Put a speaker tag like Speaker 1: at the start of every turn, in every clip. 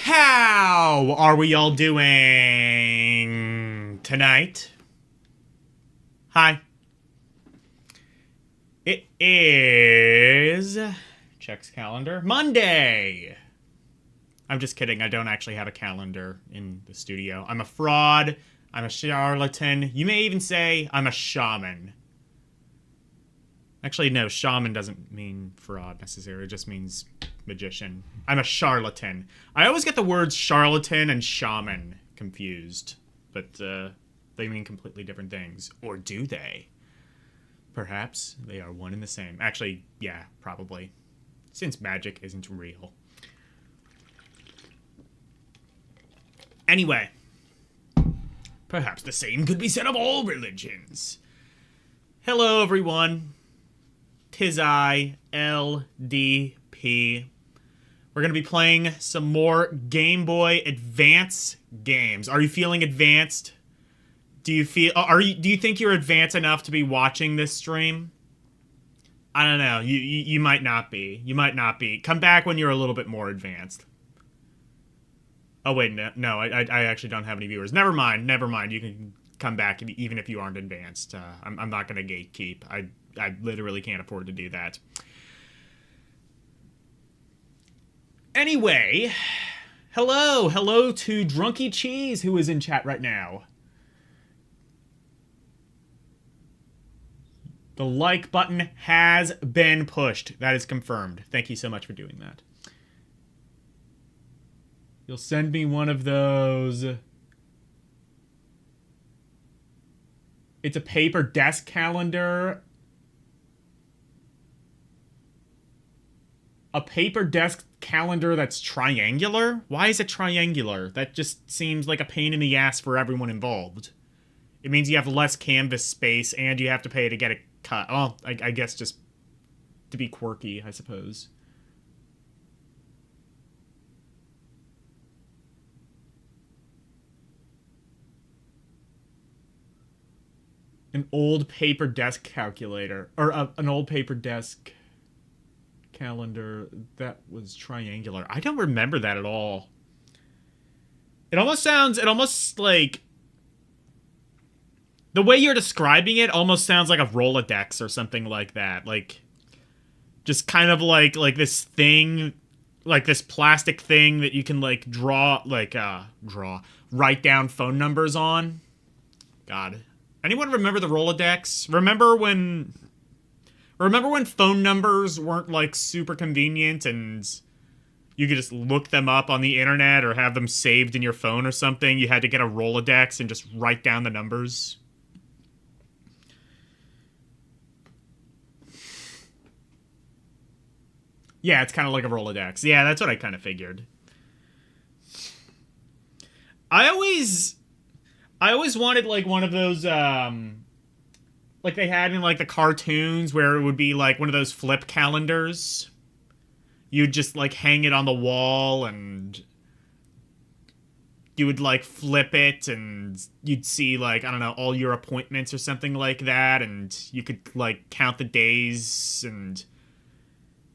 Speaker 1: How are we all doing tonight? Hi. It is... Checks calendar. Monday! I'm just kidding. I don't actually have a calendar in the studio. I'm a fraud. I'm a charlatan. You may even say I'm a shaman. Actually, no. Shaman doesn't mean fraud necessarily. It just means magician. I'm a charlatan. I always get the words charlatan and shaman confused. But they mean completely different things. Or do they? Perhaps they are one and the same. Actually, yeah, probably. Since magic isn't real. Anyway, perhaps the same could be said of all religions. Hello, everyone. 'Tis I, LDP. We're going to be playing some more Game Boy Advance games. Are you feeling advanced? Do you think you're advanced enough to be watching this stream? I don't know. You might not be. You might not be. Come back when you're a little bit more advanced. Oh, wait, no, I actually don't have any viewers. Never mind. You can come back even if you aren't advanced. I'm not going to gatekeep. I literally can't afford to do that. Anyway, hello to Drunky Cheese, who is in chat right now. The like button has been pushed. That is confirmed. Thank you so much for doing that. You'll send me one of those. It's a paper desk calendar. A paper desk calendar that's triangular? Why is it triangular? That just seems like a pain in the ass for everyone involved. It means you have less canvas space and you have to pay to get it cut. Oh, I guess just to be quirky, I suppose. An old paper desk calculator. Or an old paper desk calendar that was triangular. I don't remember that at all. It almost like... The way you're describing it almost sounds like a Rolodex or something like that. Like, just kind of like this thing, like this plastic thing that you can like write down phone numbers on. God. Anyone remember the Rolodex? Remember when phone numbers weren't like super convenient and you could just look them up on the internet or have them saved in your phone or something? You had to get a Rolodex and just write down the numbers. Yeah, it's kind of like a Rolodex. Yeah, that's what I kind of figured. I always wanted like one of those like they had in like the cartoons where it would be like one of those flip calendars. You'd just like hang it on the wall and you would like flip it and you'd see like, I don't know, all your appointments or something like that, and you could like count the days and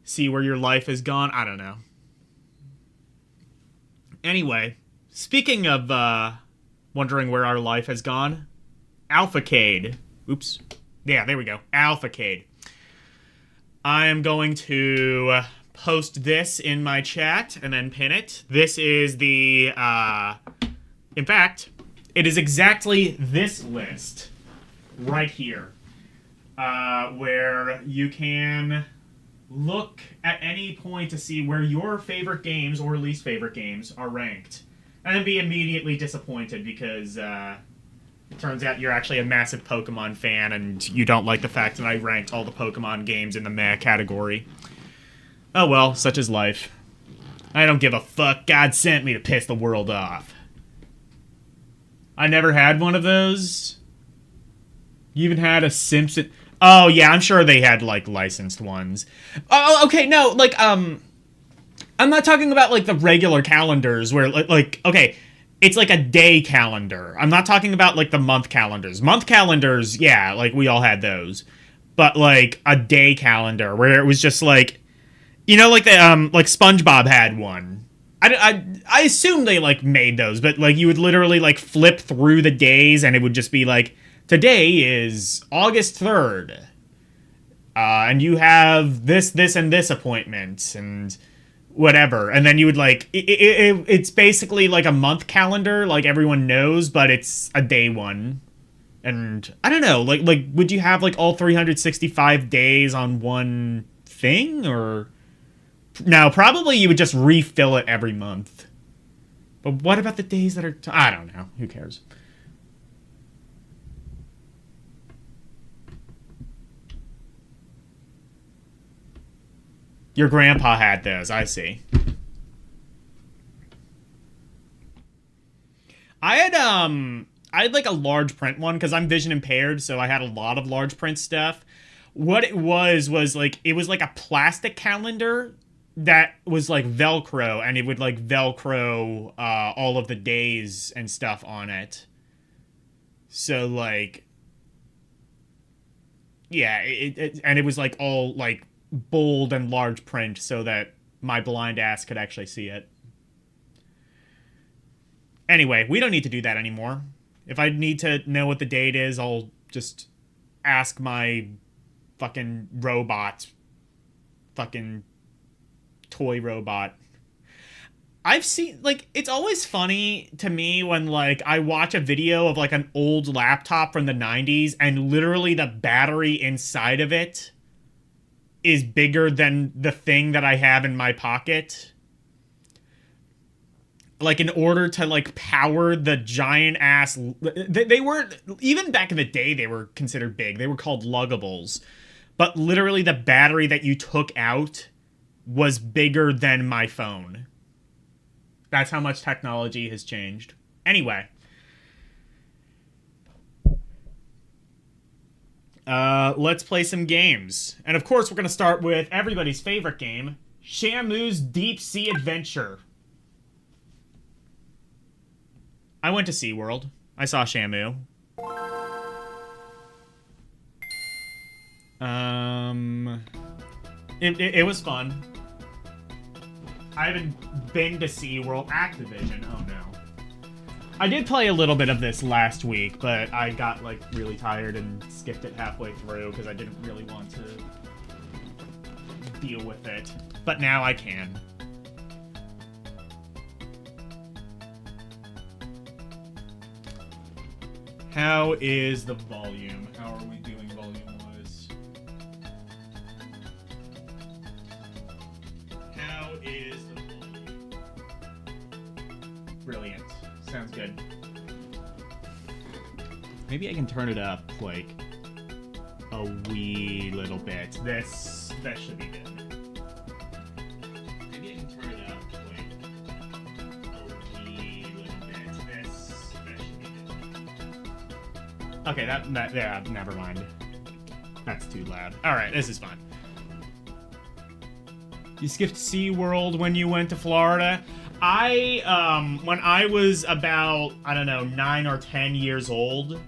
Speaker 1: see where your life has gone. I don't know. Anyway, speaking of wondering where our life has gone, Alphacade. Oops. Yeah, there we go. Alphacade. I am going to post this in my chat and then pin it. This is the, in fact, it is exactly this list right here, where you can look at any point to see where your favorite games or least favorite games are ranked. And then be immediately disappointed because it turns out you're actually a massive Pokemon fan and you don't like the fact that I ranked all the Pokemon games in the meh category. Oh well, such is life. I don't give a fuck. God sent me to piss the world off. I never had one of those. You even had a Simpson... Oh, yeah, I'm sure they had, like, licensed ones. Oh, okay, no, like, I'm not talking about, like, the regular calendars where, like, okay, it's like a day calendar. I'm not talking about, like, the month calendars. Month calendars, yeah, like, we all had those. But, like, a day calendar where it was just, like, you know, like, the, like, SpongeBob had one. I assume they, like, made those, but, like, you would literally, like, flip through the days, and it would just be, like, today is August 3rd, and you have this, and this appointment, and whatever. And then you would, like, it's basically, like, a month calendar, like, everyone knows, but it's a day one. And, I don't know, like, would you have, like, all 365 days on one thing, or... No, probably you would just refill it every month. But what about the days that are... I don't know. Who cares? Your grandpa had those, I see. I had like a large print one because I'm vision impaired, so I had a lot of large print stuff. What it was like, it was like a plastic calendar that was like Velcro, and it would like Velcro all of the days and stuff on it. So like, yeah, and it was like all like bold and large print so that my blind ass could actually see it. Anyway, we don't need to do that anymore. If I need to know what the date is, I'll just ask my fucking robot, fucking toy robot. I've seen, like, it's always funny to me when, like, I watch a video of, like, an old laptop from the 90s and literally the battery inside of it is bigger than the thing that I have in my pocket. Like, in order to, like, power the giant ass... They weren't... Even back in the day, they were considered big. They were called luggables. But literally the battery that you took out was bigger than my phone. That's how much technology has changed. Anyway. Let's play some games. And of course, we're going to start with everybody's favorite game, Shamu's Deep Sea Adventure. I went to SeaWorld. I saw Shamu. It was fun. I haven't been to SeaWorld. Activision, oh no. I did play a little bit of this last week, but I got, like, really tired and skipped it halfway through because I didn't really want to deal with it. But now I can. How is the volume? How are we doing volume-wise? How is the volume? Brilliant. Sounds good. Maybe I can turn it up, like, a wee little bit. That should be good. Maybe I can turn it up, like, a wee little bit. That should be good. Okay, yeah, never mind. That's too loud. Alright, this is fine. You skipped SeaWorld when you went to Florida? When I was about, I don't know, 9 or 10 years old,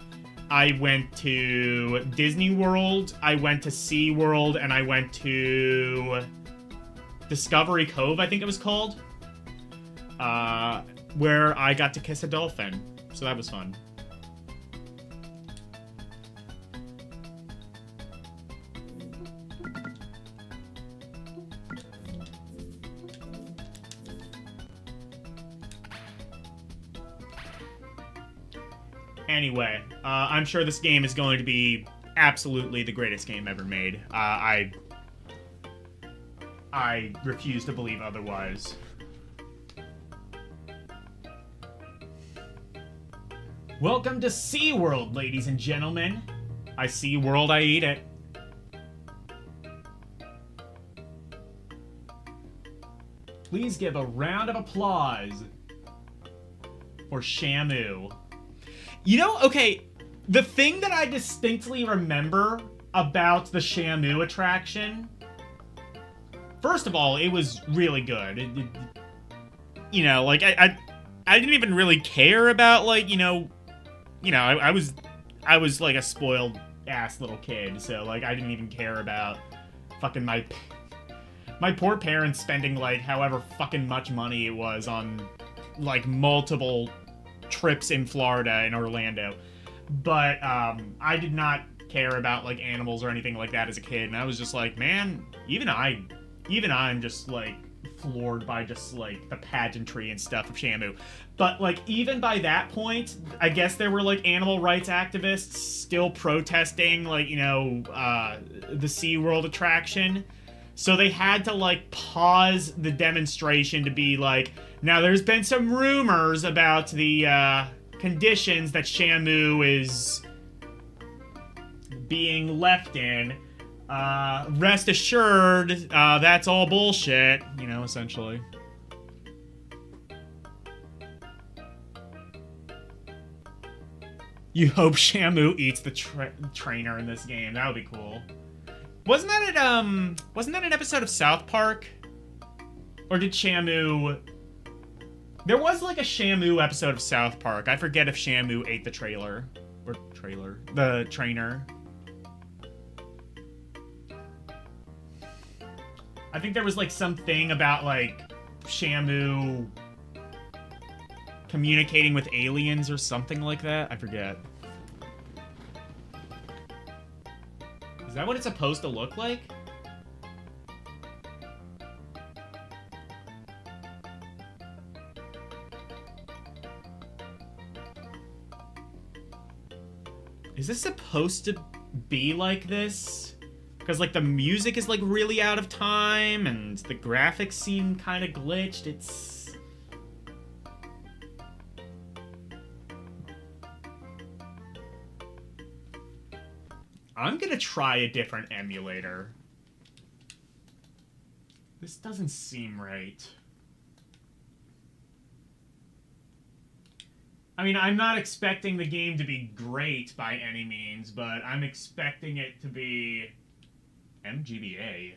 Speaker 1: I went to Disney World, I went to SeaWorld, and I went to Discovery Cove, I think it was called, where I got to kiss a dolphin. So that was fun. Anyway, I'm sure this game is going to be absolutely the greatest game ever made. I refuse to believe otherwise. Welcome to SeaWorld, ladies and gentlemen. I see world, I eat it. Please give a round of applause for Shamu. You know, okay, the thing that I distinctly remember about the Shamu attraction, first of all, it was really good. You know, like, I didn't even really care about, like, I was like a spoiled ass little kid, so, like, I didn't even care about fucking My poor parents spending, like, however fucking much money it was on, like, multiple trips in Florida and Orlando. But, I did not care about, like, animals or anything like that as a kid. And I was just like, man, even I'm just, like, floored by just, like, the pageantry and stuff of Shamu. But, like, even by that point, I guess there were, like, animal rights activists still protesting, like, you know, the SeaWorld attraction. So they had to, like, pause the demonstration to be like, now there's been some rumors about the, conditions that Shamu is being left in. Rest assured, that's all bullshit, you know, essentially. You hope Shamu eats the trainer in this game. That would be cool. Wasn't that an episode of South Park? Or did Shamu... There was, like, a Shamu episode of South Park. I forget if Shamu ate the trailer. Or trailer. The trainer. I think there was, like, something about, like, Shamu communicating with aliens or something like that. I forget. Is that what it's supposed to look like? Is this supposed to be like this? Because, like, the music is, like, really out of time, and the graphics seem kind of glitched. It's... I'm gonna try a different emulator. This doesn't seem right. I mean, I'm not expecting the game to be great by any means, but I'm expecting it to be MGBA.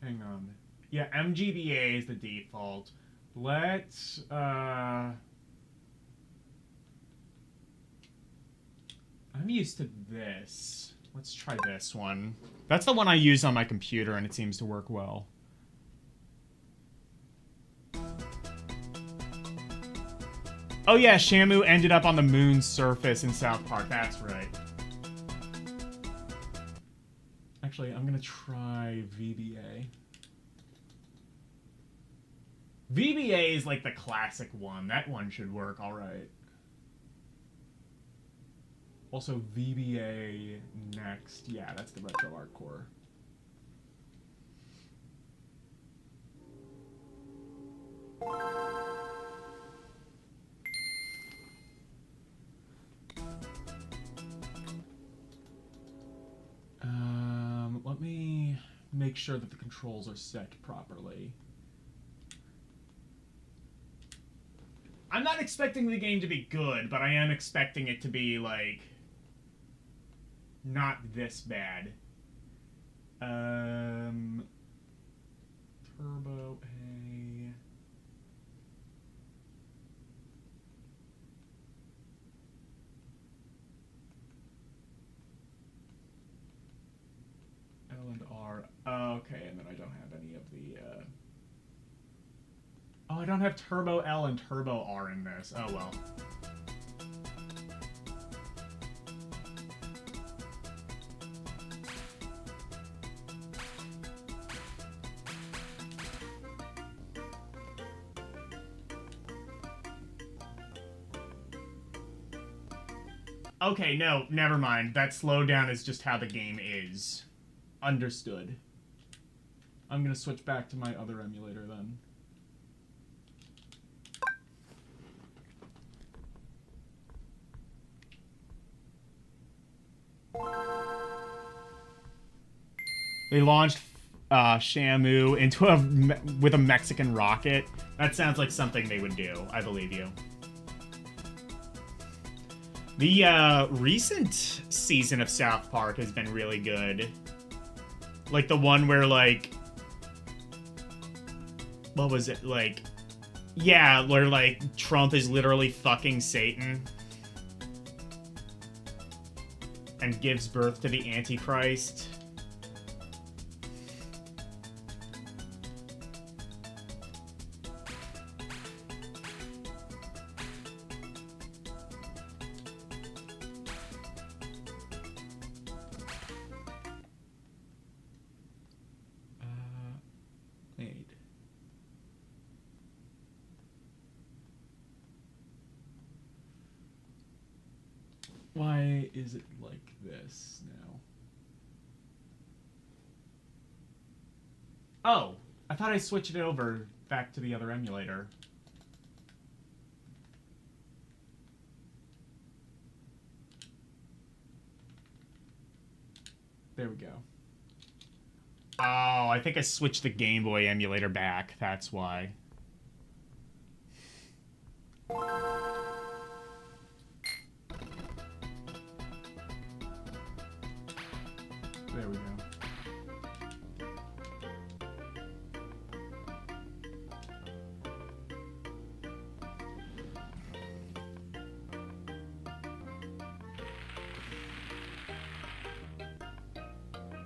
Speaker 1: Hang on. Yeah, MGBA is the default. Let's, I'm used to this. Let's try this one. That's the one I use on my computer, and it seems to work well. Oh yeah, Shamu ended up on the moon's surface in South Park. That's right. Actually, I'm gonna try VBA. VBA is like the classic one. That one should work alright. Also, VBA next. Yeah, that's the retro hardcore. Let me make sure that the controls are set properly. I'm not expecting the game to be good, but I am expecting it to be, like, not this bad. Turbo A. L and R. Okay, and then I don't have any of the, Oh, I don't have Turbo L and Turbo R in this. Oh, well. Okay, no, never mind. That slowdown is just how the game is. Understood. I'm gonna switch back to my other emulator then. They launched Shamu into with a Mexican rocket. That sounds like something they would do. I believe you. The recent season of South Park has been really good. Like the one where, like, what was it? Like, yeah, where, like, Trump is literally fucking Satan and gives birth to the Antichrist. Wait. Why is it like this now? Oh, I thought I switched it over back to the other emulator. There we go. Oh, I think I switched the Game Boy emulator back. That's why. There we go.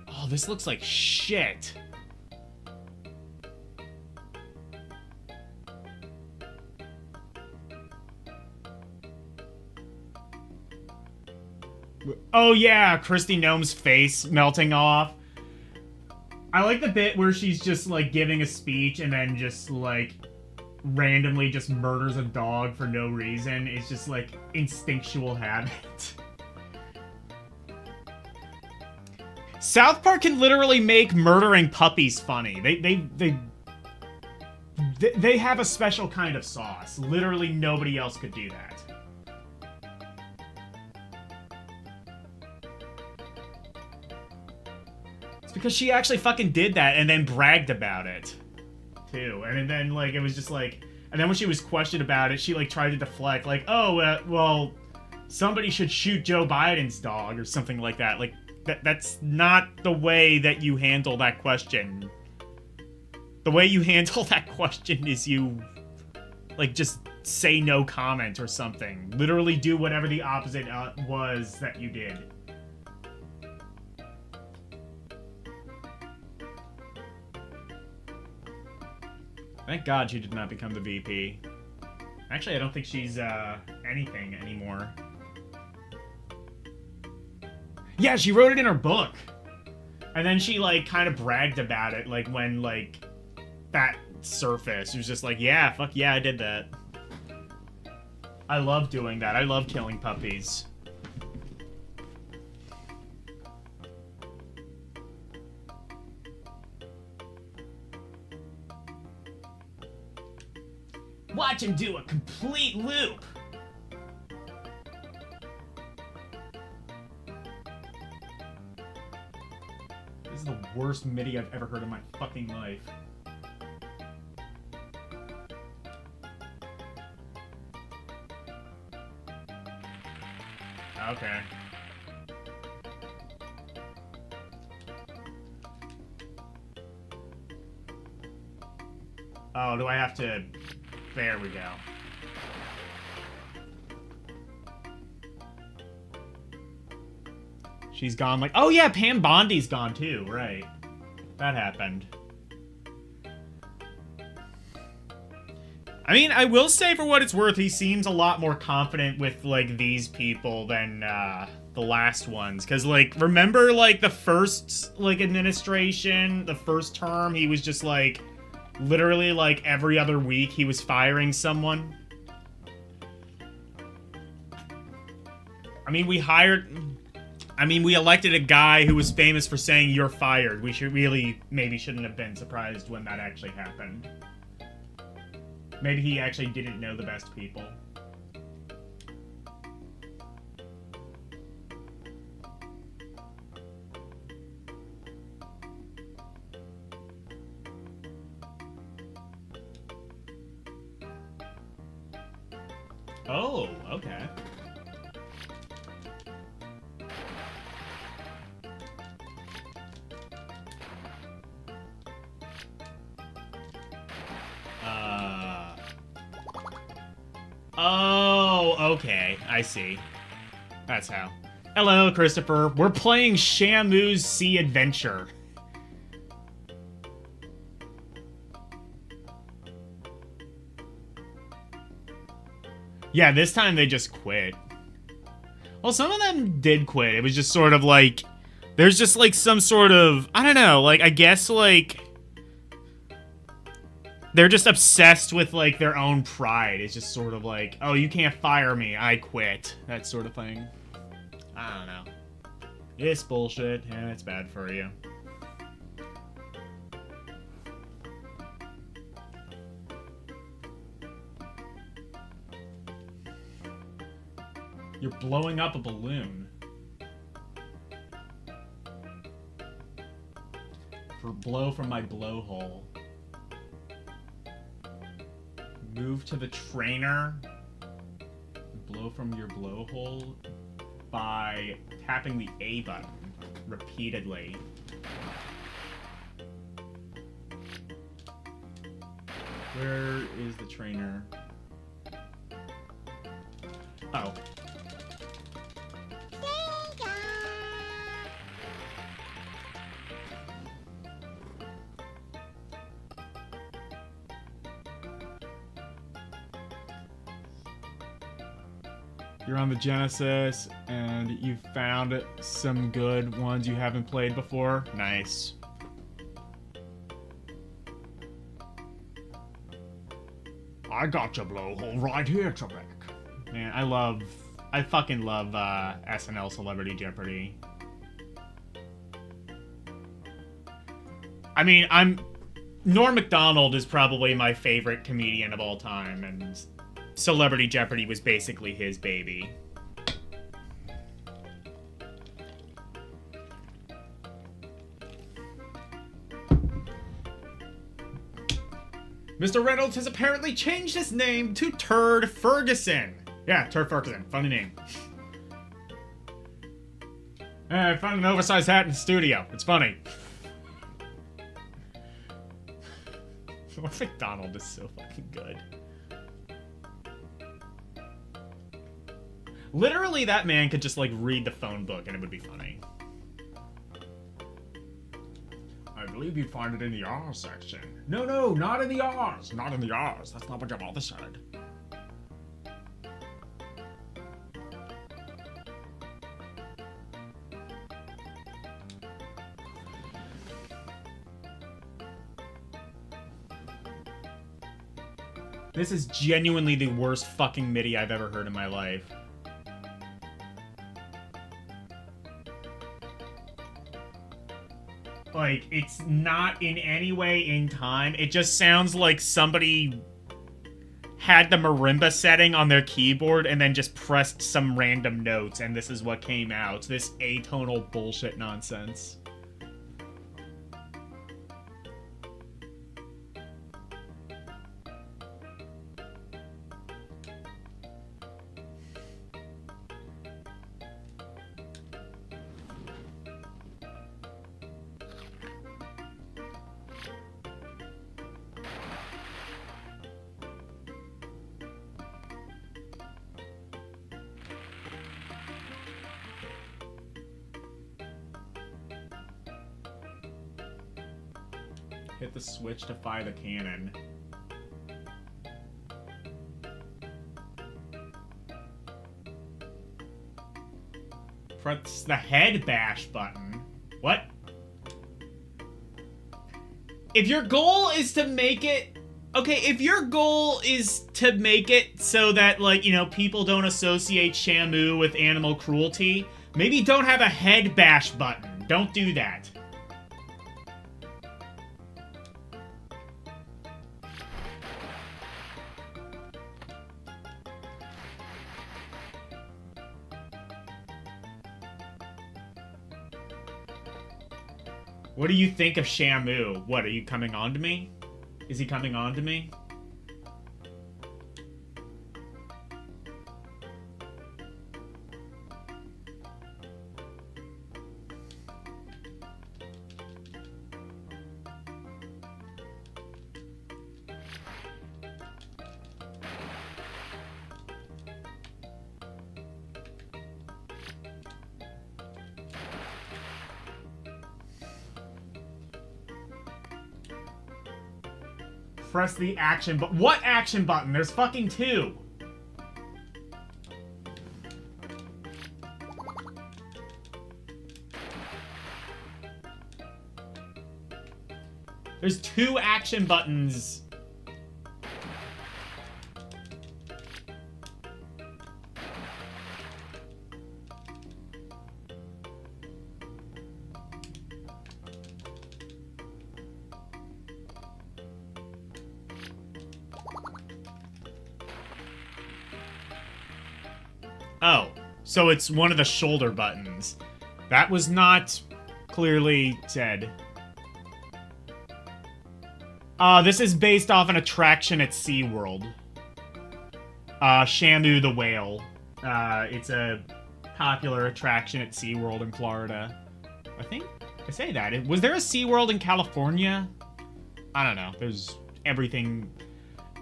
Speaker 1: Oh, this looks like shit. Oh yeah, Kristi Noem's face melting off. I like the bit where she's just like giving a speech and then just like randomly just murders a dog for no reason. It's just like instinctual habit. South Park can literally make murdering puppies funny. They have a special kind of sauce. Literally nobody else could do that. It's because she actually fucking did that and then bragged about it too. And then like it was just like, and then when she was questioned about it, she like tried to deflect, like, oh well, somebody should shoot Joe Biden's dog or something like that. Like that's not the way that you handle that question. The way you handle that question is you, like, just say no comment or something. Literally do whatever the opposite was that you did. Thank God she did not become the VP. Actually, I don't think she's anything anymore. Yeah, she wrote it in her book. And then she, like, kind of bragged about it, like, when, like, that surfaced. She was just like, yeah, fuck yeah, I did that. I love doing that. I love killing puppies. Watch him do a complete loop. This is the worst MIDI I've ever heard in my fucking life. Okay. Oh, do I have to... There we go. She's gone like... Oh yeah, Pam Bondi's gone too, right. That happened. I mean, I will say for what it's worth, he seems a lot more confident with, like, these people than, the last ones. Because, like, remember, like, the first, like, administration, the first term, he was just, like, literally, like, every other week he was firing someone? I mean, we elected a guy who was famous for saying, "You're fired." We maybe shouldn't have been surprised when that actually happened. Maybe he actually didn't know the best people. Oh, okay. Oh, okay. I see. That's how. Hello, Christopher. We're playing Shamu's Sea Adventure. Yeah, this time they just quit. Well, some of them did quit. It was just sort of like... There's just like some sort of... I don't know. Like, I guess like... They're just obsessed with like their own pride. It's just sort of like, oh, you can't fire me. I quit. That sort of thing. I don't know. It's bullshit, and it's bad for you. You're blowing up a balloon. For blow from my blowhole. Move to the trainer. Blow from your blowhole by tapping the A button repeatedly. Where is the trainer? Oh. You're on the Genesis, and you found some good ones you haven't played before. Nice. I got your blowhole right here, Trebek. Man, I fucking love SNL Celebrity Jeopardy. I mean, Norm Macdonald is probably my favorite comedian of all time, and Celebrity Jeopardy was basically his baby. Mr. Reynolds has apparently changed his name to Turd Ferguson. Yeah, Turd Ferguson. Funny name. I found an oversized hat in the studio. It's funny. Norm Macdonald is so fucking good. Literally, that man could just, like, read the phone book and it would be funny. I believe you'd find it in the R section. No, not in the R's. Not in the R's. That's not what your mother said. This is genuinely the worst fucking MIDI I've ever heard in my life. Like, it's not in any way in time. It just sounds like somebody had the marimba setting on their keyboard and then just pressed some random notes, and this is what came out. This atonal bullshit nonsense. Hit the switch to fire the cannon. Press the head bash button. What? If your goal is to make it... Okay, if your goal is to make it so that, like, you know, people don't associate Shamu with animal cruelty, maybe don't have a head bash button. Don't do that. What do you think of Shamu? What, are you coming on to me? Is he coming on to me? Press the action button. What action button? There's fucking 2. There's 2 action buttons. Oh, so it's one of the shoulder buttons. That was not clearly said. This is based off an attraction at SeaWorld. Shamu the Whale. It's a popular attraction at SeaWorld in Florida. I think I say that. Was there a SeaWorld in California? I don't know. There's everything.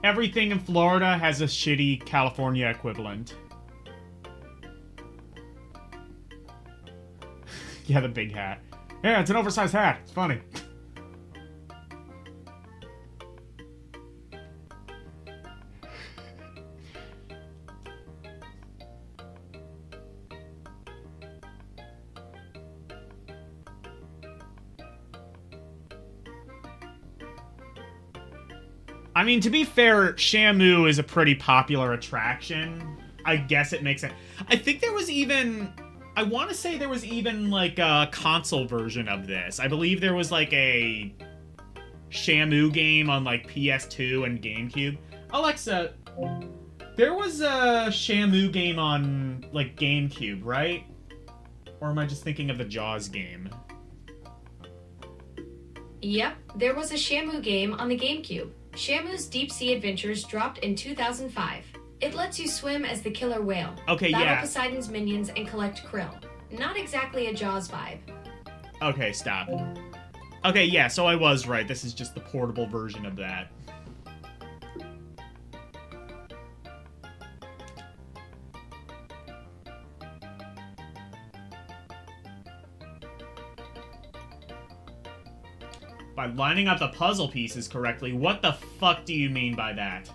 Speaker 1: Everything in Florida has a shitty California equivalent. Yeah, the big hat. Yeah, it's an oversized hat. It's funny. I mean, to be fair, Shamu is a pretty popular attraction. I guess it makes sense. I think there was even... I want to say there was even, like, a console version of this. I believe there was, like, a Shamu game on, like, PS2 and GameCube. Alexa, there was a Shamu game on, like, GameCube, right? Or am I just thinking of the Jaws game?
Speaker 2: Yep, there was a Shamu game on the GameCube. Shamu's Deep Sea Adventures dropped in 2005. It lets you swim as the killer whale, battle Poseidon's minions, and collect krill. Not exactly a Jaws vibe.
Speaker 1: Okay, stop. Okay, yeah, so I was right. This is just the portable version of that. By lining up the puzzle pieces correctly, what the fuck do you mean by that?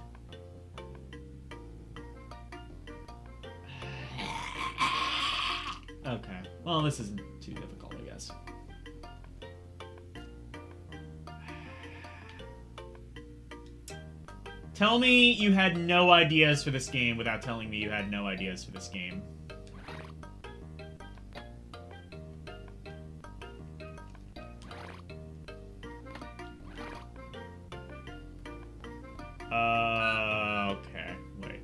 Speaker 1: Okay. Well, this isn't too difficult, I guess. Tell me you had no ideas for this game without telling me you had no ideas for this game. Okay. Wait.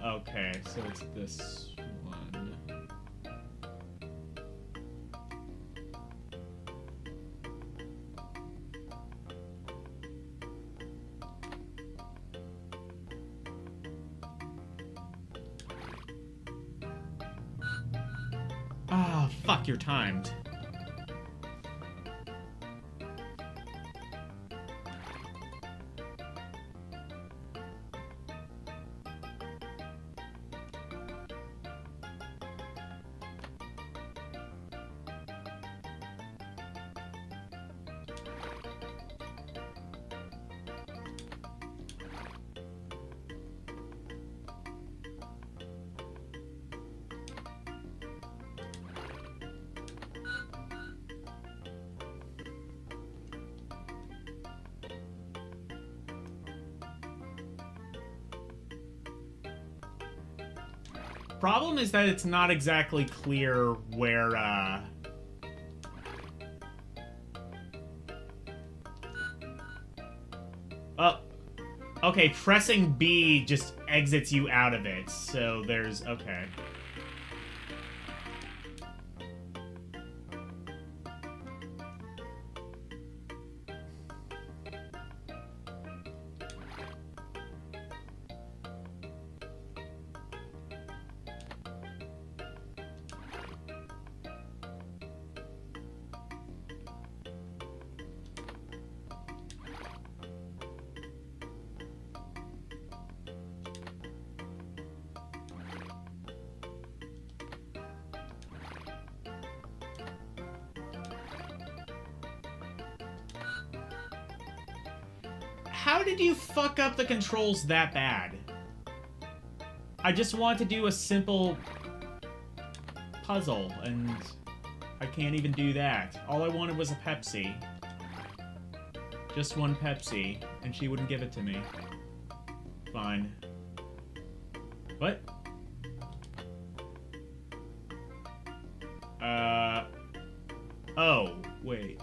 Speaker 1: Okay, so it's this one. Ah, fuck, you're timed. Problem is that it's not exactly clear where, Oh. Okay, pressing B just exits you out of it, so there's... Okay. How did you fuck up the controls that bad? I just want to do a simple puzzle, and I can't even do that. All I wanted was a Pepsi. Just one Pepsi, and she wouldn't give it to me. Fine. What? Oh, wait.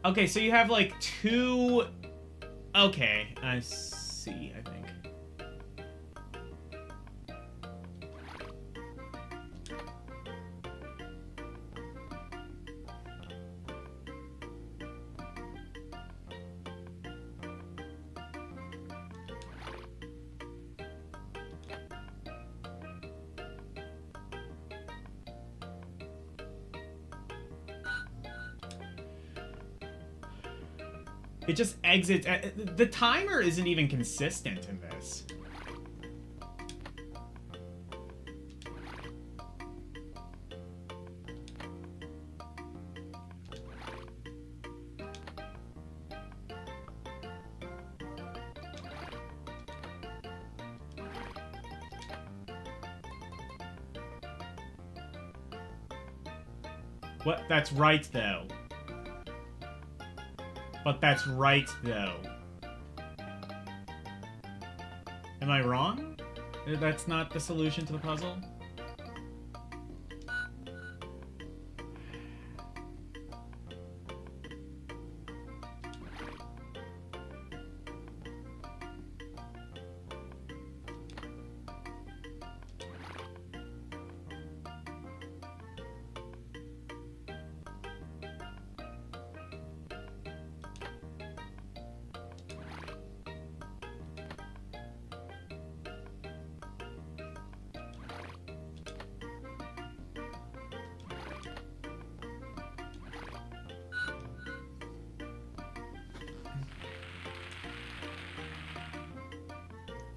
Speaker 1: Okay, so you have like two... Okay, I see, I think. It just exits. The timer isn't even consistent in this. What? That's right, though. But that's right, though. Am I wrong? That's not the solution to the puzzle?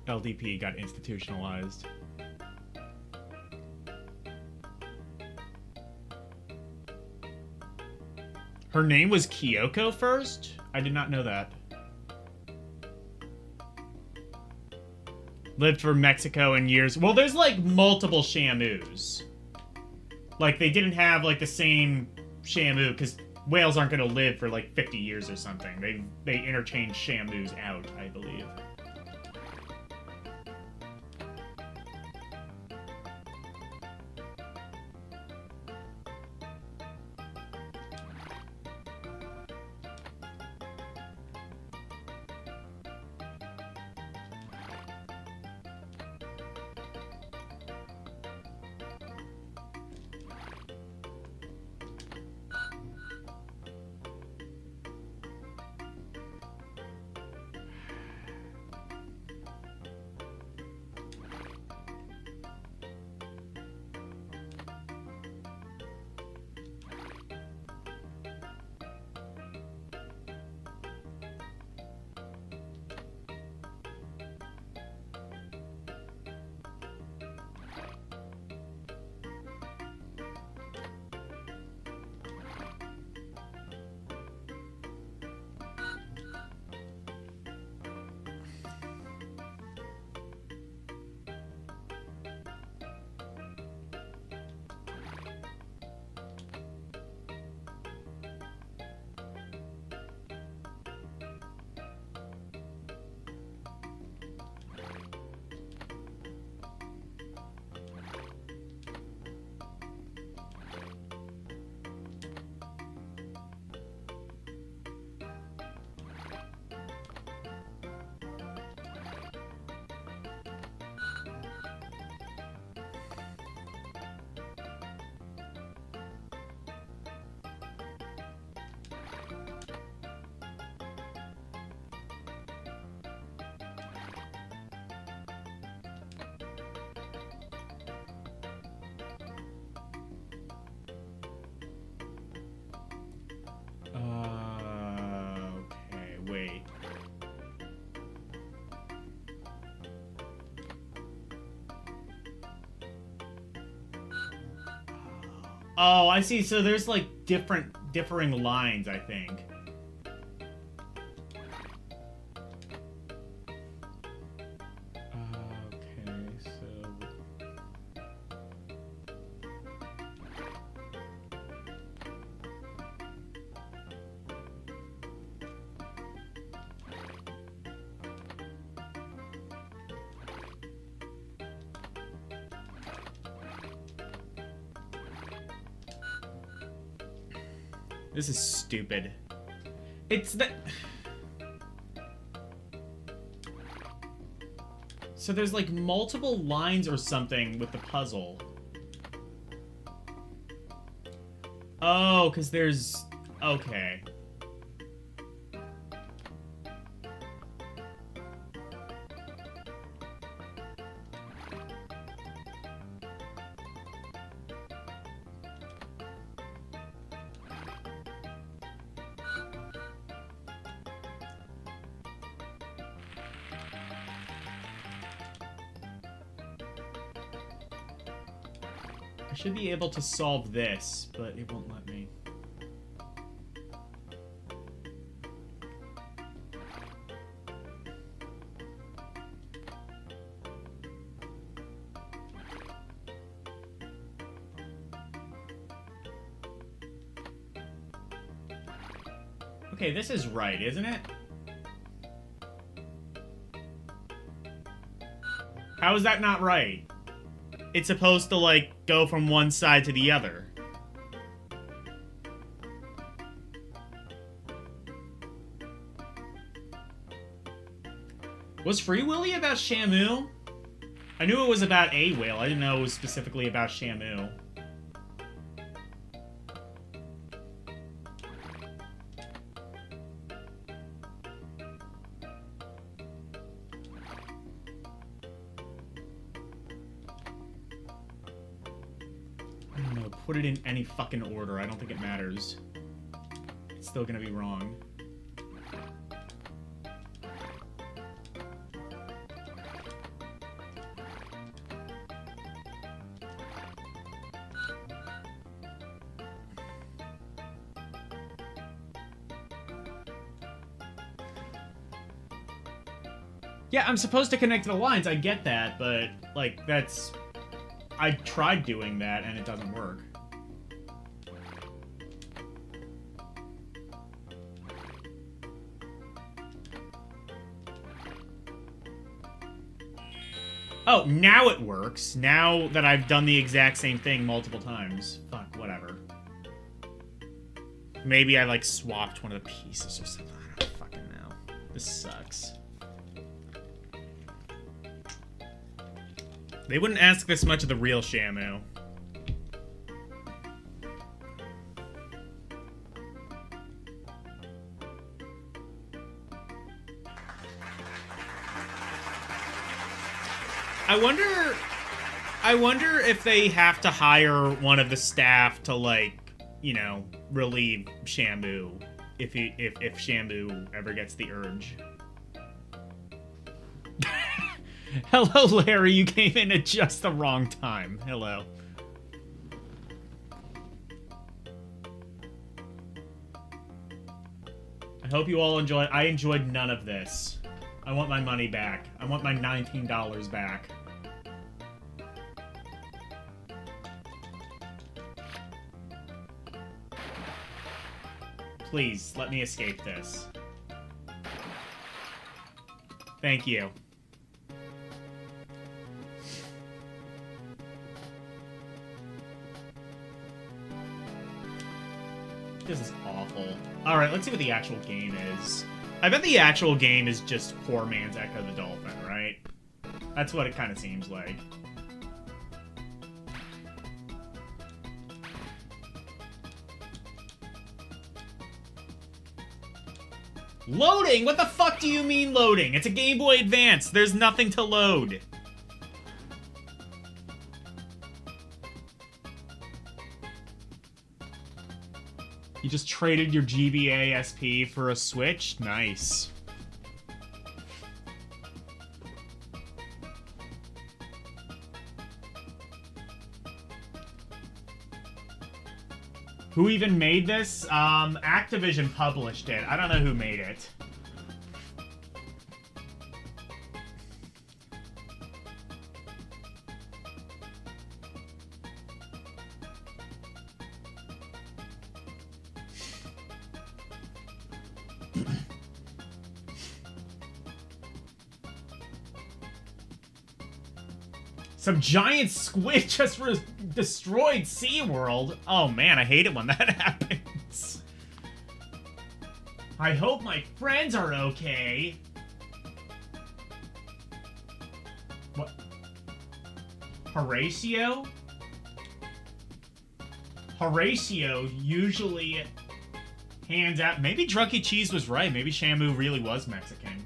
Speaker 1: LDP got institutionalized. Her name was Kyoko first? I did not know that. Lived for Mexico in years. Well, there's like multiple Shamus. Like they didn't have like the same Shamu because whales aren't going to live for like 50 years or something. They interchange Shamus out, I believe. Oh, I see. So there's like differing lines, I think. Okay, so this is stupid. It's the... So there's like multiple lines or something with the puzzle. Oh, because there's... Okay. I should be able to solve this, but it won't let me. Okay, this is right, isn't it? How is that not right? It's supposed to, like, go from one side to the other. Was Free Willy about Shamu? I knew it was about a whale. I didn't know it was specifically about Shamu. Put it in any fucking order. I don't think it matters. It's still gonna be wrong. Yeah, I'm supposed to connect to the lines. I get that, but, like, that's... I tried doing that, and it doesn't work. Oh, now it works. Now that I've done the exact same thing multiple times. Fuck, whatever. Maybe I, like, swapped one of the pieces or something. I don't fucking know. This sucks. They wouldn't ask this much of the real Shamu. I wonder if they have to hire one of the staff to, like, you know, relieve Shamu if Shamu ever gets the urge. Hello, Larry. You came in at just the wrong time. Hello. I hope you all enjoyed. I enjoyed none of this. I want my money back. I want my $19 back. Please, let me escape this. Thank you. This is awful. Alright, let's see what the actual game is. I bet the actual game is just poor man's Echo the Dolphin, right? That's what it kind of seems like. Loading? What the fuck do you mean loading? It's a Game Boy Advance. There's nothing to load. You just traded your GBA SP for a Switch? Nice. Who even made this? Activision published it. I don't know who made it. Some giant squid just destroyed SeaWorld. Oh man, I hate it when that happens. I hope my friends are okay. What? Horatio? Horatio usually hands out... Maybe Drunky Cheese was right. Maybe Shamu really was Mexican.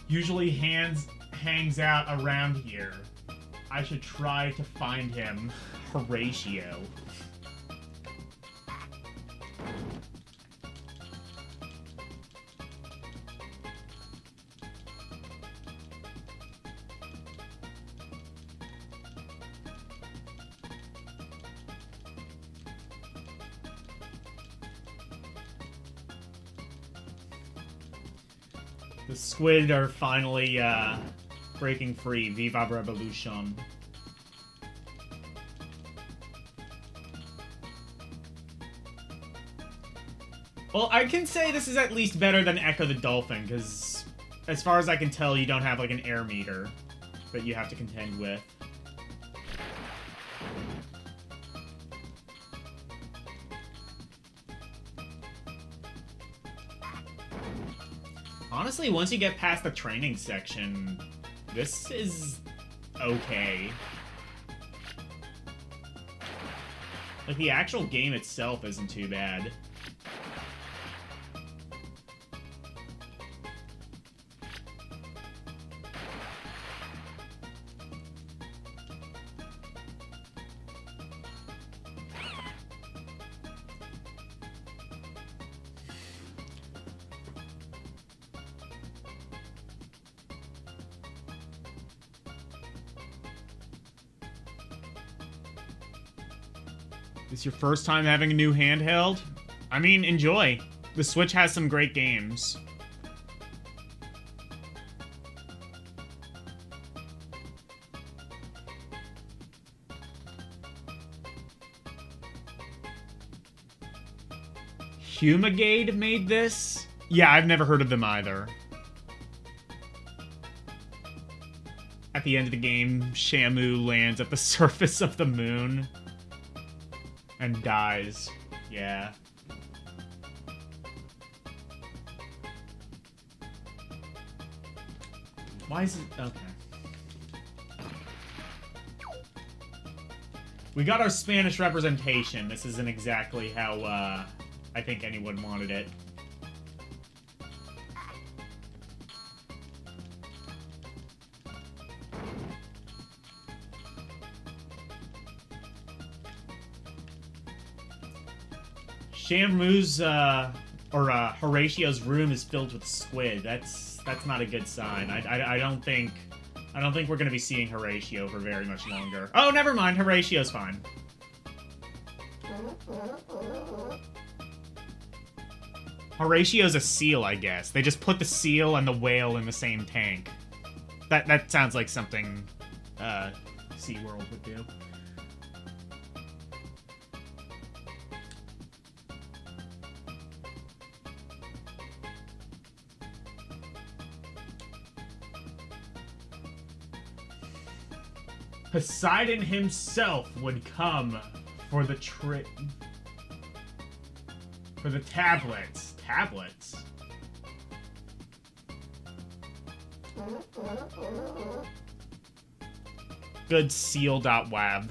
Speaker 1: Usually hangs out around here. I should try to find him. Horatio. The squid are finally, breaking free. Viva Revolution. Well, I can say this is at least better than Echo the Dolphin, because as far as I can tell, you don't have, like, an air meter that you have to contend with. Honestly, once you get past the training section, this is okay. Like, the actual game itself isn't too bad. This your first time having a new handheld? I mean, enjoy. The Switch has some great games. Humagade made this? Yeah, I've never heard of them either. At the end of the game, Shamu lands at the surface of the moon. And dies. Yeah. Why is it... Okay. We got our Spanish representation. This isn't exactly how, I think anyone wanted it. Shamu's, Horatio's room is filled with squid. That's not a good sign. I don't think we're gonna be seeing Horatio for very much longer. Oh, never mind. Horatio's fine. Horatio's a seal, I guess. They just put the seal and the whale in the same tank. That sounds like something, SeaWorld would do. Poseidon himself would come for the for the tablets. Tablets? Good seal.wab.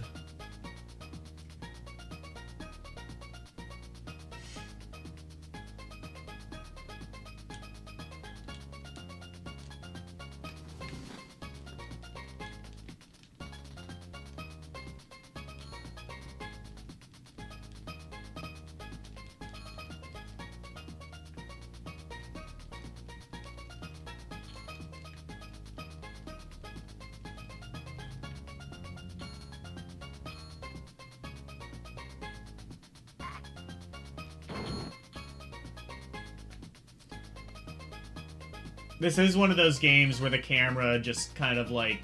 Speaker 1: This is one of those games where the camera just kind of, like,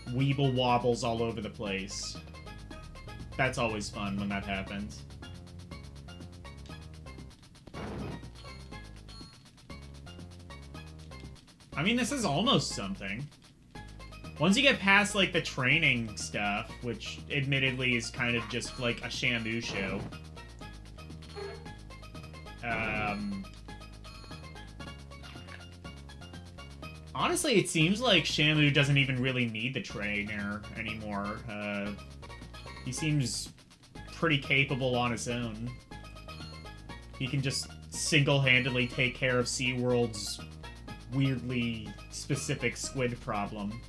Speaker 1: weeble wobbles all over the place. That's always fun when that happens. I mean, this is almost something. Once you get past, like, the training stuff, which admittedly is kind of just, like, a Shamu show. Honestly, it seems like Shamu doesn't even really need the trainer anymore. He seems pretty capable on his own. He can just single-handedly take care of SeaWorld's weirdly specific squid problem.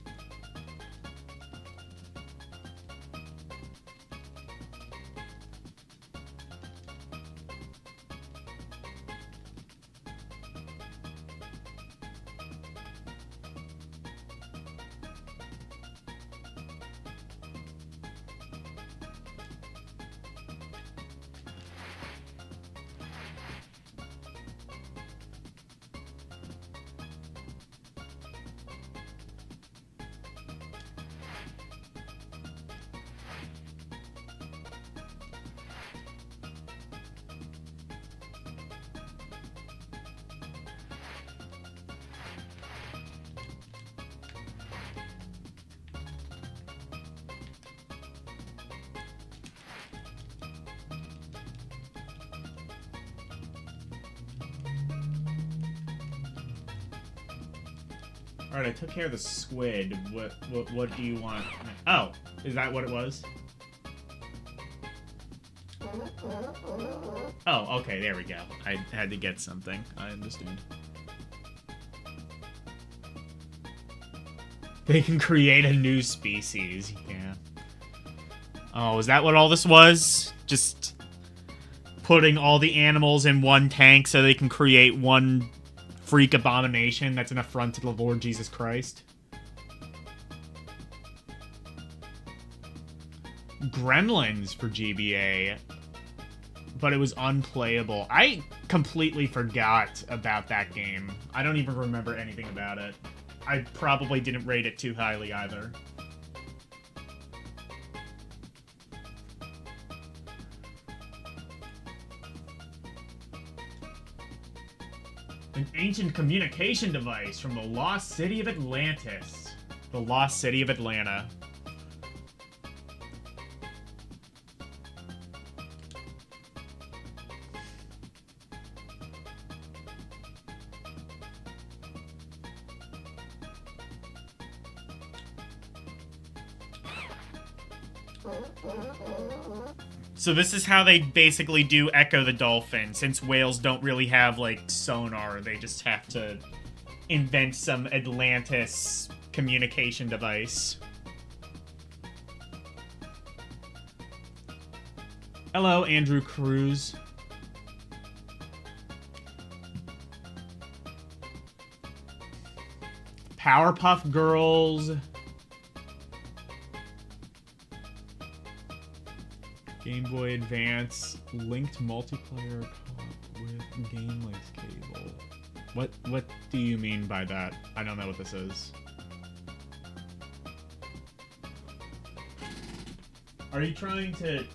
Speaker 1: Alright, I took care of the squid. What do you want? Oh, is that what it was? Oh, okay, there we go. I had to get something. I understand. They can create a new species. Yeah. Oh, is that what all this was? Just putting all the animals in one tank so they can create one freak abomination that's an affront to the Lord Jesus Christ? Gremlins for GBA, but it was unplayable. I completely forgot about that game. I don't even remember anything about it. I probably didn't rate it too highly either. An ancient communication device from the lost city of Atlantis. The lost city of Atlanta. So this is how they basically do Echo the Dolphin. Since whales don't really have, like, sonar, they just have to invent some Atlantis communication device. Hello, Andrew Cruz. Powerpuff Girls. Game Boy Advance, linked multiplayer co-op with game links cable. What do you mean by that? I don't know what this is. Are you trying to...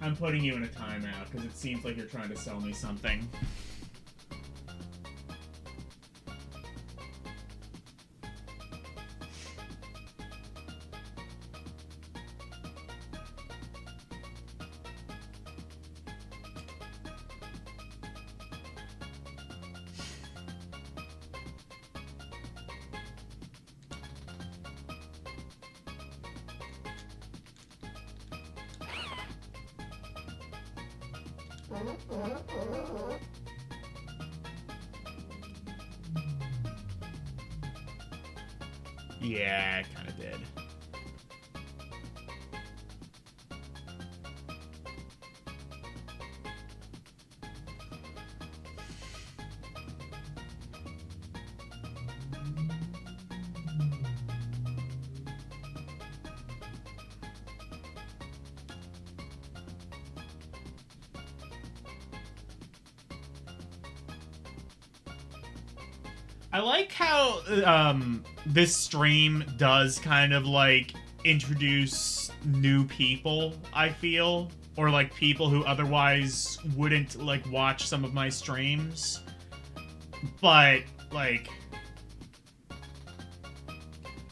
Speaker 1: I'm putting you in a timeout, because it seems like you're trying to sell me something. Yeah, I kind of did. I like how this stream does kind of like introduce new people, I feel, or like people who otherwise wouldn't like watch some of my streams. But like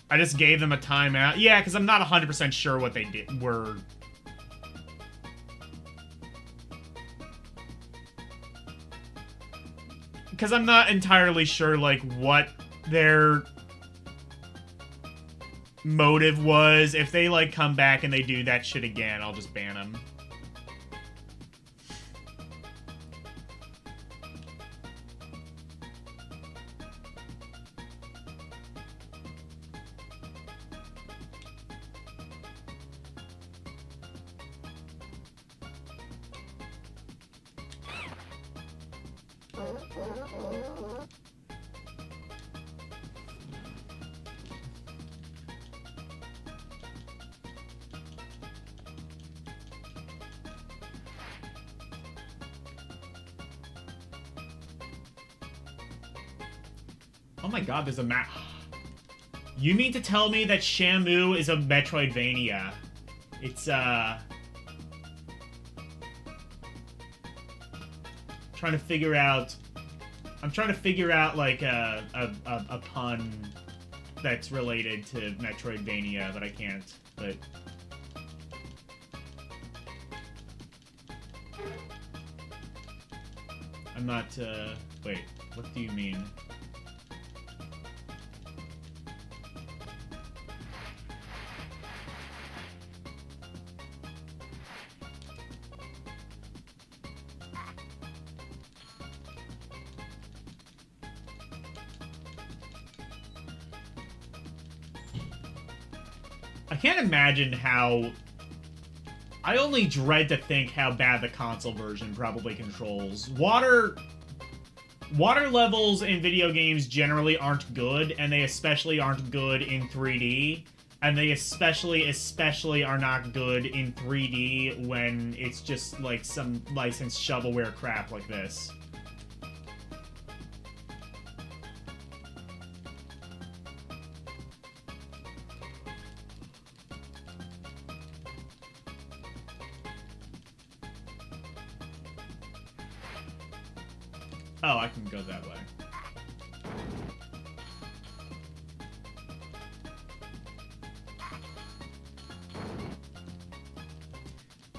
Speaker 1: I just gave them a timeout. Yeah, because I'm not 100% sure what they were. Because I'm not entirely sure, like, what their motive was. If they, like, come back and they do that shit again, I'll just ban them. Oh my god, there's a map. You mean to tell me that Shamu is a Metroidvania? It's, trying to figure out... I'm trying to figure out, like, a pun that's related to Metroidvania, but I can't. But... I'm not, wait, what do you mean? I can't imagine how... I only dread to think how bad the console version probably controls. Water levels in video games generally aren't good, and they especially aren't good in 3D. And they especially are not good in 3D when it's just like some licensed shovelware crap like this. Oh, I can go that way.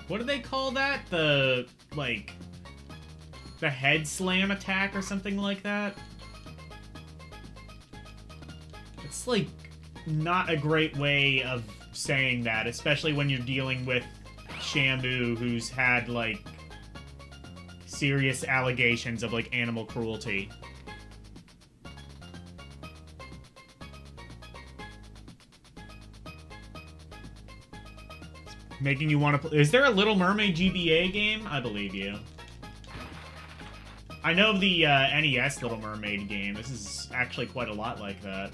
Speaker 1: What do they call that? The, like, the head slam attack or something like that? It's, like, not a great way of saying that, especially when you're dealing with Shamu, who's had, like, serious allegations of, like, animal cruelty. Making you want to play... Is there a Little Mermaid GBA game? I believe you. I know the NES Little Mermaid game. This is actually quite a lot like that.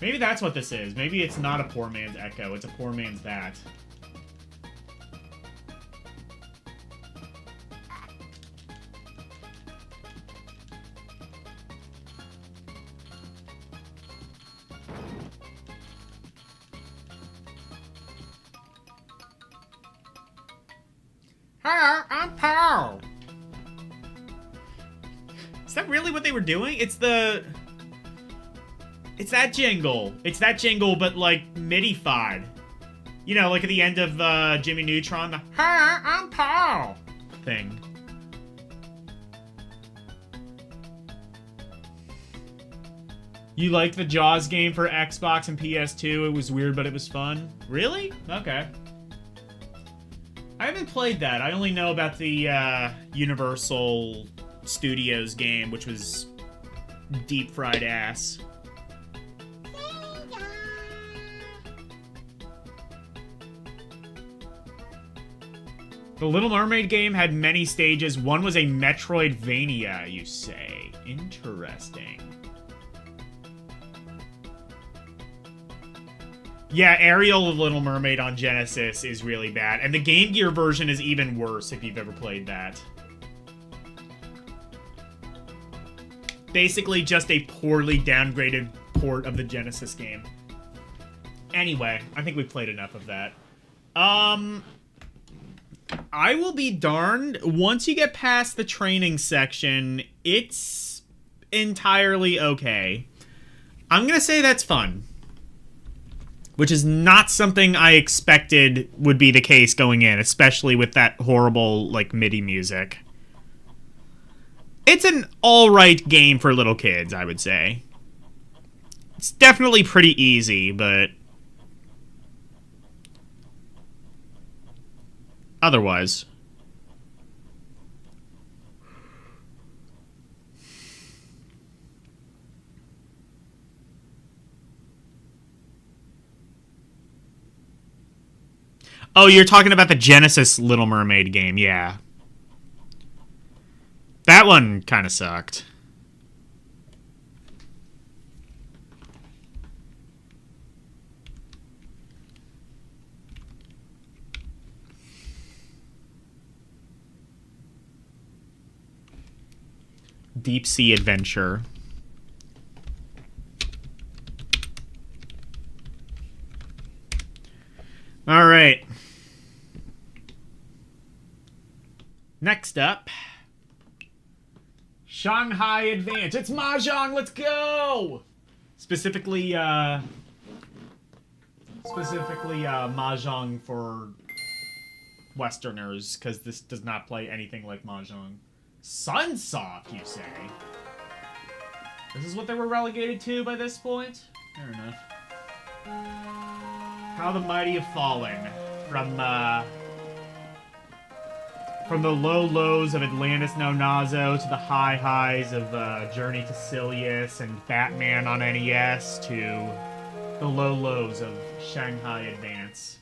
Speaker 1: Maybe that's what this is. Maybe it's not a poor man's Echo. It's a poor man's that. Hi, I'm Paul. Is that really what they were doing? It's that jingle. It's that jingle, but, like, MIDI-fied. You know, like at the end of Jimmy Neutron, the "Hi, I'm Paul" thing. You liked the Jaws game for Xbox and PS2? It was weird, but it was fun. Really? Okay. I haven't played that. I only know about the Universal Studios game, which was deep fried ass. The Little Mermaid game had many stages. One was a Metroidvania, you say. Interesting. Yeah, Ariel of Little Mermaid on Genesis is really bad. And the Game Gear version is even worse if you've ever played that. Basically just a poorly downgraded port of the Genesis game. Anyway, I think we've played enough of that. I will be darned. Once you get past the training section, it's entirely okay. I'm gonna say that's fun. Which is not something I expected would be the case going in, especially with that horrible, like, MIDI music. It's an alright game for little kids, I would say. It's definitely pretty easy, but... otherwise... Oh, you're talking about the Genesis Little Mermaid game, yeah. That one kind of sucked. Deep Sea Adventure. All right. Next up, Shanghai Advance. It's Mahjong. Let's go. Specifically, Mahjong for Westerners, because this does not play anything like Mahjong. Sunsoft, you say? This is what they were relegated to by this point? Fair enough. How the Mighty Have Fallen. From the low lows of Atlantis No Nazo to the high highs of Journey to Silius and Batman on NES to the low lows of Shanghai Advance.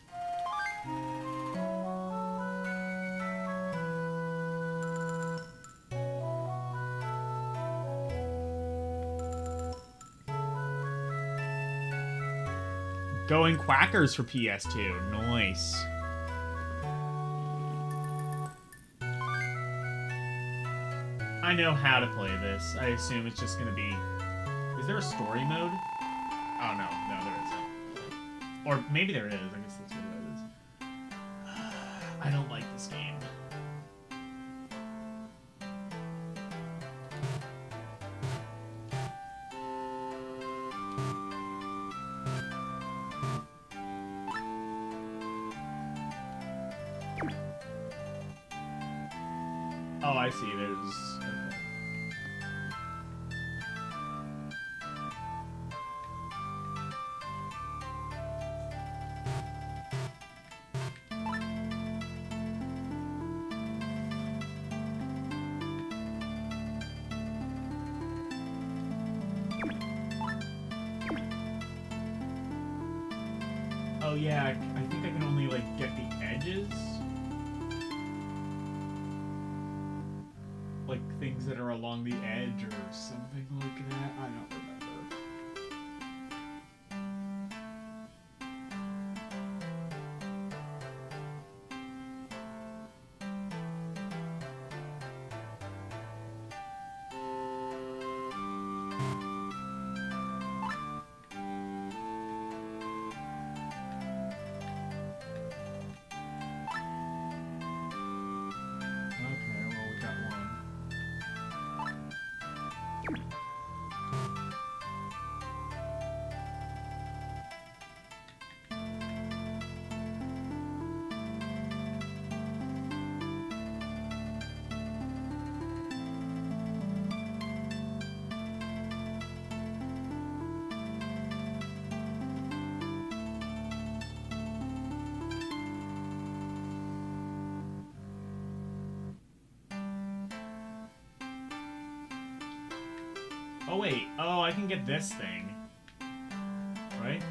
Speaker 1: Going Quackers for PS2. Nice. I know how to play this. I assume it's just gonna be... Is there a story mode? Oh, no. No, there isn't. Or maybe there is. I guess that's what that is. I don't like this game. Oh, I see. There's... Oh yeah, I think I can only, like, get the edges? Like, things that are along the edge or something like that? I don't remember. Oh wait, oh, I can get this thing. Right?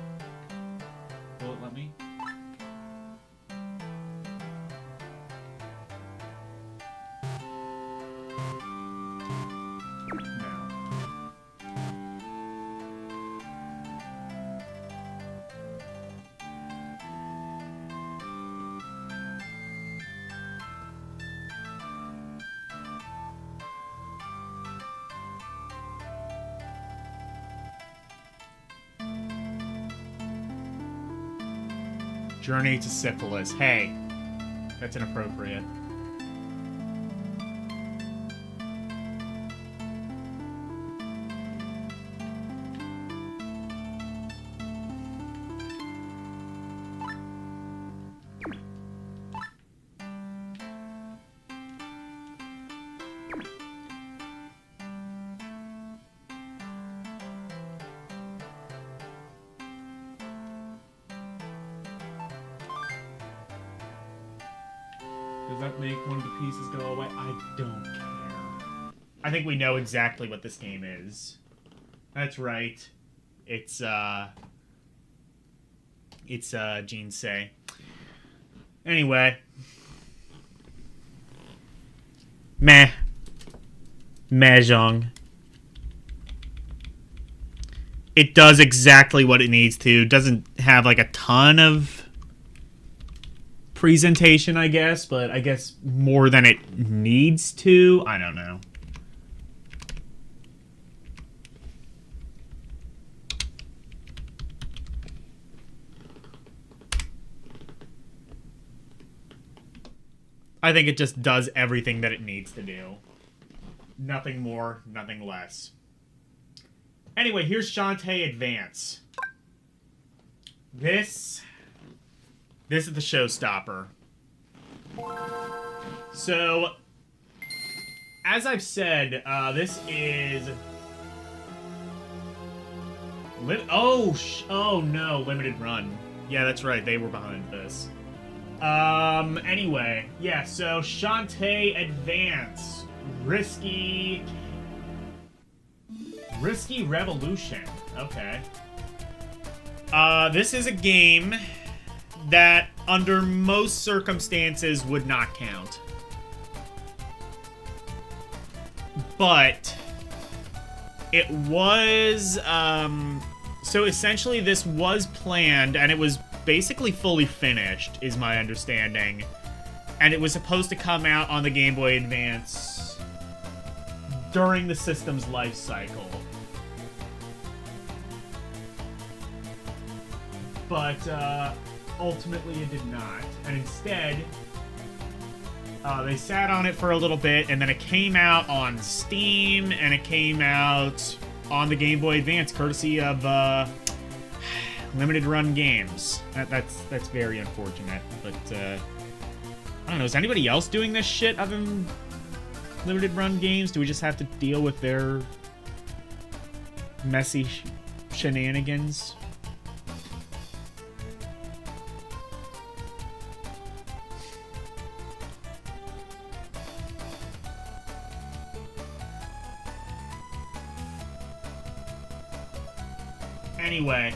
Speaker 1: Will it let me? No. Journey to Syphilis. Hey, that's inappropriate. Does that make one of the pieces go away? I don't care. I think we know exactly what this game is. That's right. It's Jinsei. Anyway. Meh. Mahjong. It does exactly what it needs to. Doesn't have like a ton of presentation, I guess, but I guess more than it needs to. I don't know. I think it just does everything that it needs to do. Nothing more, nothing less. Anyway, here's Shantae Advance. This is the showstopper. So, as I've said, this is... Oh no, limited run. Yeah, that's right, they were behind this. Anyway, yeah, so Shantae Advance. Risky Revolution. Okay. This is a game that, under most circumstances, would not count. But it was, so essentially this was planned, and it was basically fully finished, is my understanding. And it was supposed to come out on the Game Boy Advance during the system's life cycle. But, ultimately it did not. And instead, they sat on it for a little bit, and then it came out on Steam, and it came out on the Game Boy Advance, courtesy of, Limited Run Games. That's very unfortunate, but, I don't know, is anybody else doing this shit other than Limited Run Games? Do we just have to deal with their messy shenanigans? Anyway,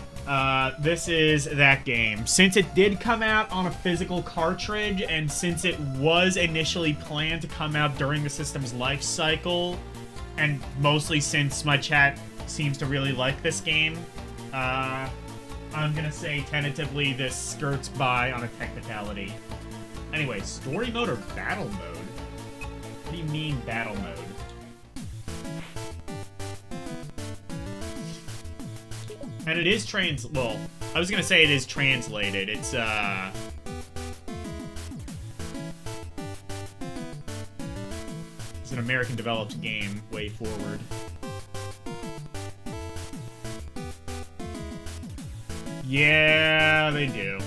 Speaker 1: this is that game. Since it did come out on a physical cartridge, and since it was initially planned to come out during the system's life cycle, and mostly since my chat seems to really like this game, I'm gonna say tentatively this skirts by on a technicality. Anyway, story mode or battle mode? What do you mean battle mode? And it is well, I was gonna say it is translated. It's an American developed game, Way Forward. Yeah, they do.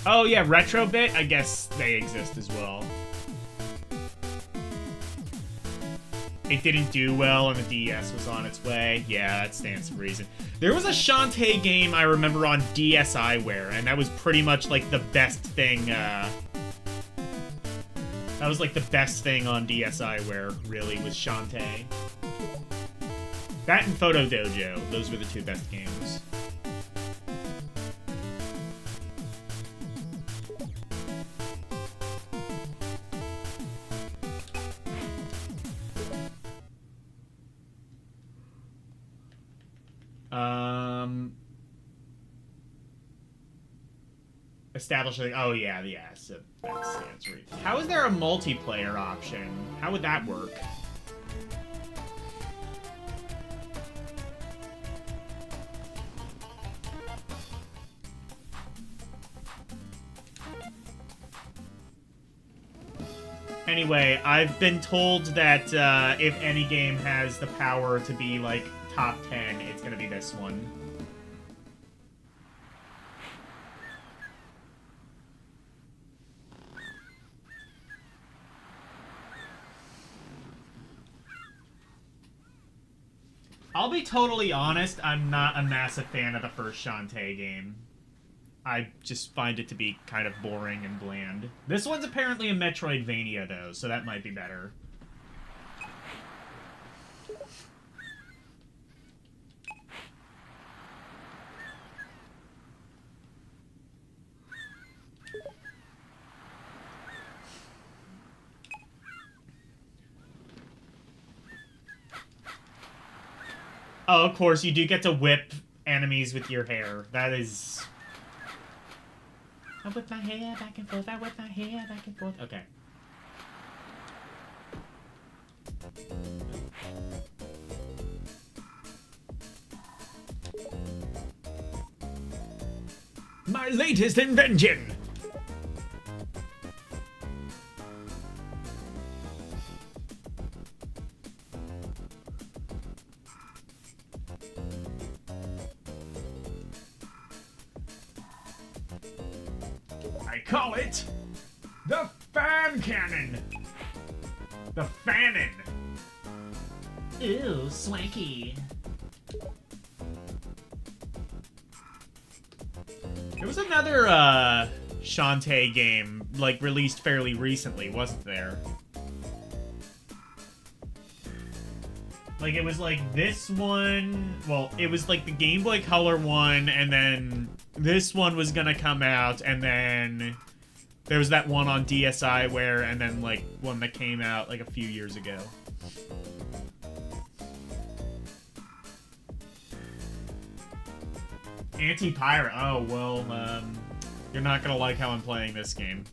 Speaker 1: Oh yeah, Retrobit, I guess they exist as well. It didn't do well, and the DS was on its way. Yeah, that stands to reason. There was a Shantae game I remember on DSiWare, and that was pretty much like the best thing. That was like the best thing on DSiWare, really, was Shantae. That and Photo Dojo. Those were the two best games. Establishing. Oh yeah, so that stands right. How is there a multiplayer option? How would that work? Anyway, I've been told that if any game has the power to be, like, top 10, it's gonna be this one. I'll be totally honest, I'm not a massive fan of the first Shantae game. I just find it to be kind of boring and bland. This one's apparently a Metroidvania, though, so that might be better. Oh, of course, you do get to whip enemies with your hair. That is... I whip my hair back and forth, I whip my hair back and forth. Okay. My latest invention! I call it the fan cannon. The fannin. Ooh, swanky. There was another Shantae game, like, released fairly recently, wasn't there? Like, it was like this one, well, it was like the Game Boy Color one, and then this one was gonna come out, and then there was that one on DSiWare, and then, like, one that came out, like, a few years ago. Anti-pirate. Oh, well, you're not gonna like how I'm playing this game.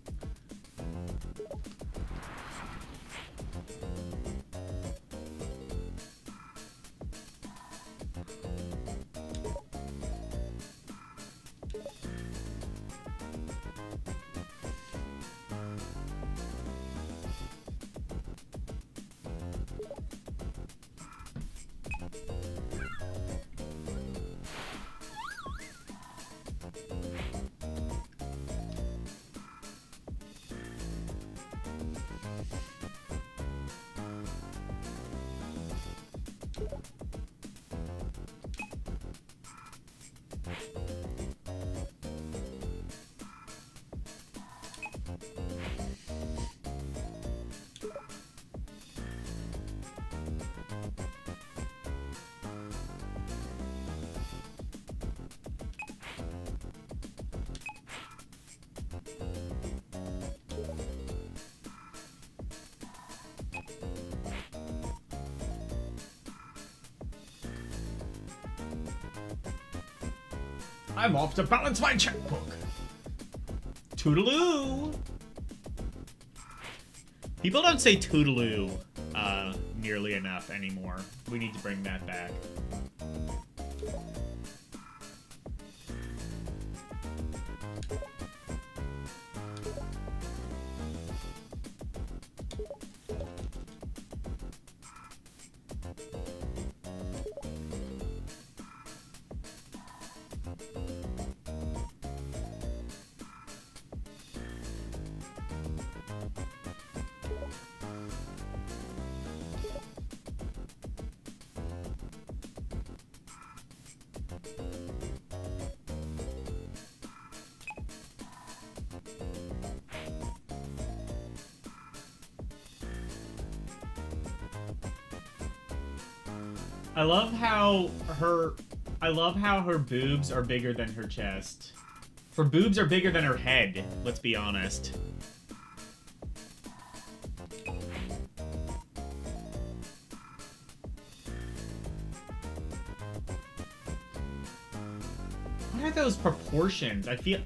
Speaker 1: I'm off to balance my checkbook. Toodaloo! People don't say toodaloo nearly enough anymore. We need to bring that back. I love how her boobs are bigger than her chest. Her boobs are bigger than her head, let's be honest. What are those proportions? I feel...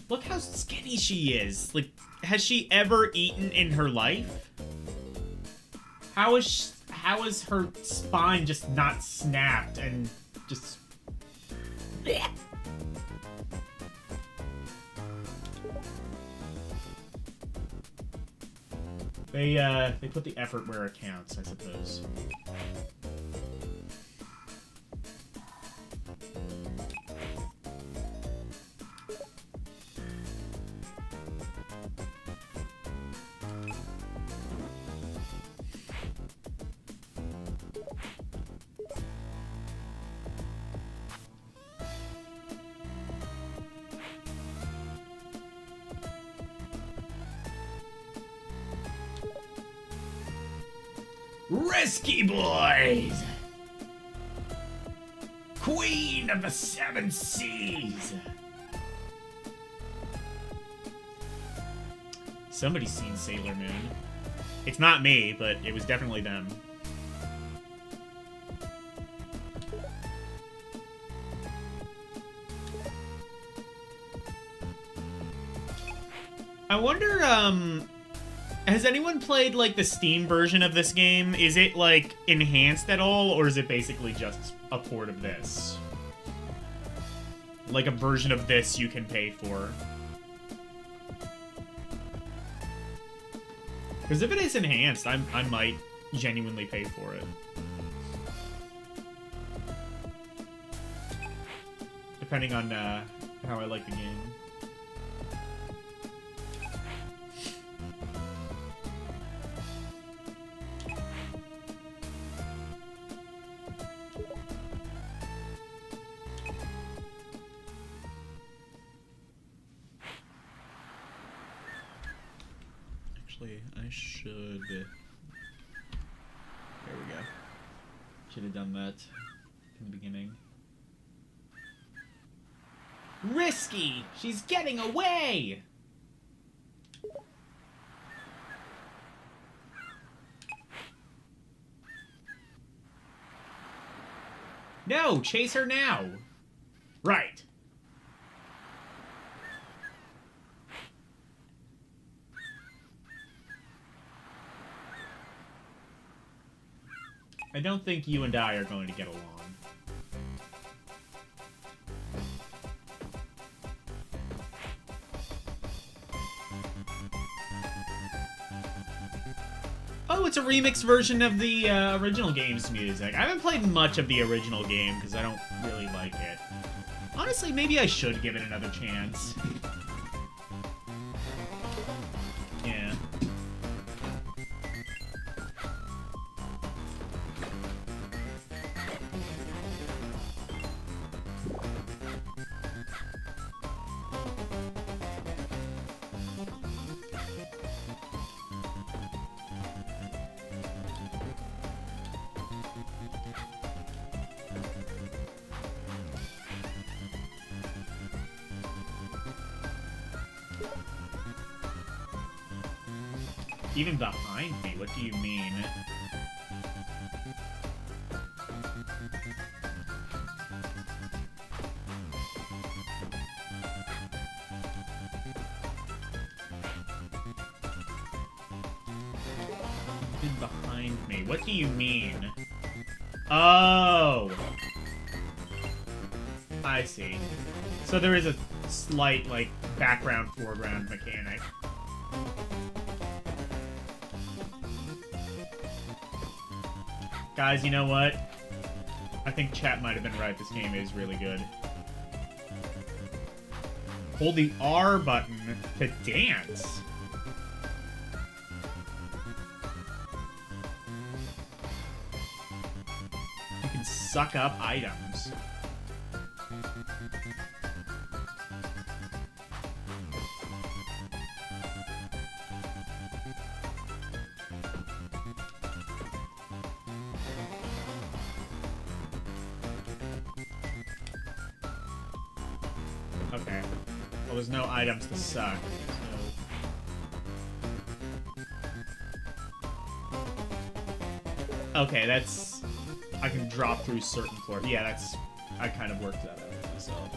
Speaker 1: Look how skinny she is. Like, has she ever eaten in her life? How is her spine just not snapped and just... They put the effort where it counts, I suppose. Risky boys! Queen of the Seven Seas! Somebody's seen Sailor Moon. It's not me, but it was definitely them. I wonder, has anyone played, like, the Steam version of this game? Is it, like, enhanced at all, or is it basically just a port of this? Like, a version of this you can pay for. Because if it is enhanced, I might genuinely pay for it. Depending on, how I like the game. I should... There we go. Should have done that in the beginning. Risky! She's getting away! No! Chase her now! Right. I don't think you and I are going to get along. Oh, it's a remix version of the original game's music. I haven't played much of the original game because I don't really like it. Honestly, maybe I should give it another chance. Yeah. Even behind me? What do you mean? Even behind me? What do you mean? Oh! I see. So there is a slight, like, background, foreground mechanic. Guys, you know what? I think chat might have been right. This game is really good. Hold the R button to dance. You can suck up items. Okay. Well, there's no items to suck. So... Okay, that's... I can drop through certain floors. Yeah, that's... I kind of worked that out myself.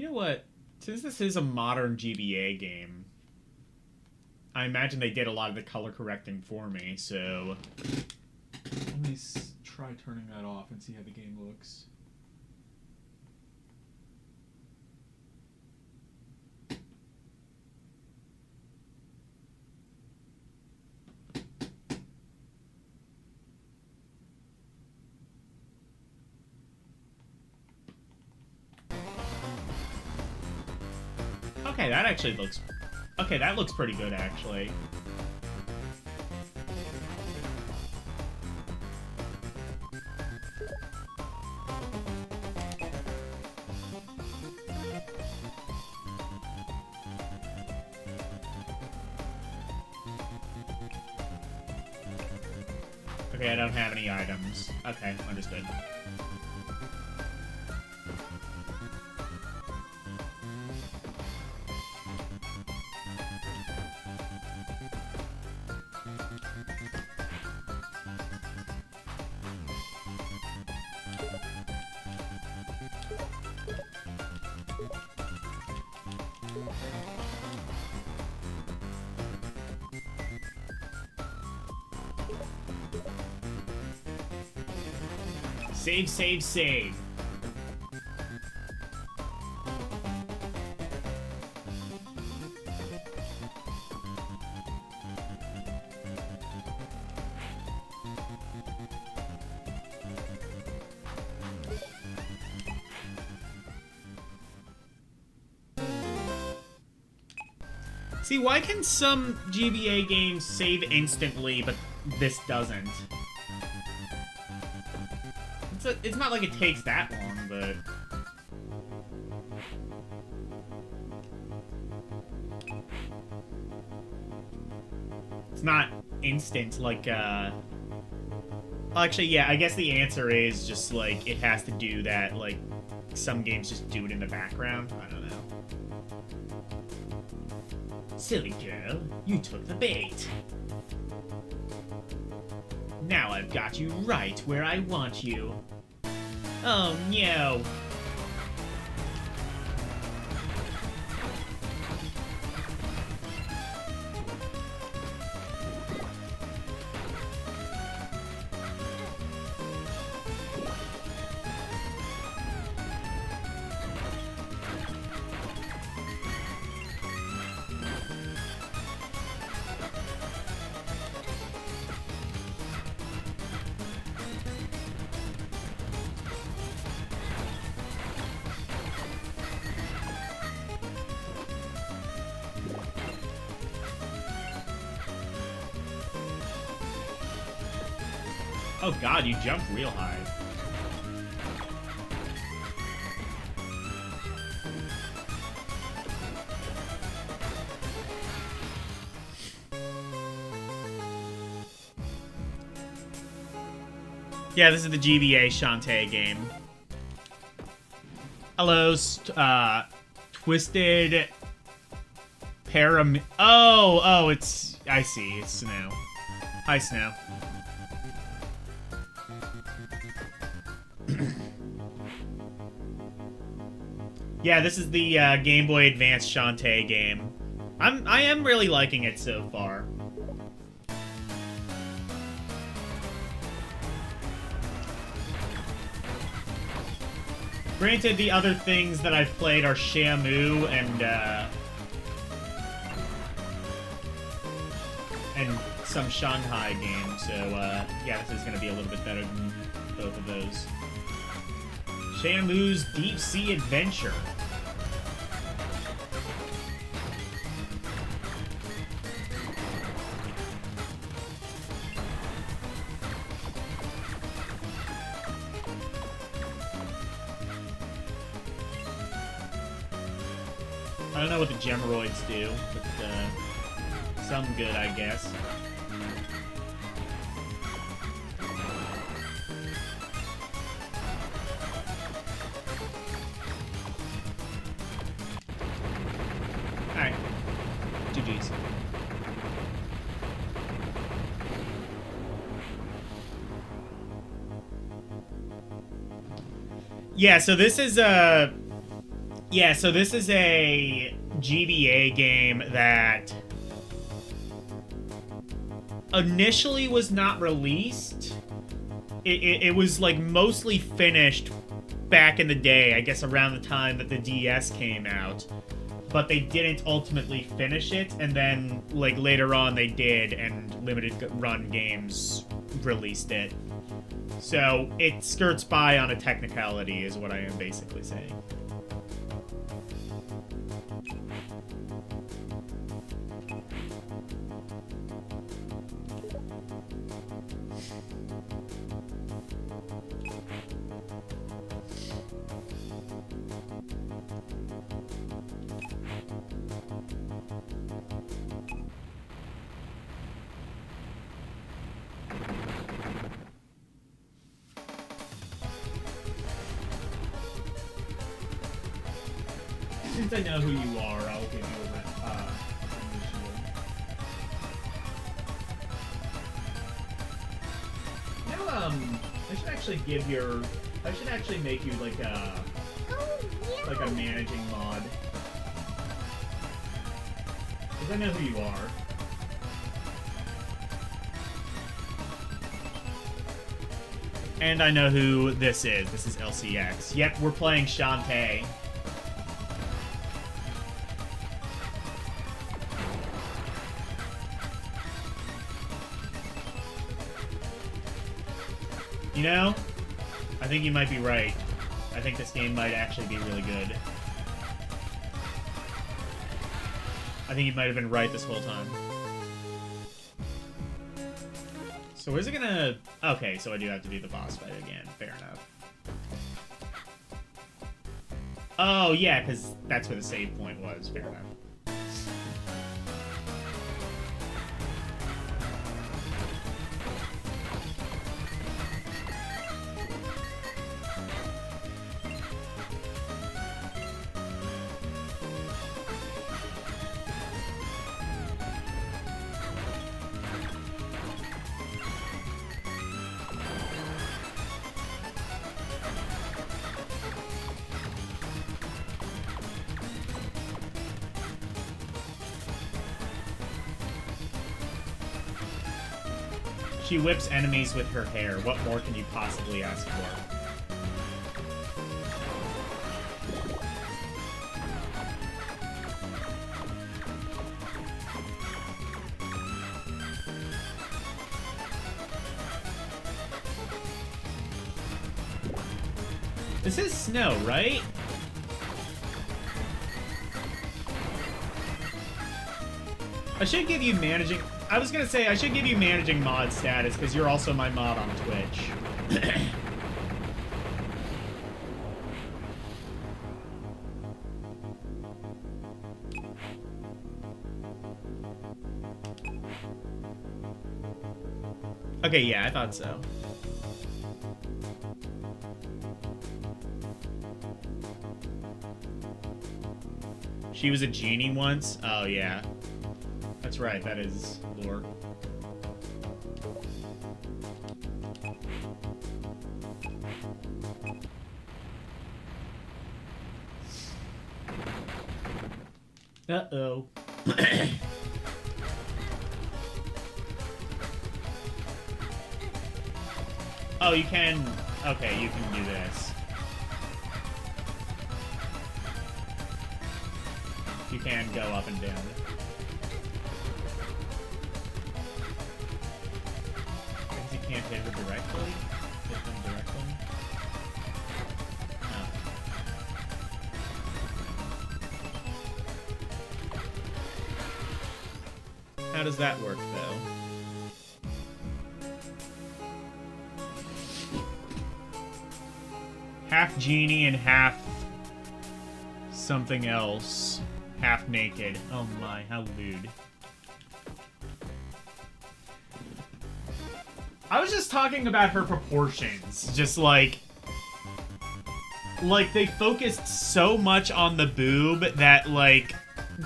Speaker 1: know what? Since this is a modern GBA game, I imagine they did a lot of the color correcting for me, so...
Speaker 3: Let me try turning that off and see how the game looks.
Speaker 1: Okay, that actually looks... Okay, that looks pretty good, actually. Okay, I don't have any items. Okay, understood. Save, save, save. See, why can some GBA games save instantly, but this doesn't? It's not like it takes that long, but... It's not instant, like, Well, actually, yeah, I guess the answer is just, like, it has to do that, like, some games just do it in the background. I don't know. Silly girl, you took the bait. Now I've got you right where I want you. Oh no. Oh god, you jumped real high. Yeah, this is the GBA Shantae game. Hello, Twisted Oh, it's... I see, it's Snow. Hi, Snow. Yeah, this is the Game Boy Advance Shantae game. I am really liking it so far. Granted, the other things that I've played are Shamu and some Shanghai games, so yeah, this is going to be a little bit better than both of those. Shamu's Deep Sea Adventure. I don't know what the Gemeroids do, but some good, I guess. Alright. GG's. Yeah, so this is Yeah, so this is a GBA game that initially was not released. It was like mostly finished back in the day, I guess around the time that the DS came out. But they didn't ultimately finish it, and then like later on they did, and Limited Run Games released it. So it skirts by on a technicality is what I am basically saying. Since I know who you are, I'll give you a shield. I should actually give your... I should actually make you like a... like a managing mod. Because I know who you are. And I know who this is. This is LCX. Yep, we're playing Shantae. You know, I think you might be right. I think this game might actually be really good. I think you might have been right this whole time. So is it gonna... Okay, so I do have to do the boss fight again. Fair enough. Oh, yeah, because that's where the save point was. Fair enough. She whips enemies with her hair. What more can you possibly ask for? This is snow, right? I should give you managing... I was gonna say, I should give you managing mod status, because you're also my mod on Twitch. Okay, yeah, I thought so. She was a genie once? Oh, yeah. That's right, that is lore. Uh-oh. Oh, you can... Okay, you can do this. You can go up and down. Because you can't hit her directly? Hit them directly? Oh. How does that work, though? Half genie and half something else. Half naked. Oh my, how lewd. I was just talking about her proportions. Just like they focused so much on the boob that like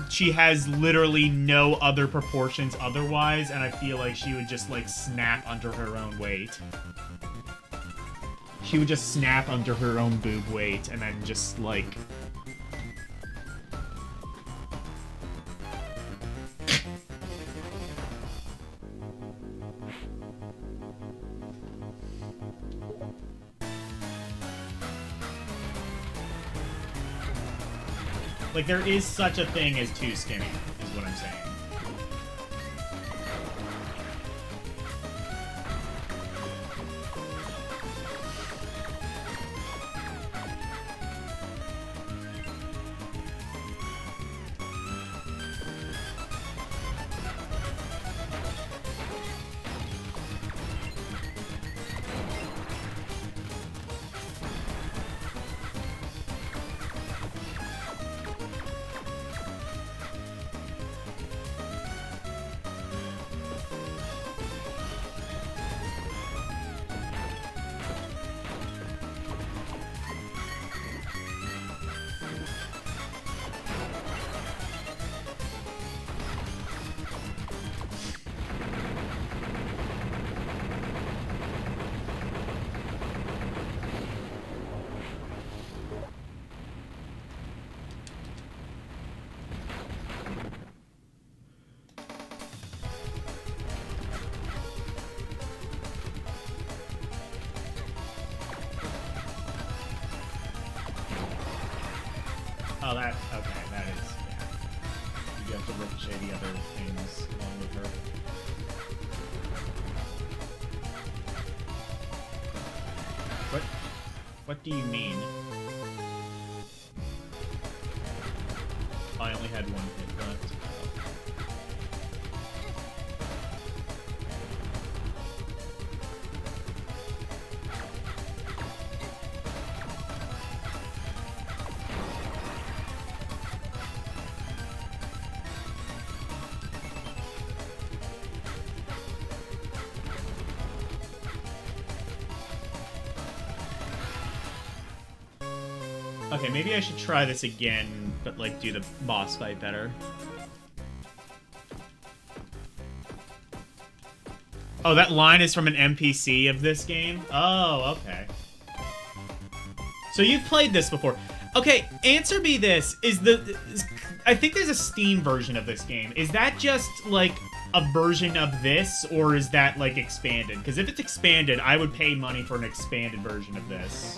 Speaker 1: she has literally no other proportions otherwise, and I feel like she would just like snap under her own weight. She would just snap under her own boob weight and then just like Like, there is such a thing as too skinny, is what I'm saying. Oh, that, okay, that is, yeah. You have to ricochet the other things along with her. What do you mean? I only had one hit left. Okay, maybe I should try this again, but, like, do the boss fight better. Oh, that line is from an NPC of this game? Oh, okay. So you've played this before. Okay, answer me this. I think there's a Steam version of this game. Is that just, like, a version of this, or is that, like, expanded? Because if it's expanded, I would pay money for an expanded version of this.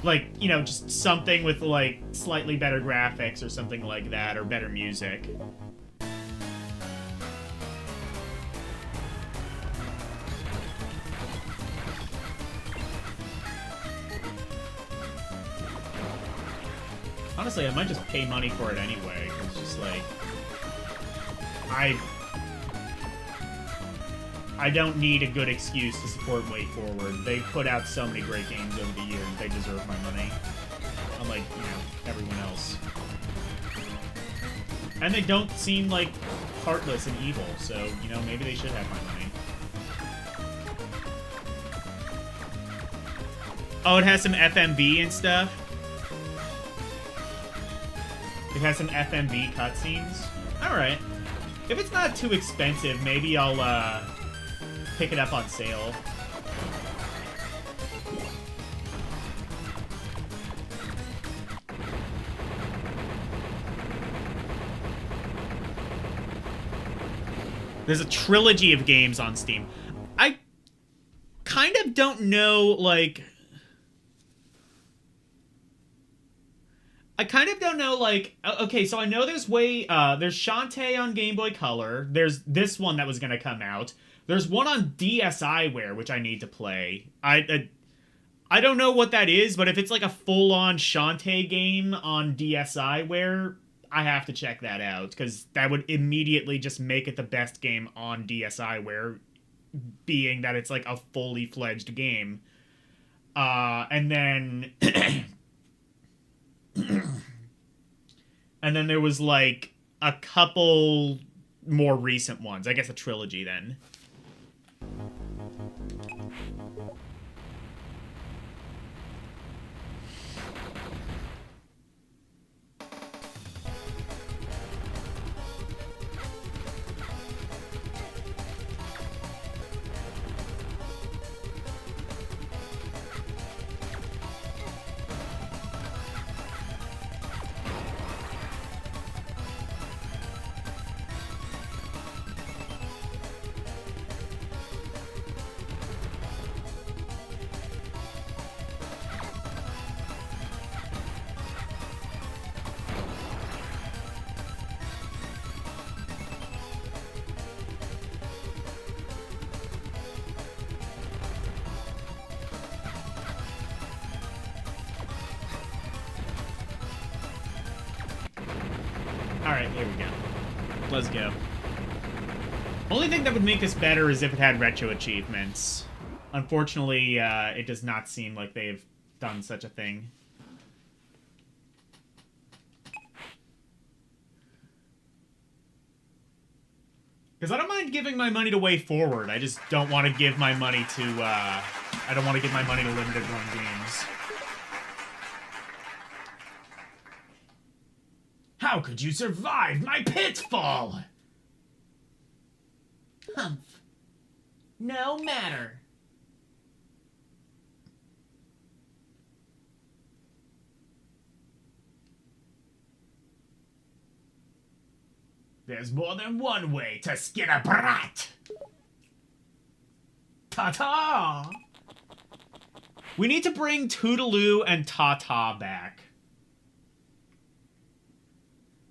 Speaker 1: Like, you know, just something with, like, slightly better graphics or something like that, or better music. Honestly, I might just pay money for it anyway, because just, like, I don't need a good excuse to support Way Forward. They've put out so many great games over the years. They deserve my money. Unlike, you know, everyone else. And they don't seem, like, heartless and evil, so, you know, maybe they should have my money. Oh, it has some FMV and stuff? It has some FMV cutscenes? Alright. If it's not too expensive, maybe I'll, pick it up on sale. There's a trilogy of games on Steam. I kind of don't know, like... Okay, so I know there's there's Shantae on Game Boy Color. There's this one that was gonna come out. There's one on DSiWare, which I need to play. I don't know what that is, but if it's like a full-on Shantae game on DSiWare, I have to check that out, because that would immediately just make it the best game on DSiWare, being that it's like a fully fledged game. And then... and then there was, like, a couple more recent ones. I guess a trilogy, then. There we go. Let's go. Only thing that would make this better is if it had retro achievements. Unfortunately, it does not seem like they've done such a thing. Because I don't mind giving my money to Way Forward. I just don't want to give my money to, I don't want to give my money to limited run games. How could you survive my pitfall? Humph. No matter. There's more than one way to skin a brat. Ta-ta! We need to bring Toodaloo and Ta-ta back.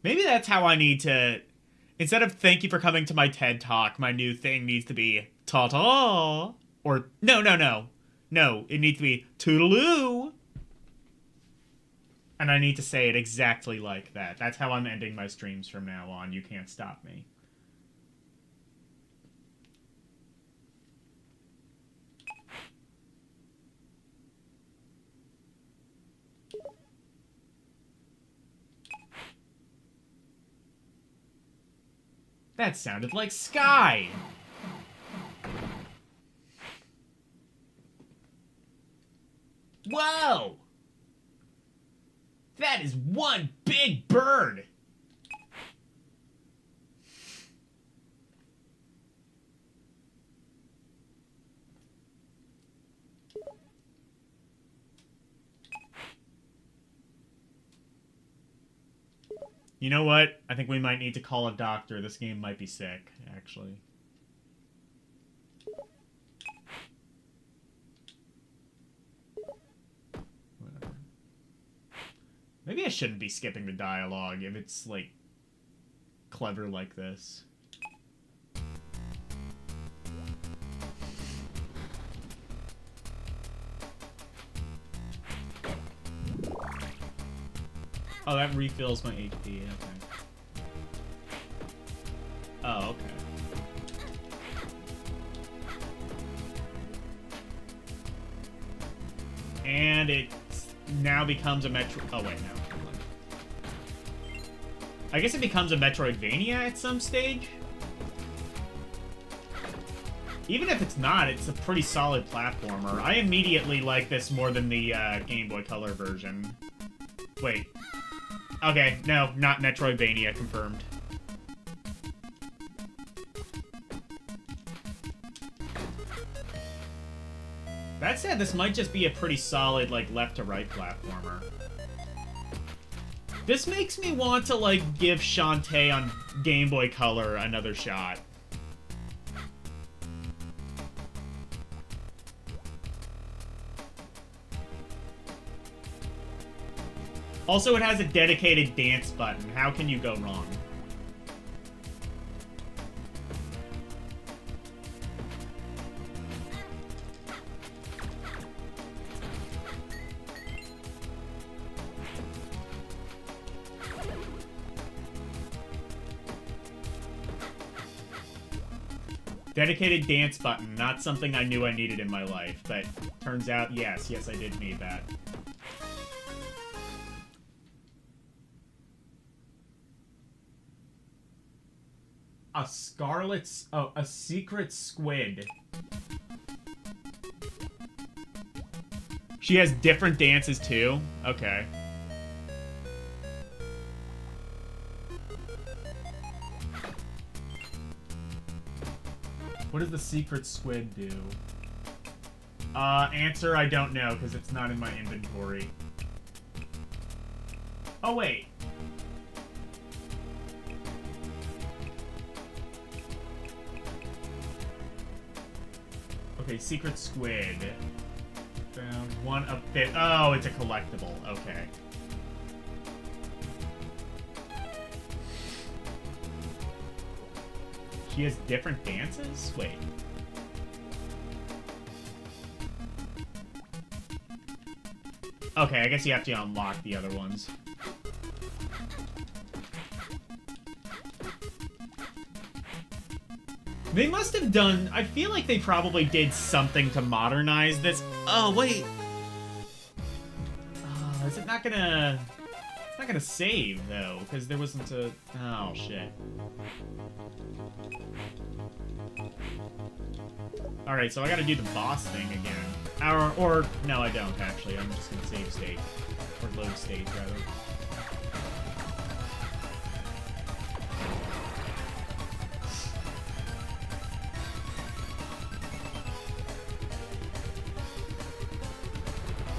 Speaker 1: Maybe that's how I need to... Instead of thank you for coming to my TED Talk, my new thing needs to be ta-ta. Or, no. No, it needs to be Toodaloo. And I need to say it exactly like that. That's how I'm ending my streams from now on. You can't stop me. That sounded like Sky. Whoa! That is one big bird! You know what? I think we might need to call a doctor. This game might be sick, actually. Whatever. Maybe I shouldn't be skipping the dialogue if it's, like, clever like this. Oh, that refills my HP, okay. Oh, okay. And it now becomes a Metro... Oh, wait, no. I guess it becomes a Metroidvania at some stage? Even if it's not, it's a pretty solid platformer. I immediately like this more than the Game Boy Color version. Wait. Okay, no, not Metroidvania, confirmed. That said, this might just be a pretty solid, like, left-to-right platformer. This makes me want to, like, give Shantae on Game Boy Color another shot. Also, it has a dedicated dance button. How can you go wrong? Dedicated dance button. Not something I knew I needed in my life, but turns out, yes, I did need that. A scarlet's... Oh, a secret squid. She has different dances, too? Okay. What does the secret squid do? Answer, I don't know, because it's not in my inventory. Oh, wait. Okay, secret squid. Found one of it. Oh, it's a collectible. Okay. She has different dances? Wait. Okay, I guess you have to unlock the other ones. They must have done... I feel like they probably did something to modernize this. Oh, wait. Oh, is it not gonna... It's not gonna save, though, because there wasn't a... Oh, shit. Alright, so I gotta do the boss thing again. Or no, I don't, actually. I'm just gonna save state. Or load state, rather.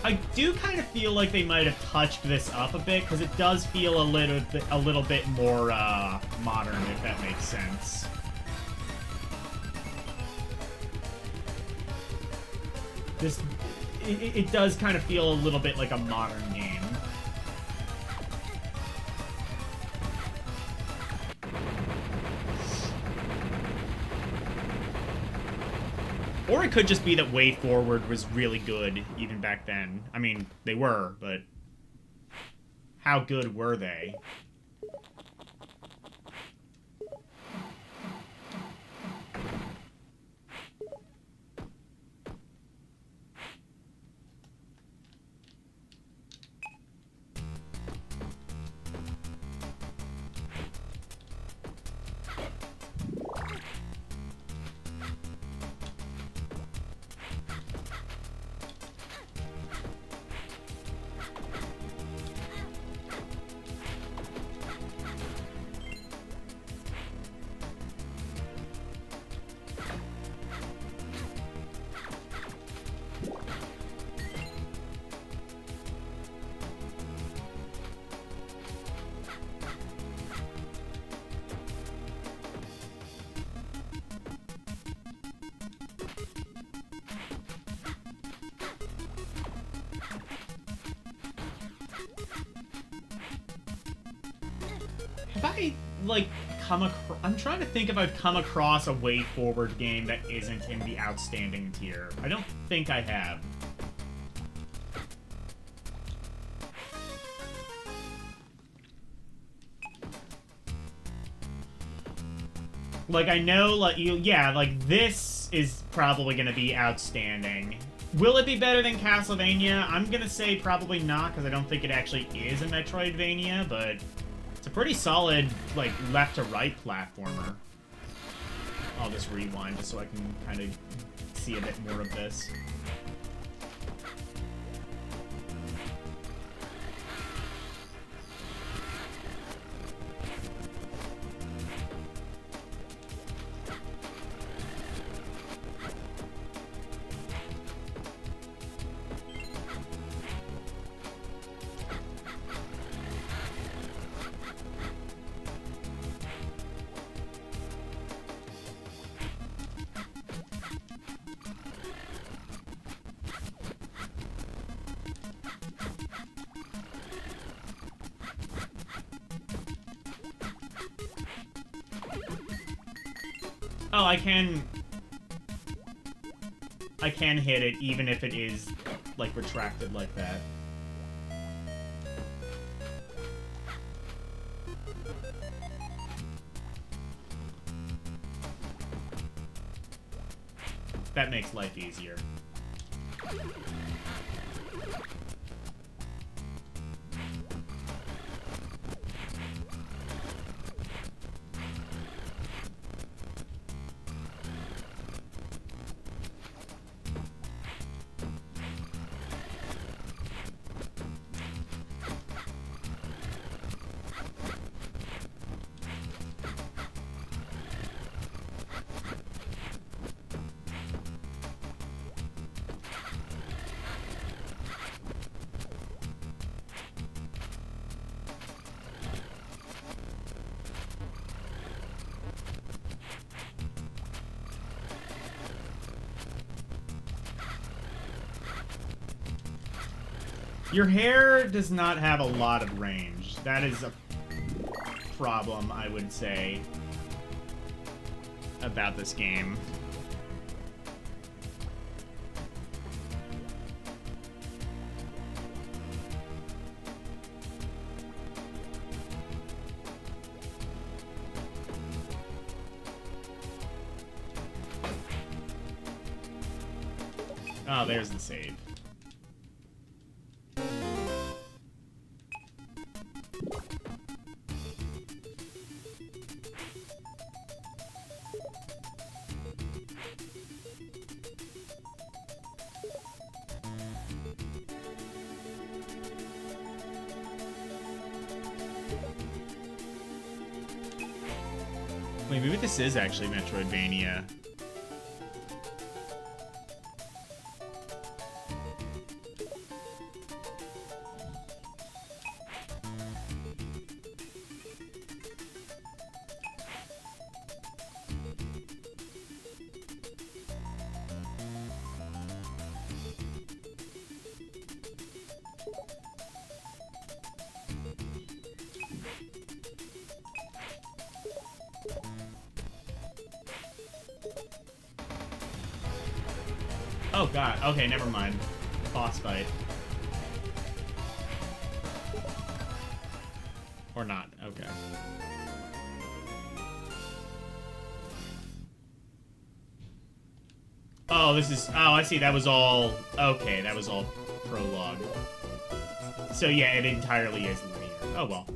Speaker 1: I do kind of feel like they might have touched this up a bit, because it does feel a little bit more modern, if that makes sense. It does kind of feel a little bit like a modern game. Or it could just be that Way Forward was really good even back then. I mean, they were, but how good were they? Have I, like, I'm trying to think if I've come across a Way Forward game that isn't in the outstanding tier. I don't think I have. Like, I know, like, yeah, like, this is probably gonna be outstanding. Will it be better than Castlevania? I'm gonna say probably not, because I don't think it actually is a Metroidvania, but it's a pretty solid, like, left-to-right platformer. I'll just rewind just so I can kind of see a bit more of this. Oh, I can hit it even if it is, like, retracted like that. That makes life easier. Your hair does not have a lot of range. That is a problem, I would say, about this game. Oh, there's the save. Wait, maybe this is actually Metroidvania. Oh god, okay, never mind. Boss fight. Or not, okay. Oh, this is... Oh, I see, that was all... Okay, that was all prologue. So yeah, it entirely is linear. Oh well.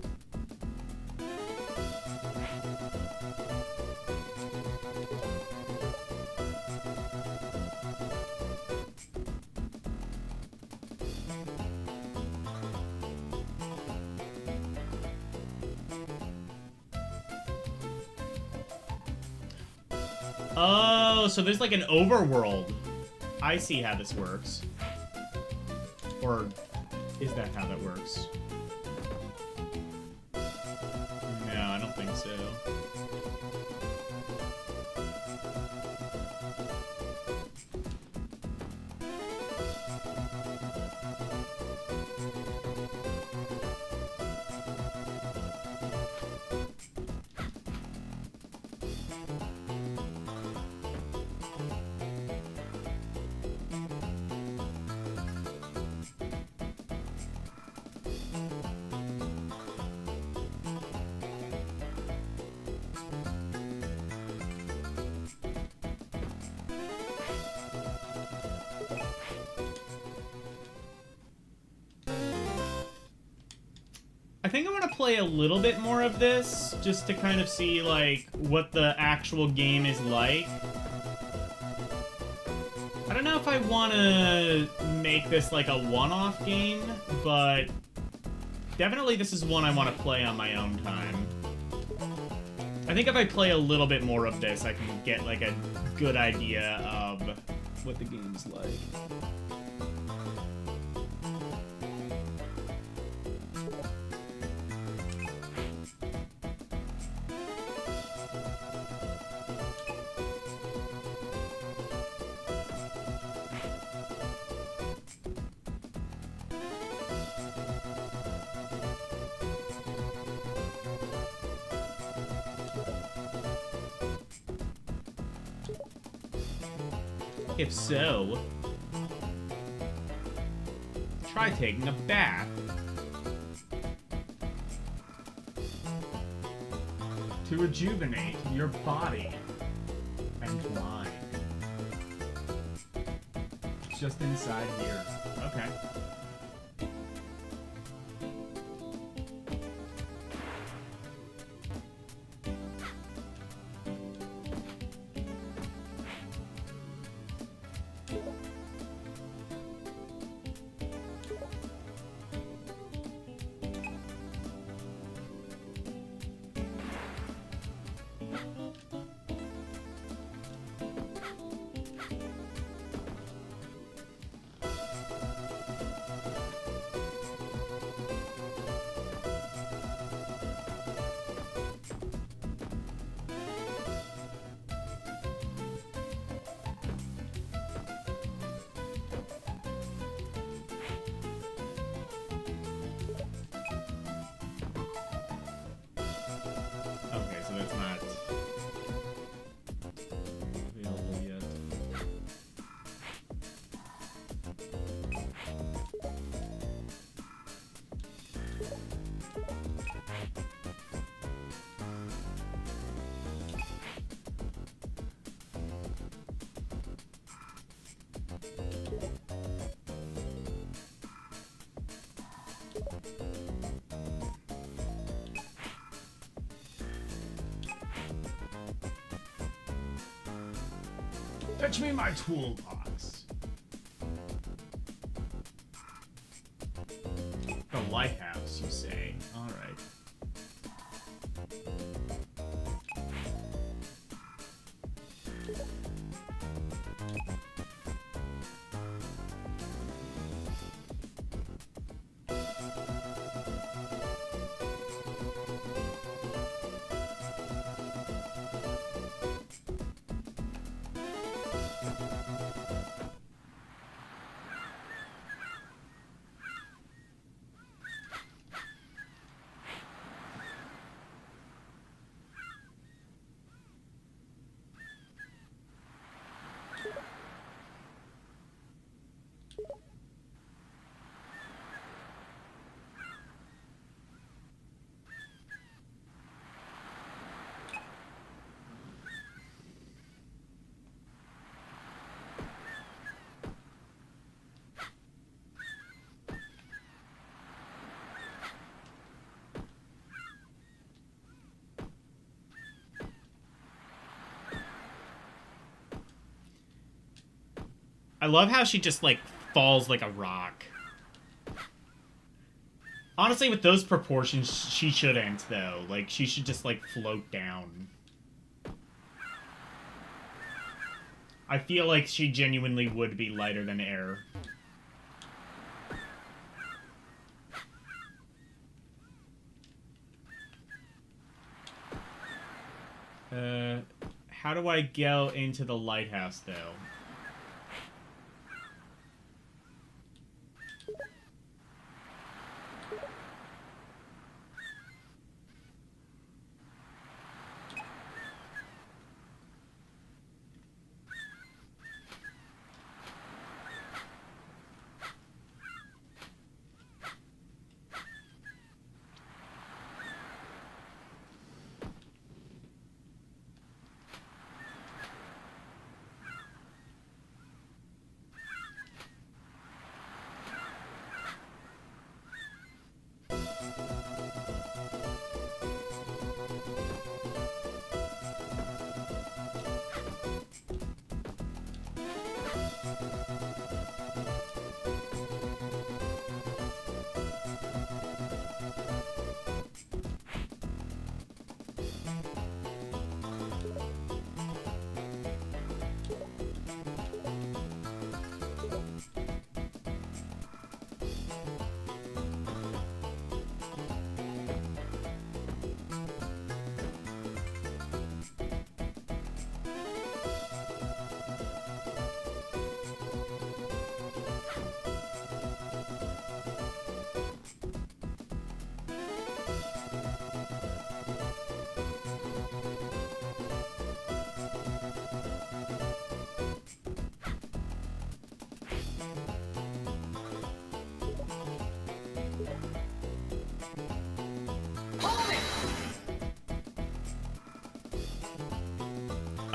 Speaker 1: Oh, so there's like an overworld. I see how this works. Or is that how that works? No, I don't think so. I think I want to play a little bit more of this, just to kind of see, like, what the actual game is like. I don't know if I want to make this, like, a one-off game, but definitely this is one I want to play on my own time. I think if I play a little bit more of this, I can get, like, a good idea of what the game's like. If so, try taking a bath. To rejuvenate your body and mind. Just inside here. Okay.
Speaker 3: Fetch me my toolbox.
Speaker 1: The lighthouse, you say? All right. I love how she just, like, falls like a rock. Honestly, with those proportions, she shouldn't, though. Like, she should just, like, float down. I feel like she genuinely would be lighter than air. How do I go into the lighthouse, though?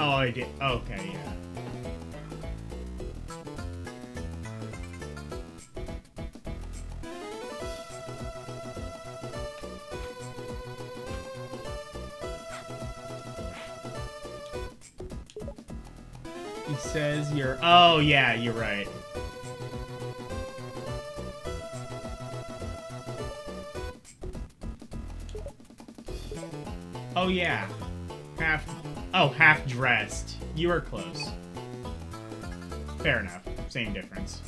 Speaker 1: Oh, I did. Okay, yeah. He says you're... Oh, yeah, you're right. Oh, yeah. Half dressed. You are close. Fair enough. Same difference.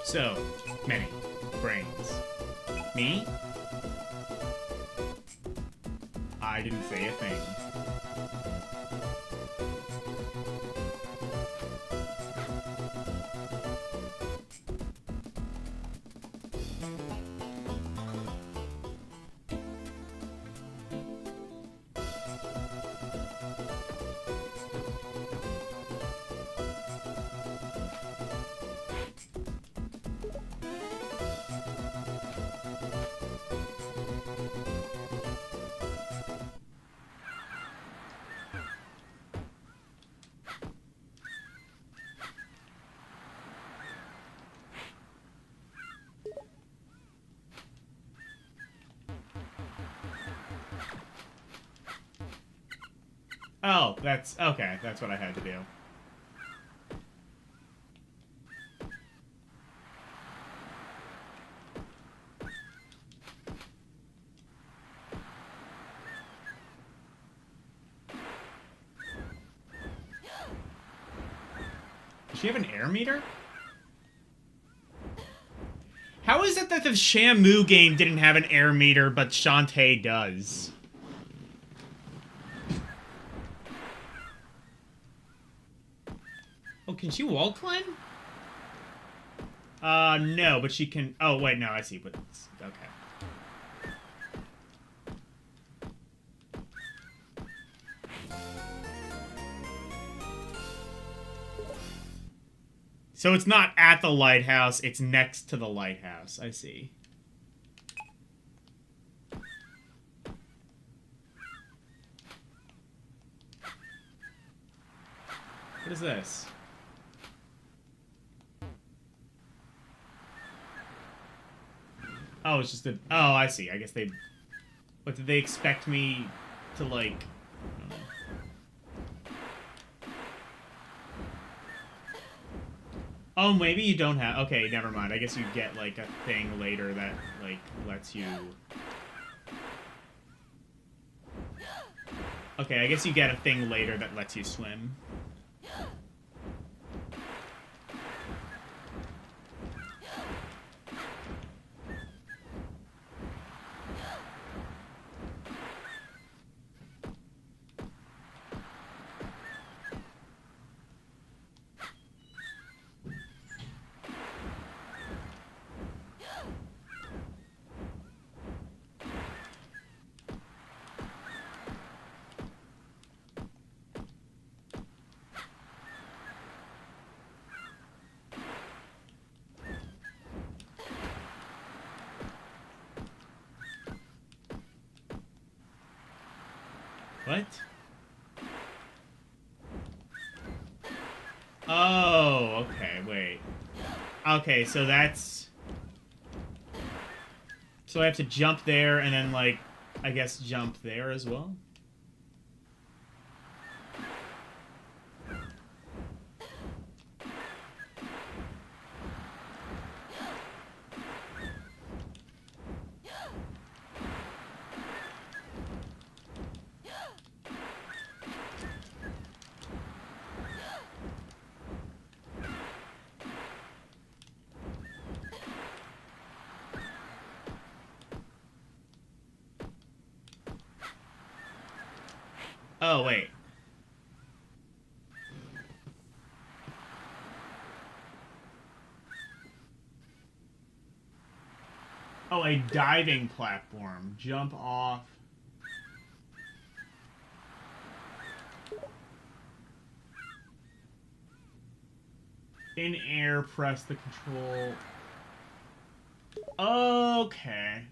Speaker 1: So many brains. Me? I didn't say a thing. Oh, that's... Okay, that's what I had to do. Does she have an air meter? How is it that the Shamu game didn't have an air meter, but Shantae does? Oh, can she wall climb? No, but she can... Oh, wait, no, I see, but... Okay. So it's not at the lighthouse, it's next to the lighthouse. I see. What is this? Oh, it's just a... Oh, I see. I guess they... What, did they expect me to, like... I don't know. Oh, maybe you don't have... Okay, never mind. I guess you get, like, a thing later that, like, lets you... Okay, I guess you get a thing later that lets you swim. What? Oh, okay, wait. Okay, so that's... So I have to jump there and then, like, I guess jump there as well? Oh, wait. Oh, a diving platform. Jump off. In air, press the control. Okay.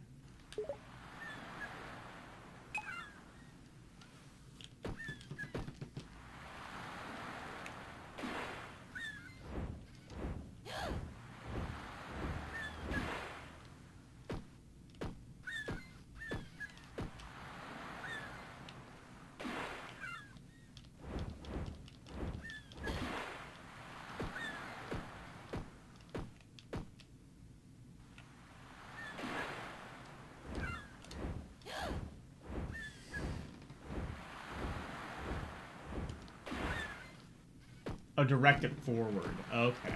Speaker 1: Oh, direct it forward. Okay.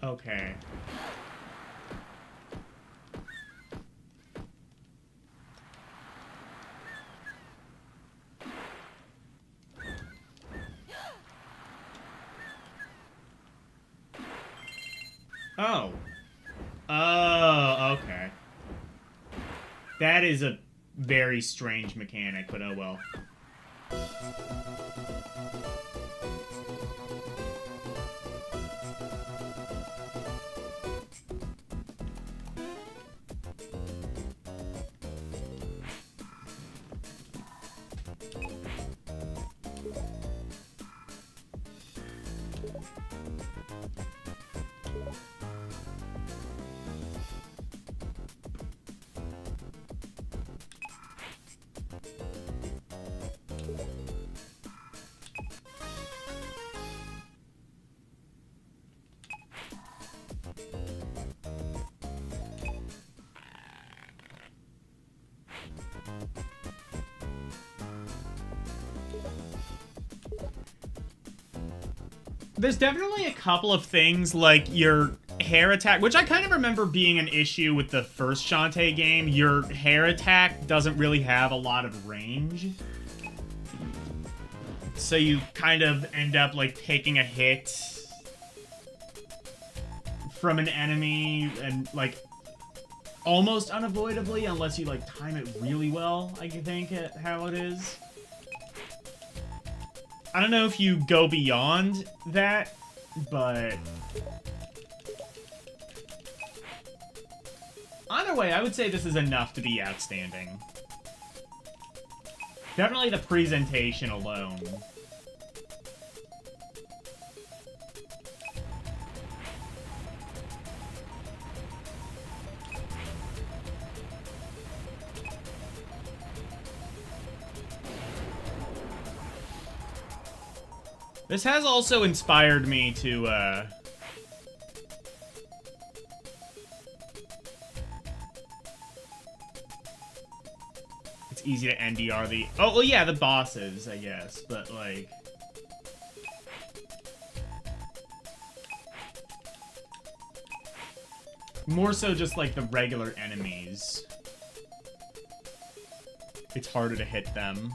Speaker 1: Okay. Oh. Oh, okay. That is a very strange mechanic, but oh well. There's definitely a couple of things, like your hair attack, which I kind of remember being an issue with the first Shantae game. Your hair attack doesn't really have a lot of range. So you kind of end up, like, taking a hit from an enemy and, like, almost unavoidably, unless you, like, time it really well, I think, at how it is. I don't know if you go beyond that, but either way, I would say this is enough to be outstanding. Definitely the presentation alone. This has also inspired me to, it's easy to NDR the... Oh, well, yeah, the bosses, I guess, but, like... More so just, like, the regular enemies. It's harder to hit them.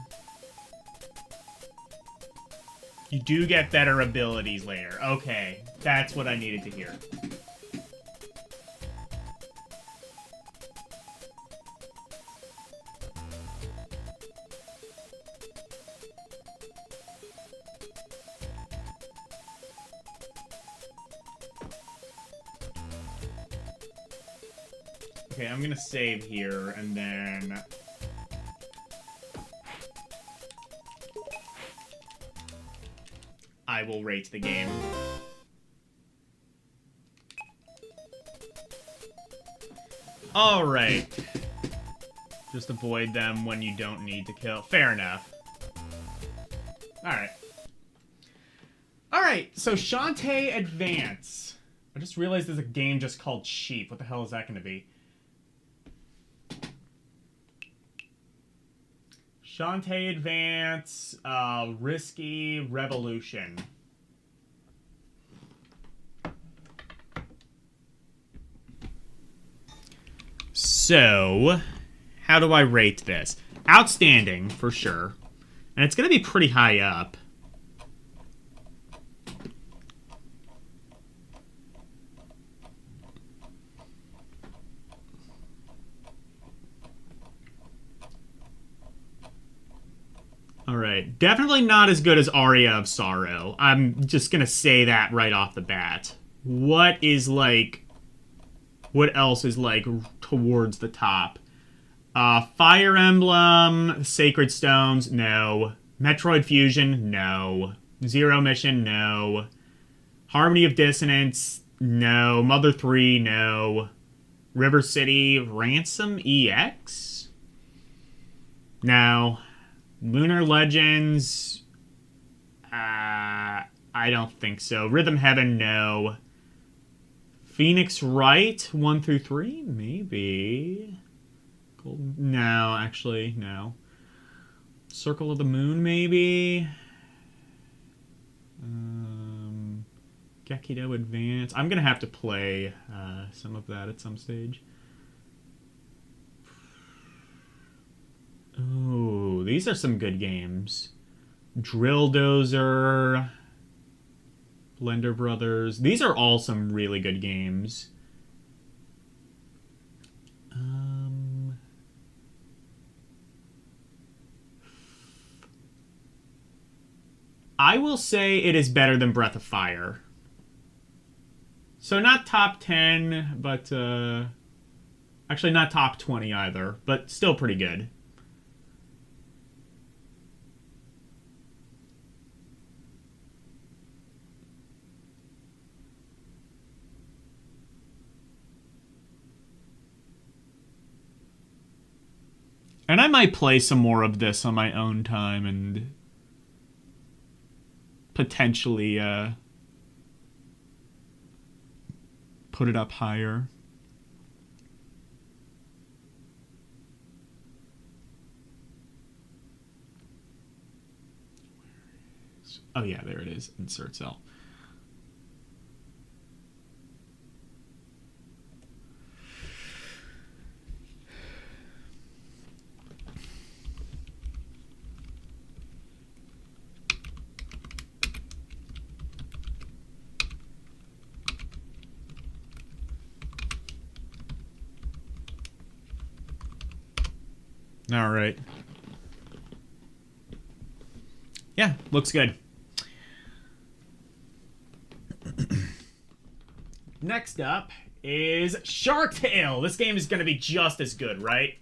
Speaker 1: You do get better abilities later. Okay, that's what I needed to hear. Okay, I'm gonna save here, and then... I will rate the game. Alright. Just avoid them when you don't need to kill. Fair enough. Alright. Alright, so Shantae Advance. I just realized there's a game just called Sheep. What the hell is that going to be? Shantae Advance, Risky Revolution. So, how do I rate this? Outstanding, for sure. And it's going to be pretty high up. Alright, definitely not as good as Aria of Sorrow. I'm just gonna say that right off the bat. What is, like... What else is, like, towards the top? Fire Emblem, Sacred Stones, no. Metroid Fusion, no. Zero Mission, no. Harmony of Dissonance, no. Mother 3, no. River City, Ransom EX? No. Lunar Legends, I don't think so. Rhythm Heaven, no. Phoenix Wright, 1 through 3, maybe. No, actually, no. Circle of the Moon, maybe. Gekido Advance. I'm gonna have to play some of that at some stage. Oh, these are some good games. Drill Dozer, Blender Brothers. These are all some really good games. I will say it is better than Breath of Fire. So not top 10, but actually not top 20 either, but still pretty good. And I might play some more of this on my own time and potentially put it up higher. Oh yeah, there it is. Insert cell. All right. Yeah, looks good. Next up is Shark Tale. This game is going to be just as good, right?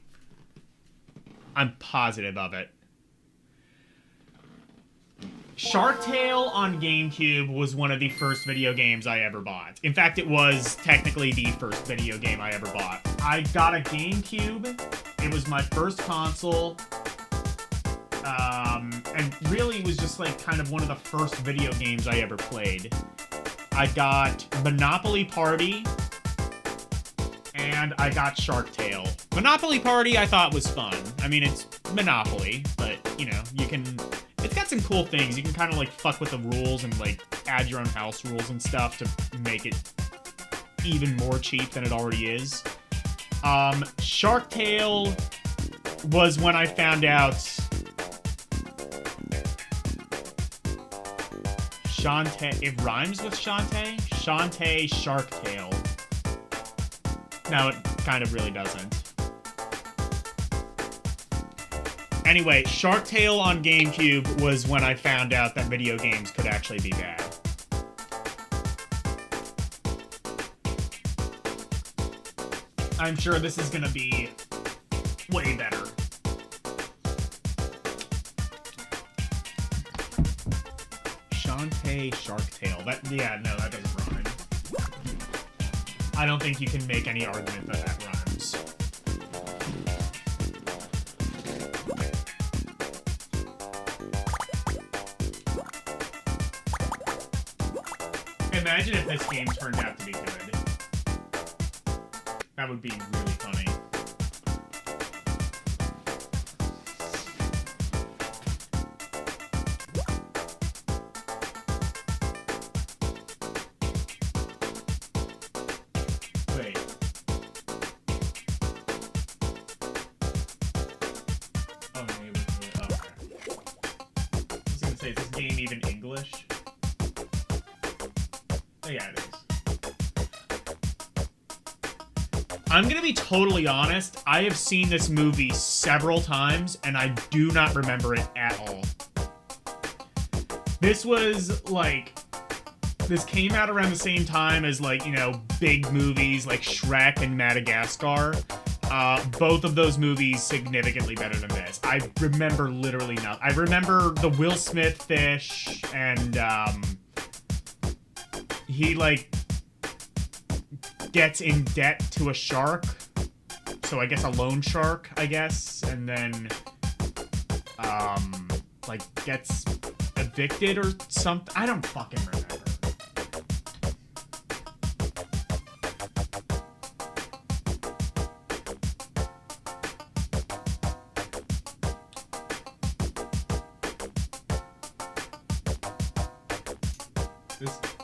Speaker 1: I'm positive of it. Shark Tale on GameCube was one of the first video games I ever bought. In fact, it was technically the first video game I ever bought. I got a GameCube. It was my first console. And really was just like kind of one of the first video games I ever played. I got Monopoly Party. And I got Shark Tale. Monopoly Party I thought was fun. I mean, it's Monopoly, but, you know, you can... It's got some cool things. You can kind of, like, fuck with the rules and, like, add your own house rules and stuff to make it even more cheap than it already is. Shark Tale was when I found out Shantae... It rhymes with Shantae? Shantae Shark Tale. No, it kind of really doesn't. Anyway, Shark Tale on GameCube was when I found out that video games could actually be bad. I'm sure this is gonna be way better. Shantae Shark Tale. Yeah, no, that doesn't rhyme. I don't think you can make any argument that that rhymes. Imagine if this game turned out to be good. That would be really funny. Wait. Oh, maybe. Oh, okay. I was gonna say, is this game even English? Oh, yeah, it is. I'm gonna be totally honest. I have seen this movie several times, and I do not remember it at all. This was, like... This came out around the same time as, like, you know, big movies like Shrek and Madagascar. Both of those movies significantly better than this. I remember literally nothing. I remember the Will Smith fish, and, he, like, gets in debt to a shark. So I guess a loan shark, I guess. And then, like, gets evicted or something. I don't fucking remember.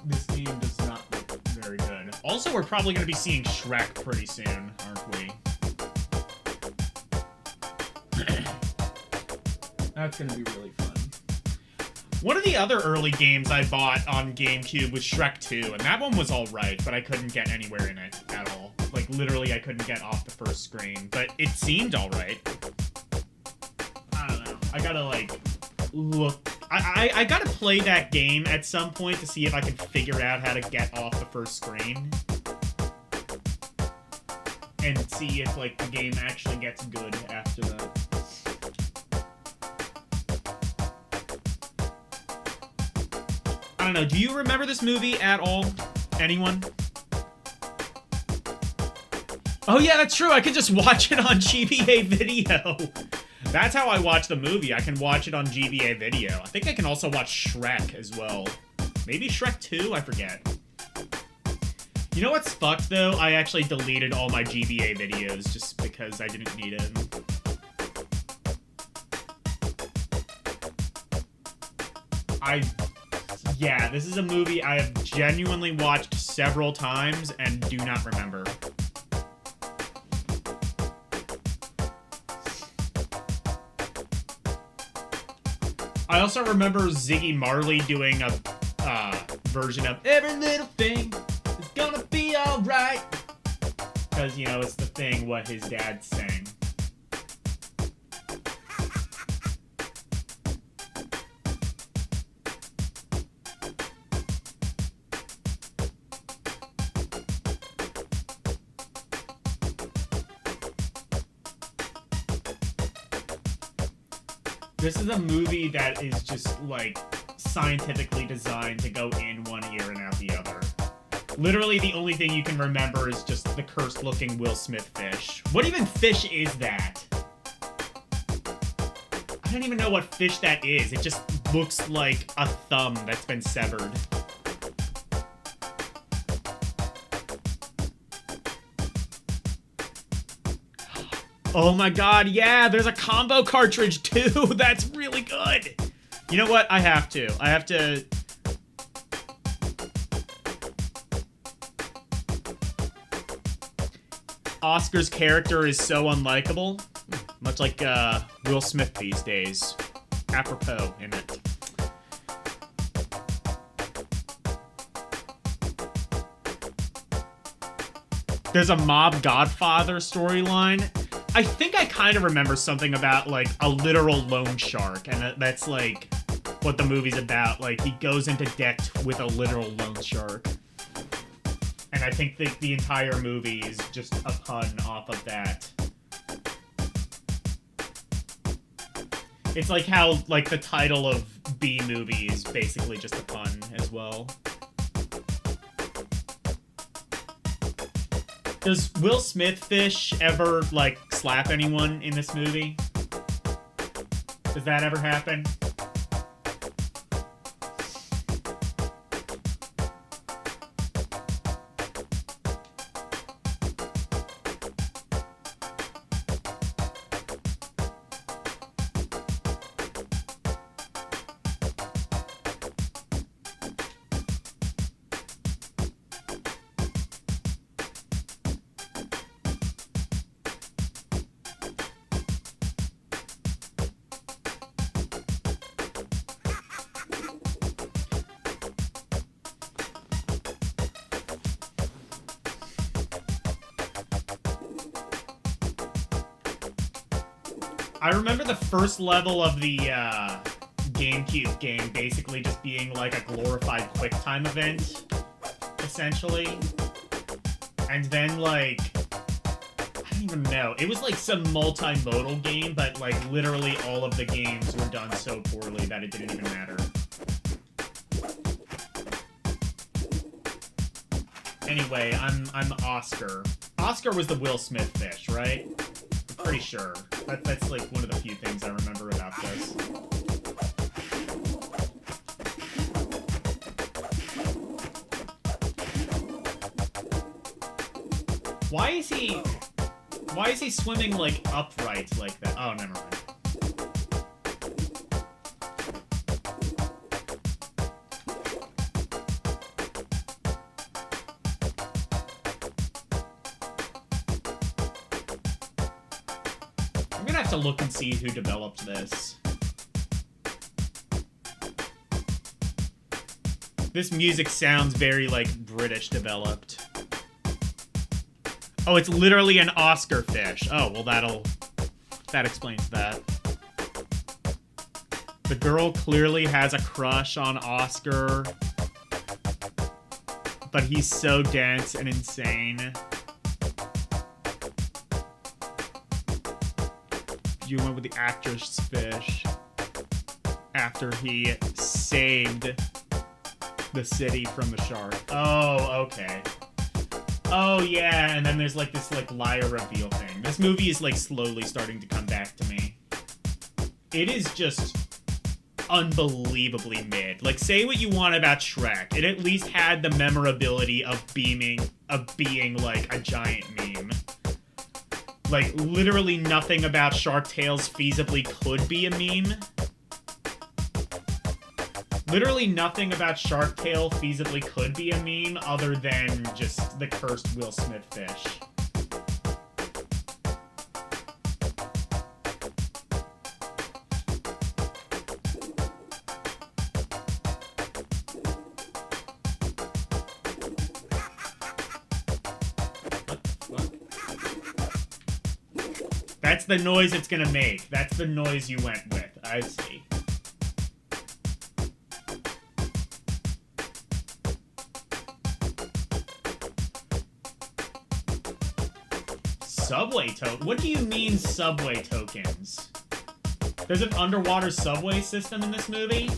Speaker 1: This game does not look very good. Also, we're probably going to be seeing Shrek pretty soon, aren't we? That's going to be really fun. One of the other early games I bought on GameCube was Shrek 2, and that one was alright, but I couldn't get anywhere in it at all. Like, literally, I couldn't get off the first screen, but it seemed alright. I don't know. I gotta, like, look... I gotta play that game at some point to see if I can figure out how to get off the first screen. And see if, like, the game actually gets good after that. I don't know, do you remember this movie at all? Anyone? Oh yeah, that's true, I could just watch it on GBA Video. That's how I watch the movie. I can watch it on GBA Video. I think I can also watch Shrek as well. Maybe Shrek 2? I forget. You know what's fucked, though? I actually deleted all my GBA videos just because I didn't need them. Yeah, this is a movie I have genuinely watched several times and do not remember. I also remember Ziggy Marley doing a version of Every Little Thing Is Gonna Be Alright. Because, you know, it's the thing what his dad sang. This is a movie that is just, like, scientifically designed to go in one ear and out the other. Literally, the only thing you can remember is just the cursed-looking Will Smith fish. What even fish is that? I don't even know what fish that is. It just looks like a thumb that's been severed. Oh my god, yeah, there's a combo cartridge too. That's really good. You know what? I have to. Oscar's character is so unlikable. Much like Will Smith these days. Apropos in it. There's a mob Godfather storyline. I think I kind of remember something about, like, a literal loan shark, and that's, like, what the movie's about. Like, he goes into debt with a literal loan shark. And I think the entire movie is just a pun off of that. It's like how, like, the title of B-movie is basically just a pun as well. Does Will Smith fish ever, like, slap anyone in this movie? Does that ever happen? I remember the first level of the GameCube game basically just being like a glorified QuickTime event, essentially. And then, like, I don't even know. It was like some multimodal game, but like literally all of the games were done so poorly that it didn't even matter. Anyway, I'm Oscar. Oscar was the Will Smith fish, right? I'm pretty sure. That's like one of the few things I remember about this. Why is he swimming like upright like that? Oh, never mind. I'm gonna have to look and see who developed this. This music sounds very, like, British developed. Oh, it's literally an Oscar fish. Oh, well, that explains that. The girl clearly has a crush on Oscar, but he's so dense and insane. You went with the actress fish after he saved the city from the shark. Oh, okay. Oh, yeah, and then there's, like, this, like, liar reveal thing. This movie is, like, slowly starting to come back to me. It is just unbelievably mid. Like, say what you want about Shrek. It at least had the memorability of being, like, a giant meme. Like, literally nothing about Shark Tales feasibly could be a meme. Literally nothing about Shark Tale feasibly could be a meme other than just the cursed Will Smith fish. That's the noise it's gonna make. That's the noise you went with. I see. Subway token? What do you mean subway tokens? There's an underwater subway system in this movie?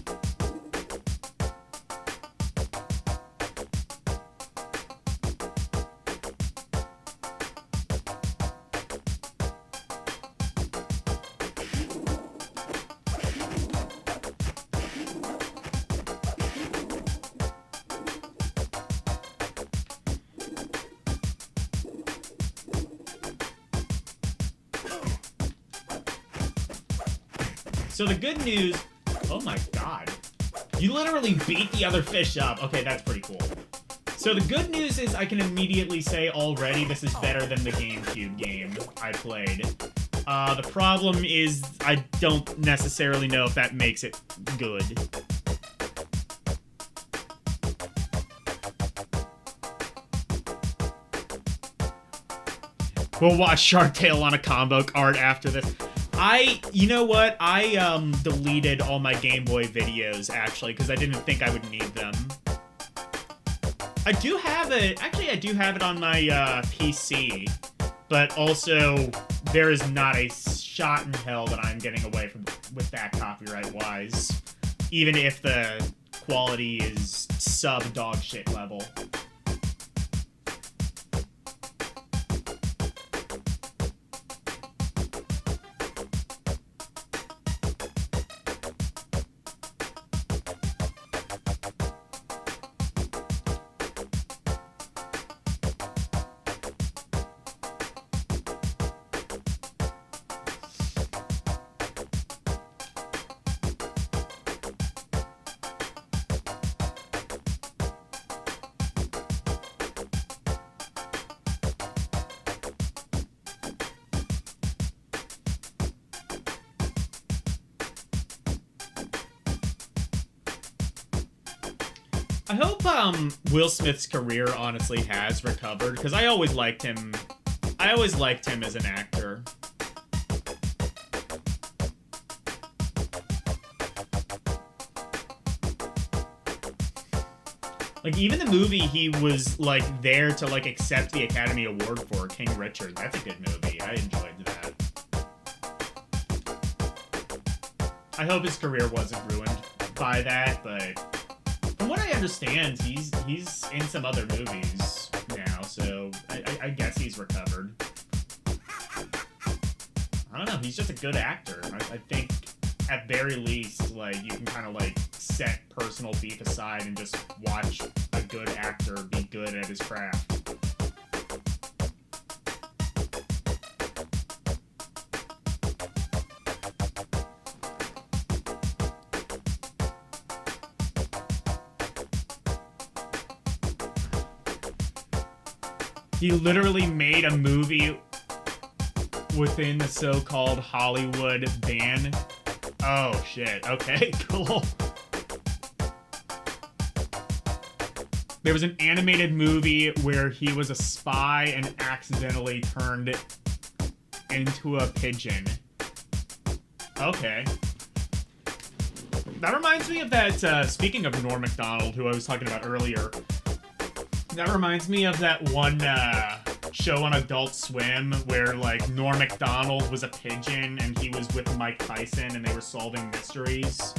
Speaker 1: So the good news... Oh my god. You literally beat the other fish up. Okay, that's pretty cool. So the good news is I can immediately say already this is better than the GameCube game I played. The problem is I don't necessarily know if that makes it good. We'll watch Shark Tale on a combo card after this. You know what? I deleted all my Game Boy videos, actually, because I didn't think I would need them. I do have it, actually I do have it on my PC, but also there is not a shot in hell that I'm getting away from with that copyright-wise, even if the quality is sub-dog shit level. I hope Will Smith's career honestly has recovered, because I always liked him. I always liked him as an actor. Like, even the movie he was, like, there to, like, accept the Academy Award for, King Richard, that's a good movie. I enjoyed that. I hope his career wasn't ruined by that, but from what I understand, he's in some other movies now, so I guess he's recovered. I don't know, he's just a good actor. I think, at very least, like, you can kind of, like, set personal beef aside and just watch a good actor be good at his craft. He literally made a movie within the so-called Hollywood ban. Oh, shit. Okay, cool. There was an animated movie where he was a spy and accidentally turned into a pigeon. Okay. That reminds me of that, speaking of Norm Macdonald, who I was talking about earlier, that reminds me of that one, show on Adult Swim where, like, Norm Macdonald was a pigeon and he was with Mike Tyson and they were solving mysteries.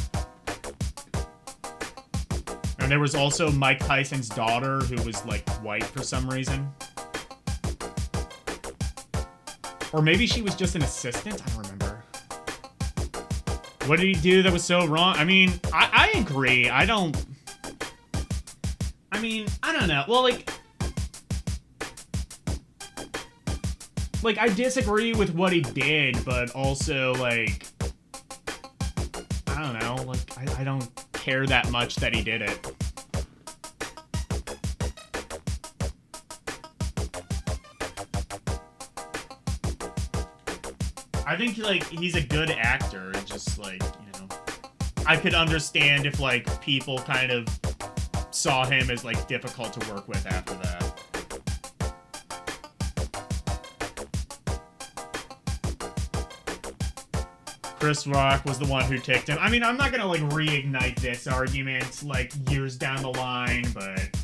Speaker 1: And there was also Mike Tyson's daughter who was, like, white for some reason. Or maybe she was just an assistant? I don't remember. What did he do that was so wrong? I mean, I agree. I don't know. Well, like, I disagree with what he did, but also, like, I don't know. Like, I don't care that much that he did it. I think, like, he's a good actor. It's just, like, you know, I could understand if, like, people kind of saw him as, like, difficult to work with after that. Chris Rock was the one who ticked him. I mean, I'm not gonna, like, reignite this argument, like, years down the line, but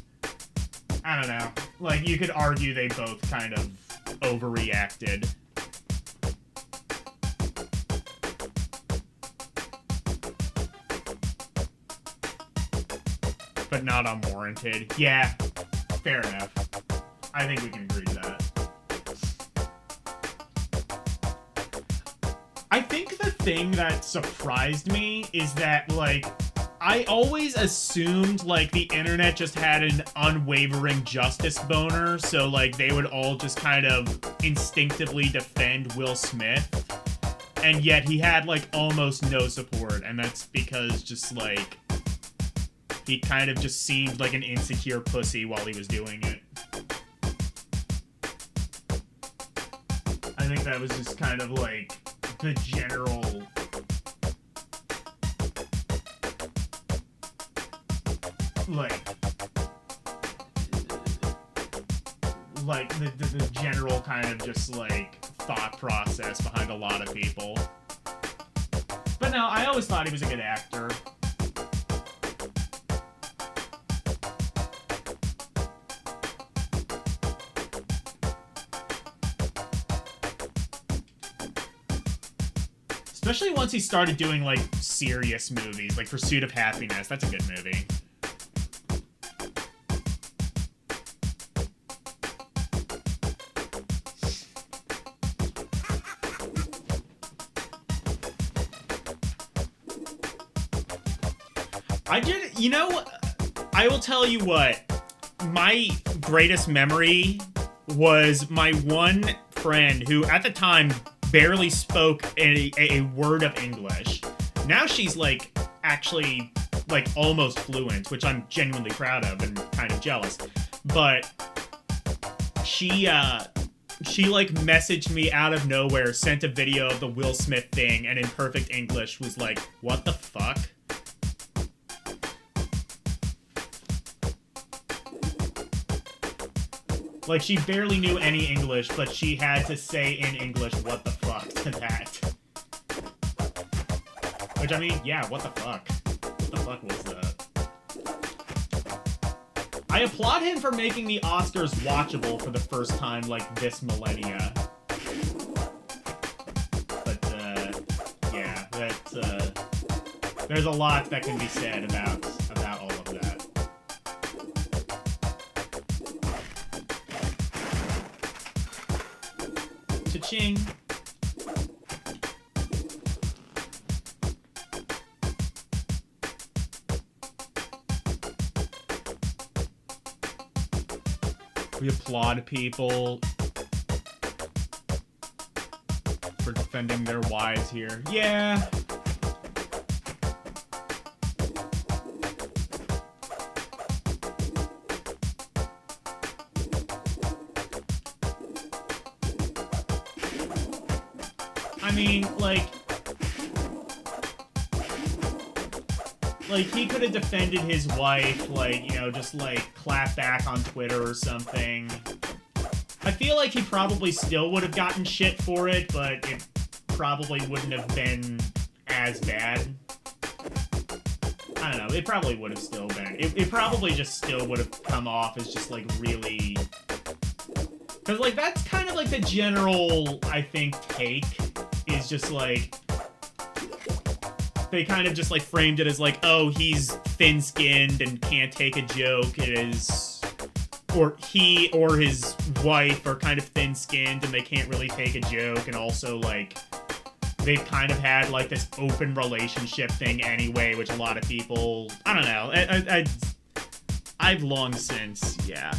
Speaker 1: I don't know. Like, you could argue they both kind of overreacted. But not unwarranted. Yeah, fair enough. I think we can agree to that. I think the thing that surprised me is that, like, I always assumed, like, the internet just had an unwavering justice boner, so, like, they would all just kind of instinctively defend Will Smith. And yet he had, like, almost no support, and that's because just, like, he kind of just seemed like an insecure pussy while he was doing it. I think that was just kind of like the general... Like the general kind of just like thought process behind a lot of people. But no, I always thought he was a good actor. Especially once he started doing, like, serious movies, like Pursuit of Happiness. That's a good movie. You know, I will tell you what, my greatest memory was my one friend who, at the time, barely spoke a word of English. Now she's, like, actually, like, almost fluent, which I'm genuinely proud of and kind of jealous. But she like, messaged me out of nowhere, sent a video of the Will Smith thing, and in perfect English was like, what the fuck? Like, she barely knew any English, but she had to say in English, what the fuck, to that. Which, I mean, yeah, what the fuck? What the fuck was that? I applaud him for making the Oscars watchable for the first time, like, this millennia. But, yeah, there's a lot that can be said about all of that. Cha-ching. We applaud people for defending their wives here. Yeah. I mean, like, Like, he could have defended his wife, like, you know, just, like, clap back on Twitter or something. I feel like he probably still would have gotten shit for it, but it probably wouldn't have been as bad. I don't know, it probably would have still been. It probably just still would have come off as just, like, really... Because, like, that's kind of, like, the general, I think, take, is just, like... They kind of just, like, framed it as, like, oh, he's thin-skinned and can't take a joke. It is... Or he or his wife are kind of thin-skinned and they can't really take a joke. And also, like, they've kind of had, like, this open relationship thing anyway, which a lot of people... I don't know. I've long since, yeah.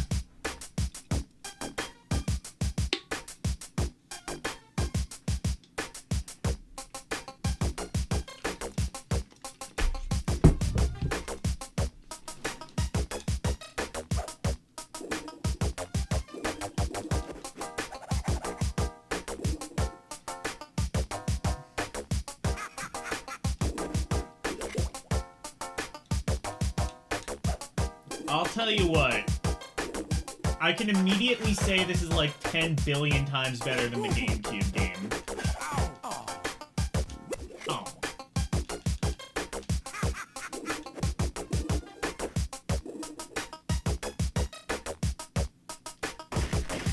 Speaker 1: I'll tell you what. I can immediately say this is like 10 billion times better than the GameCube game. Oh.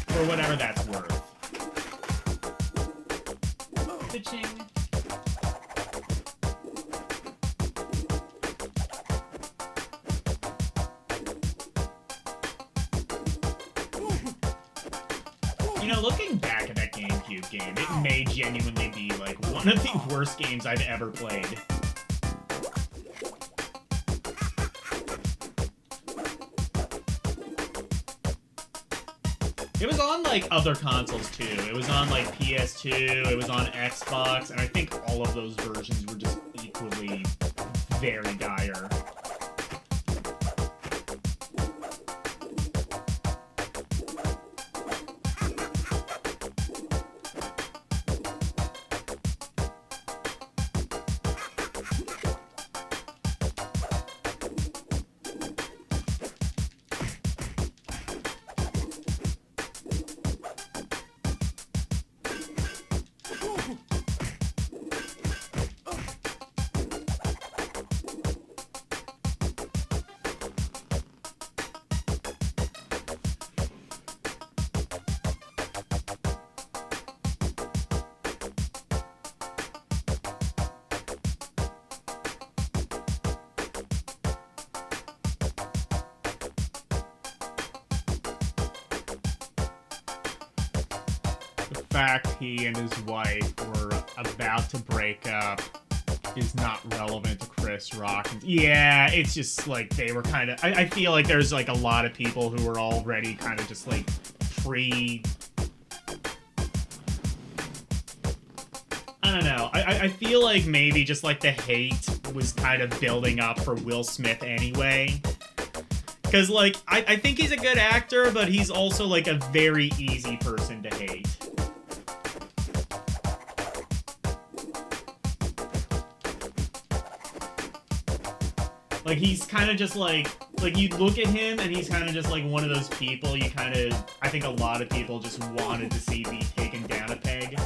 Speaker 1: For whatever that's worth. Pitching. You know, looking back at that GameCube game, it may genuinely be, like, one of the worst games I've ever played. It was on, like, other consoles, too. It was on, like, PS2, it was on Xbox, and I think all of those versions were just equally very dire. The fact he and his wife were about to break up is not relevant to Chris Rock. Yeah, it's just like they were kind of... I feel like there's like a lot of people who were already kind of just like I don't know. I feel like maybe just like the hate was kind of building up for Will Smith anyway. Because like, I think he's a good actor, but he's also like a very easy person to hate. Like, he's kind of just like you look at him and he's kind of just like one of those people you kind of, I think a lot of people just wanted to see be taken down a peg.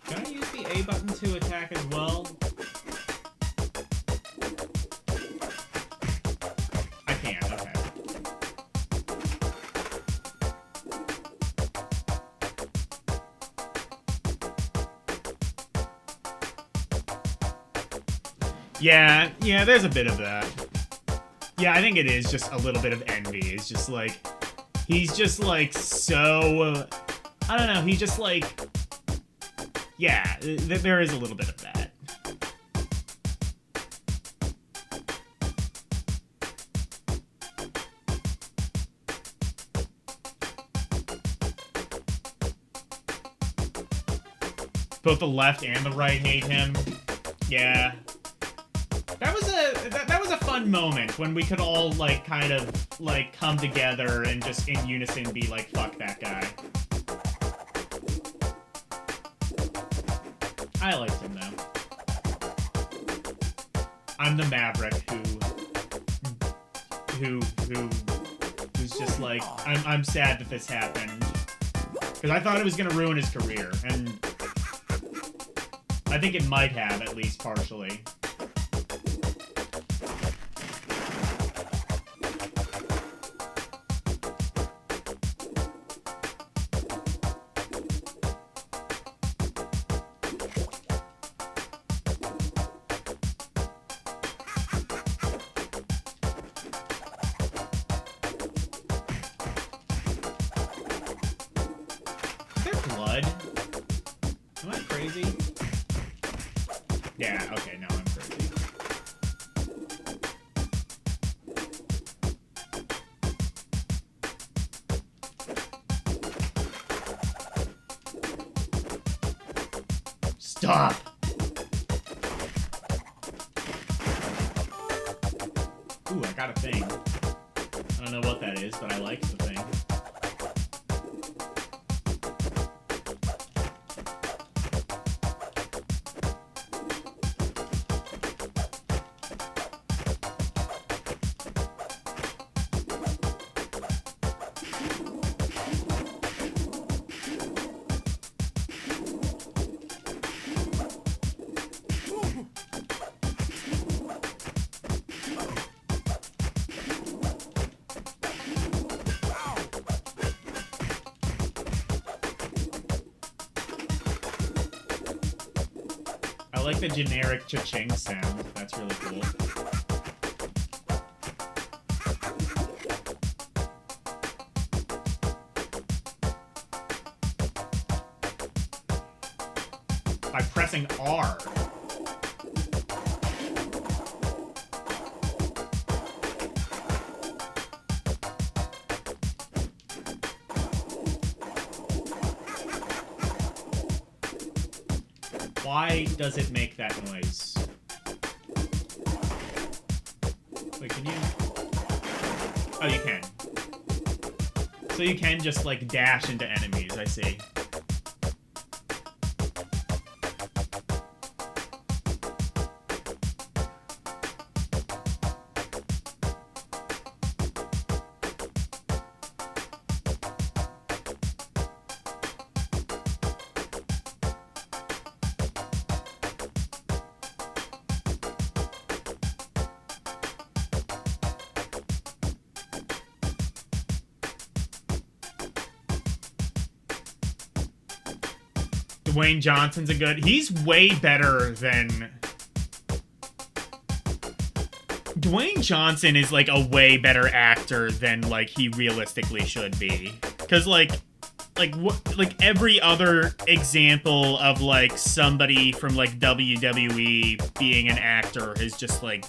Speaker 1: Can I use the A button to attack as well? I can, okay. Yeah, there's a bit of that. Yeah, I think it is just a little bit of envy. It's just like, he's just like so, I don't know, he just like, yeah, there is a little bit of that. Both the left and the right hate him. Yeah. That was a fun moment when we could all, like, kind of, like, come together and just in unison be like, fuck that guy. I liked him, though. I'm the Maverick who's just like, I'm sad that this happened. Because I thought it was gonna ruin his career, and I think it might have, at least partially. Is there blood? Am I crazy? Yeah, okay, no, I'm crazy. Stop! Ooh, I got a thing. I don't know what that is, but I like the thing. I like the generic cha-ching sound. That's really cool. By pressing R. Why does it make that noise? Wait, can you? Oh, you can. So you can just, like, dash into enemies, I see. Dwayne Johnson's a good... He's way better than... Dwayne Johnson is, like, a way better actor than, like, he realistically should be. Because, like, every other example of, like, somebody from, like, WWE being an actor is just, like,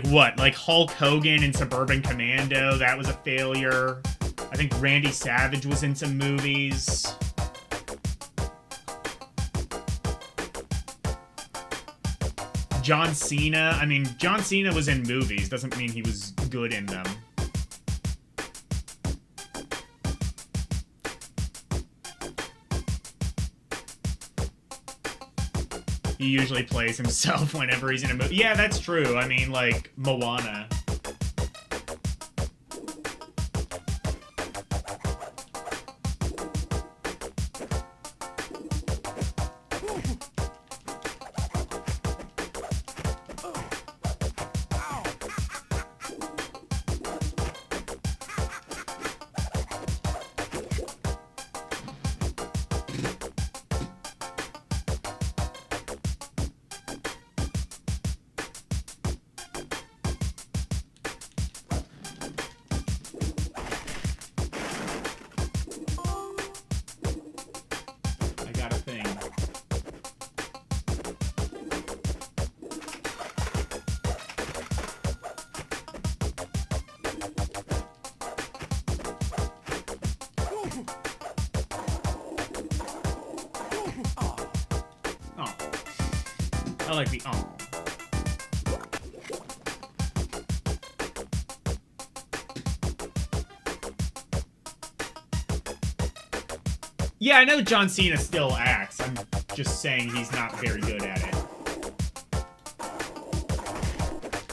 Speaker 1: what? Like, Hulk Hogan in Suburban Commando, that was a failure. I think Randy Savage was in some movies. John Cena, I mean, John Cena was in movies, doesn't mean he was good in them. He usually plays himself whenever he's in a movie. Yeah, that's true. I mean, like, Moana. I like the Yeah, I know John Cena still acts. I'm just saying he's not very good at it.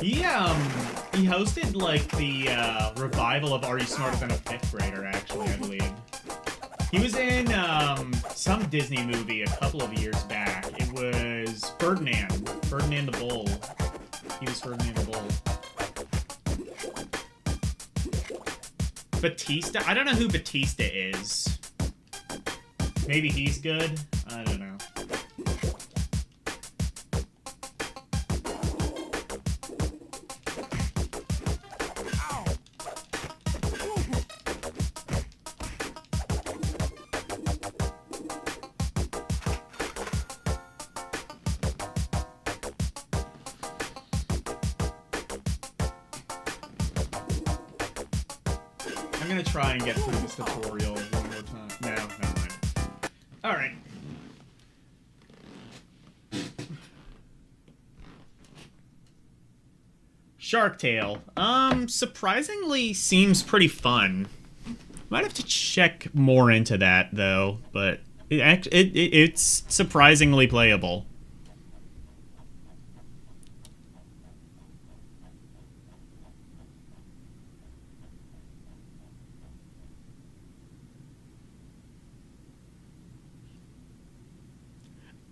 Speaker 1: He hosted, like, the, revival of Are You Smarter Than a Fifth Grader, actually, I believe. He was in, some Disney movie a couple of years back. It was Ferdinand. Ferdinand the Bull. He was Ferdinand the Bull. Batista? I don't know who Batista is. Maybe he's good? I don't know. I'm gonna try and get through this tutorial one more time. No, never mind. Alright. Shark Tale. Surprisingly seems pretty fun. Might have to check more into that, though, but it's surprisingly playable.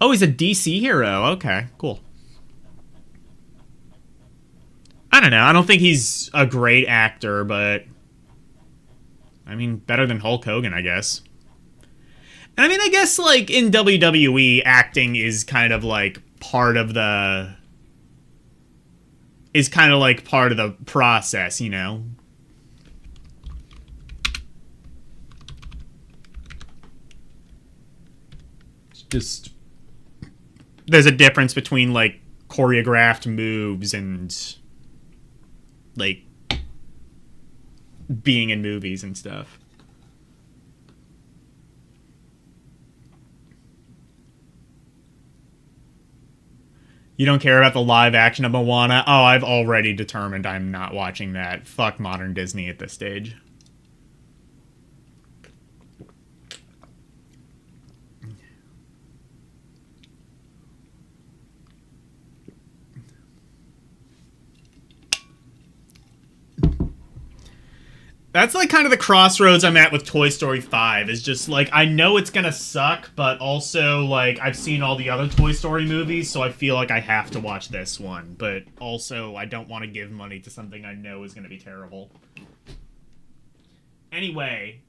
Speaker 1: Oh, he's a DC hero. Okay, cool. I don't know. I don't think he's a great actor, but I mean, better than Hulk Hogan, I guess. And I mean, I guess, like, in WWE, acting is kind of, like, part of the process, you know? It's just... There's a difference between, like, choreographed moves and, like, being in movies and stuff. You don't care about the live action of Moana? Oh, I've already determined I'm not watching that. Fuck modern Disney at this stage. That's, like, kind of the crossroads I'm at with Toy Story 5. Is just, like, I know it's gonna suck, but also, like, I've seen all the other Toy Story movies, so I feel like I have to watch this one. But also, I don't want to give money to something I know is gonna be terrible. Anyway,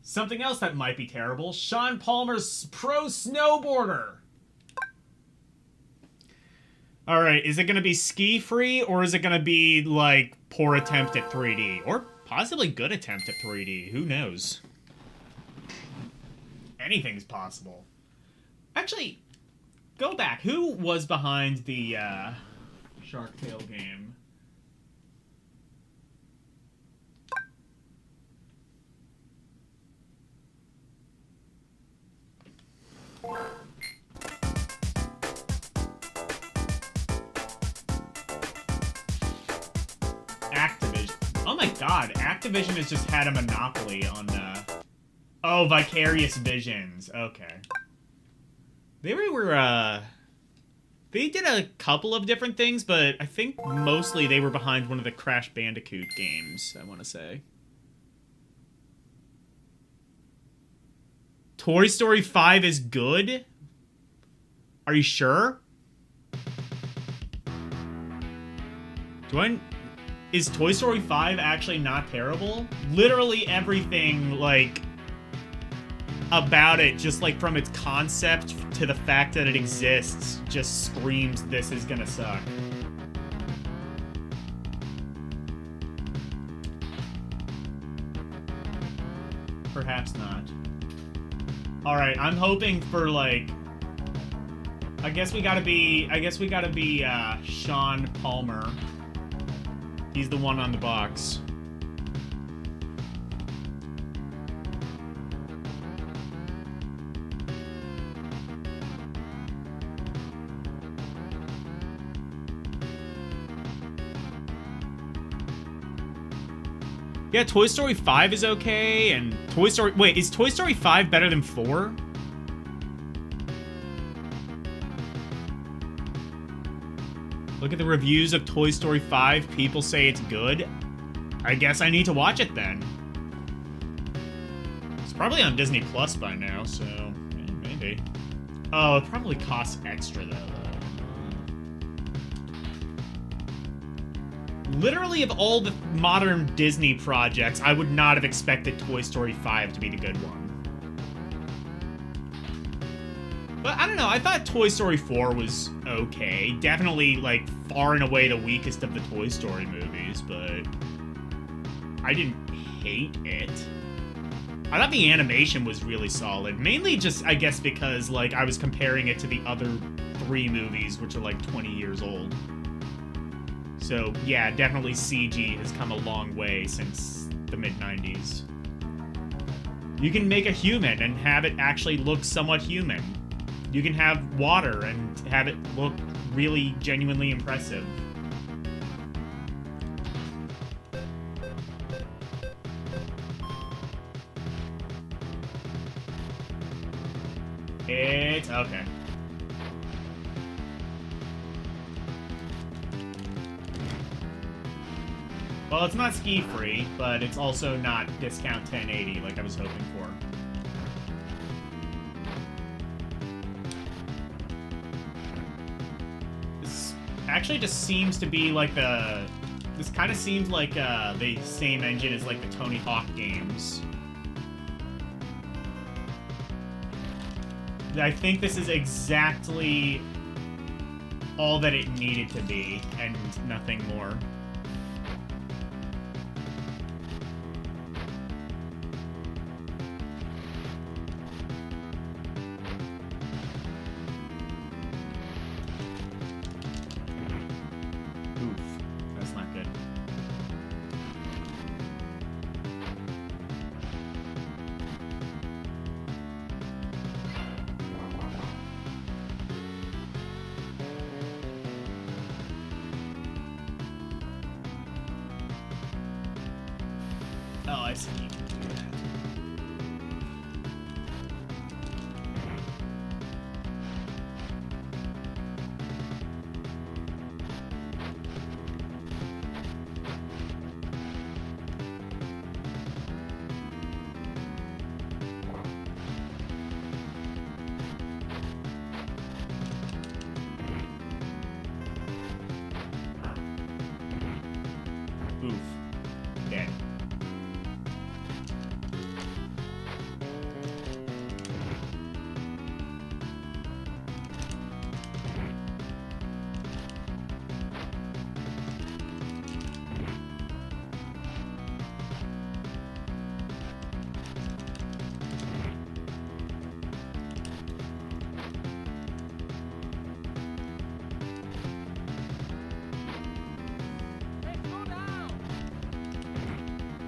Speaker 1: something else that might be terrible. Sean Palmer's Pro Snowboarder. Alright, is it gonna be ski-free, or is it gonna be, like, poor attempt at 3D? Or possibly good attempt at 3D. Who knows? Anything's possible. Actually, go back. Who was behind the Shark Tale game? Oh my god, Activision has just had a monopoly on, Oh, Vicarious Visions. Okay. They were, They did a couple of different things, but I think mostly they were behind one of the Crash Bandicoot games, I want to say. Toy Story 5 is good? Are you sure? Is Toy Story 5 actually not terrible? Literally everything, like, about it, just, like, from its concept to the fact that it exists, just screams this is gonna suck. Perhaps not. Alright, I'm hoping for, like... I guess we gotta be Sean Palmer. He's the one on the box. Yeah, Toy Story 5 is okay, and Toy Story... Wait, is Toy Story 5 better than 4? Look at the reviews of Toy Story 5. People say it's good. I guess I need to watch it then. It's probably on Disney Plus by now, so yeah, maybe. Oh, it probably costs extra, though. Literally, of all the modern Disney projects, I would not have expected Toy Story 5 to be the good one. But I don't know, I thought Toy Story 4 was okay. Definitely, like, far and away the weakest of the Toy Story movies, but I didn't hate it. I thought the animation was really solid. Mainly just, I guess, because, like, I was comparing it to the other 3 movies, which are, like, 20 years old. So, yeah, definitely CG has come a long way since the mid-90s. You can make a human and have it actually look somewhat human. You can have water and have it look really genuinely impressive. It's okay. Well, it's not ski-free, but it's also not discount 1080 like I was hoping for. This actually just seems to be like the... This kind of seems like the same engine as like the Tony Hawk games. I think this is exactly all that it needed to be, and nothing more. Oof, that's not good. Oh, I see. You can do that. Oof. Dead.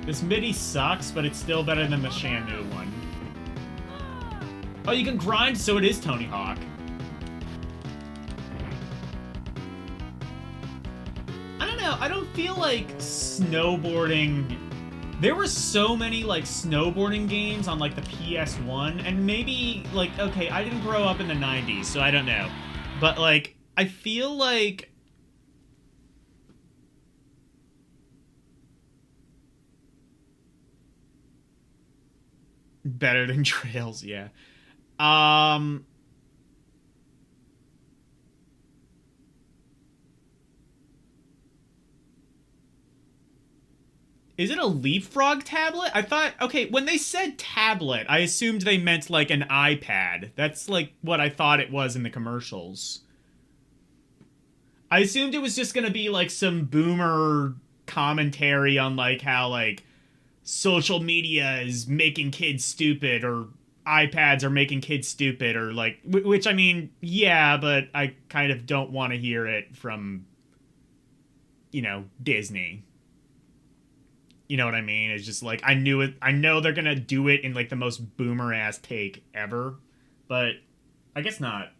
Speaker 1: This MIDI sucks, but it's still better than the Shamu one. Oh, you can grind, so it is Tony Hawk. I don't know, I don't feel like snowboarding... There were so many, like, snowboarding games on, like, the PS1, and maybe, like, okay, I didn't grow up in the 90s, so I don't know. But, like, I feel like... Better than Trails, yeah. Is it a Leapfrog tablet? I thought, okay, when they said tablet, I assumed they meant like an iPad. That's like what I thought it was in the commercials. I assumed it was just gonna be like some boomer commentary on like how like social media is making kids stupid, or iPads are making kids stupid, or like, which I mean, yeah, but I kind of don't want to hear it from, you know, Disney. You know what I mean? It's just like, I knew it. I know they're gonna do it in like the most boomer ass take ever, but I guess not.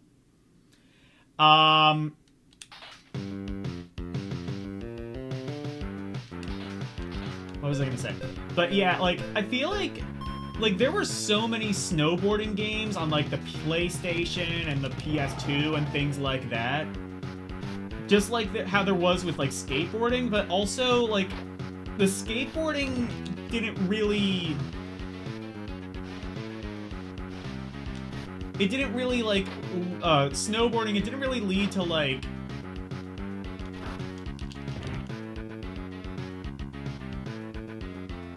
Speaker 1: Well, What was I gonna say? But yeah, like, I feel like there were so many snowboarding games on, like, the PlayStation and the PS2 and things like that. Just like how there was with, like, skateboarding, but also, like, the skateboarding didn't really... It didn't really, like, snowboarding, it didn't really lead to, like...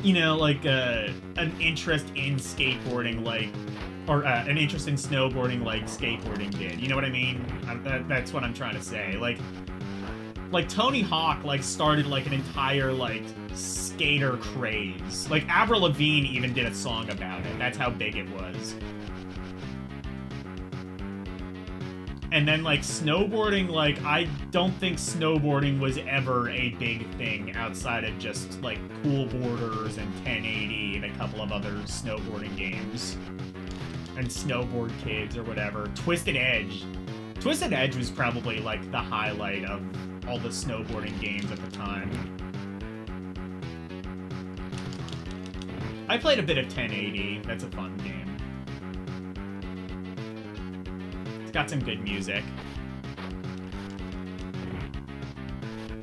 Speaker 1: You know, like, an interest in skateboarding, like... Or, an interest in snowboarding like skateboarding did. You know what I mean? That's what I'm trying to say. Like, Tony Hawk, like, started, like, an entire, like, skater craze. Like, Avril Lavigne even did a song about it. That's how big it was. And then, like, snowboarding, like, I don't think snowboarding was ever a big thing outside of just, like, Cool Boarders and 1080 and a couple of other snowboarding games. And Snowboard Kids or whatever. Twisted Edge. Twisted Edge was probably, like, the highlight of all the snowboarding games at the time. I played a bit of 1080. That's a fun game. It's got some good music.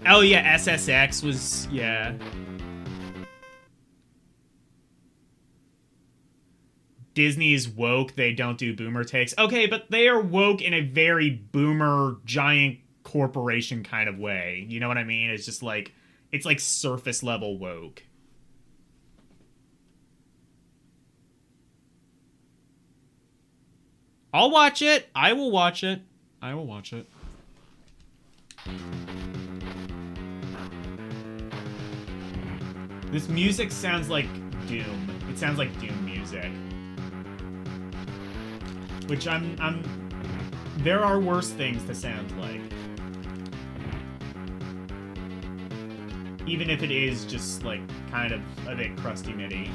Speaker 1: Oh yeah, SSX was, yeah. Disney's woke, they don't do boomer takes. Okay, but they are woke in a very boomer, giant corporation kind of way. You know what I mean? It's just like, it's like surface level woke. I'll watch it. I will watch it. I will watch it. This music sounds like Doom. It sounds like Doom music. Which there are worse things to sound like. Even if it is just, like, kind of a bit crusty-mitty.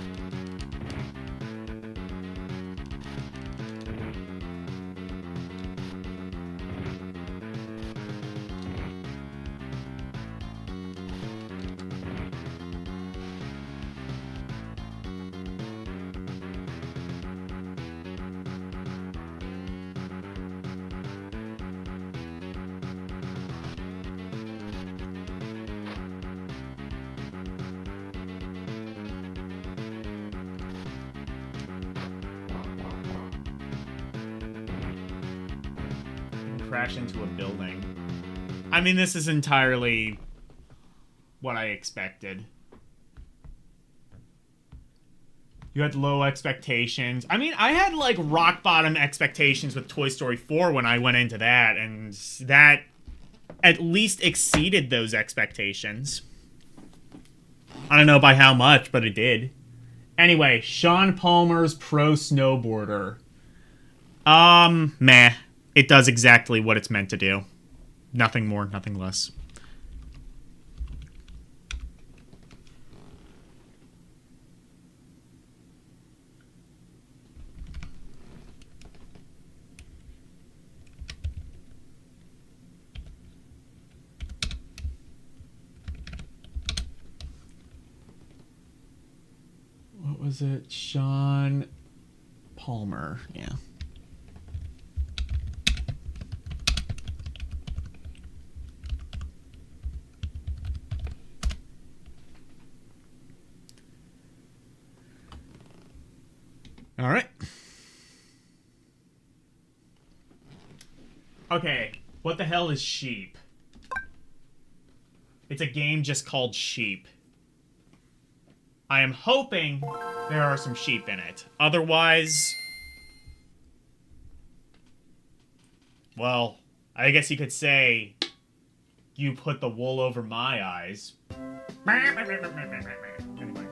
Speaker 1: Crash into a building. I mean, this is entirely what I expected. You had low expectations. I mean, I had, like, rock bottom expectations with Toy Story 4 when I went into that, and that at least exceeded those expectations. I don't know by how much, but it did. Anyway, Sean Palmer's Pro Snowboarder. Meh. It does exactly what it's meant to do. Nothing more, nothing less. What was it? Sean Palmer, yeah. All right. Okay, what the hell is Sheep? It's a game just called Sheep. I am hoping there are some sheep in it. Otherwise... well, I guess you could say... you put the wool over my eyes. Anyway.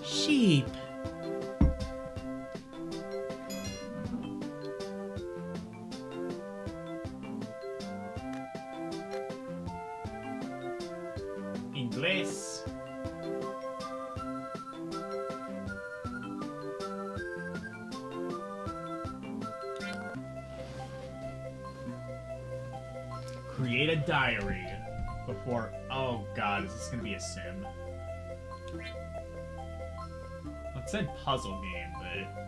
Speaker 1: Sheep. Inglés. Create a diary before... Oh god, is this gonna be a sim? Well, it said puzzle game, but...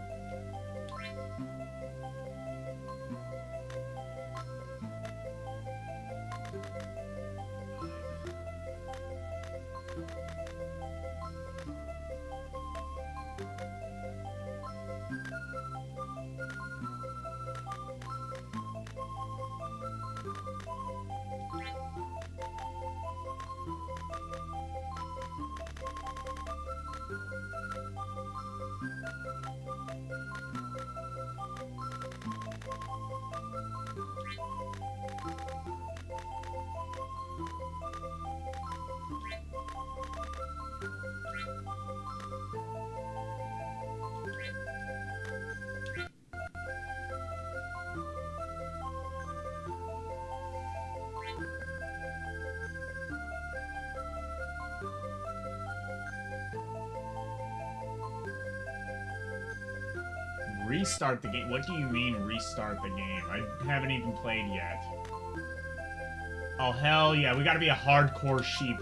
Speaker 1: Restart the game? What do you mean restart the game? I haven't even played yet. Oh hell yeah, we gotta be a hardcore sheep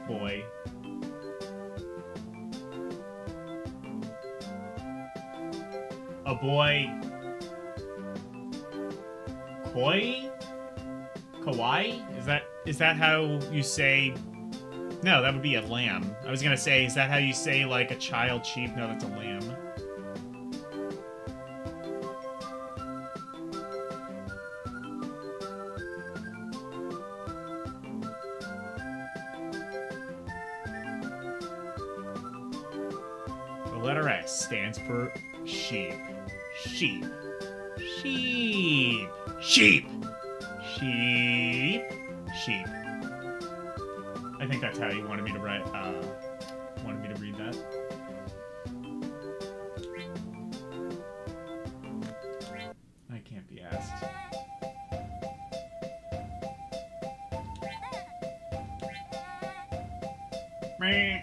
Speaker 1: boy. A boy... Koi? Kawaii? Is that how you say... No, that would be a lamb. I was gonna say, is that how you say, like, a child sheep? No, that's a lamb. The letter S stands for sheep. Sheep. Sheep. Sheep. Sheep. Sheep. I think that's how you wanted me to read that. I can't be asked. Meh.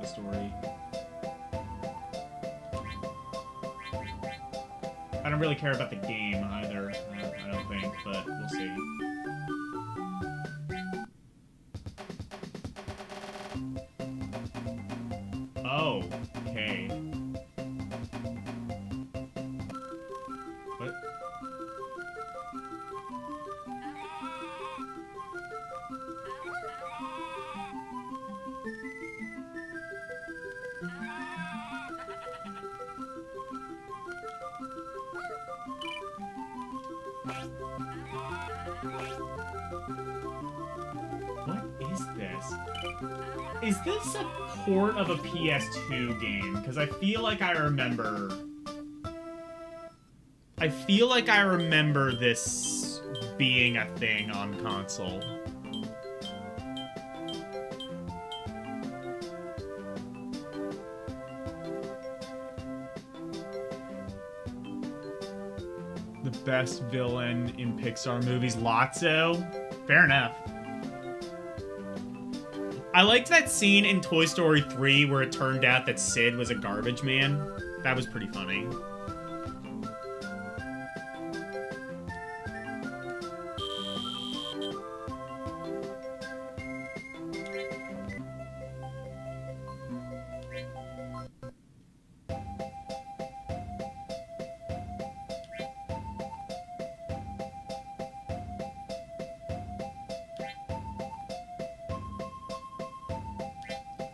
Speaker 1: Story. I don't really care about the game either, I don't think, but we'll see. Oh, okay. What? What is this? Is this a port of a PS2 game? Because I feel like I remember... this being a thing on console. The best villain in Pixar movies, Lotso? Fair enough. I liked that scene in Toy Story 3 where it turned out that Sid was a garbage man. That was pretty funny.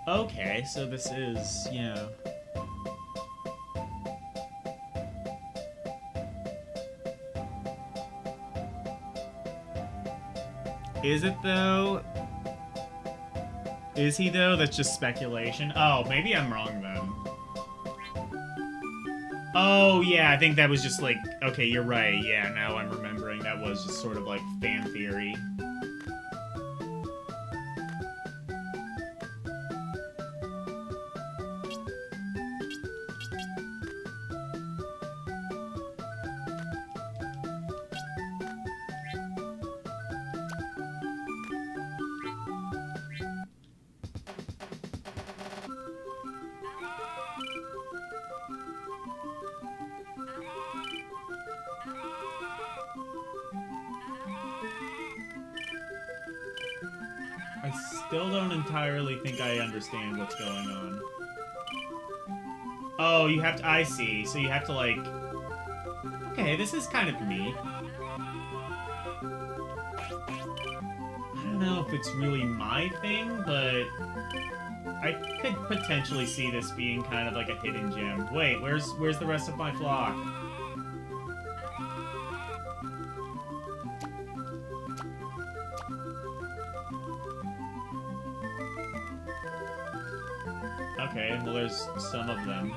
Speaker 1: Okay, so this is, yeah. Is it though? Is he though? That's just speculation. Oh, maybe I'm wrong then. Oh yeah, I think that was just like, okay, you're right. Yeah, now I'm remembering that was just sort of like fan theory. I still don't entirely think I understand what's going on. Oh, you have to... I see. So you have to, like... Okay, this is kind of neat. I don't know if it's really my thing, but... I could potentially see this being kind of like a hidden gem. Wait, where's the rest of my flock? Okay, well there's some of them.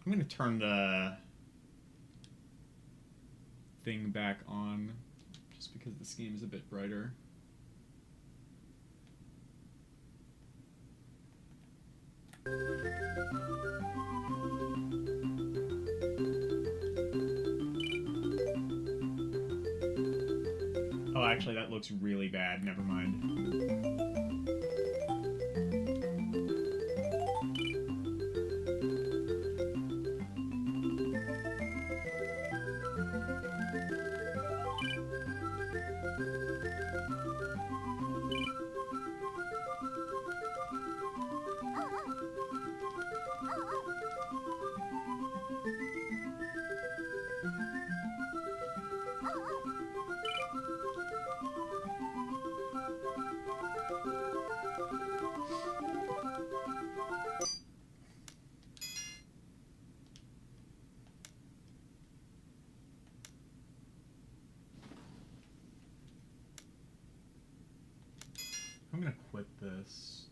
Speaker 1: I'm gonna turn the thing back on just because this game is a bit brighter. Oh, actually, that looks really bad. Never mind. I'm gonna quit this.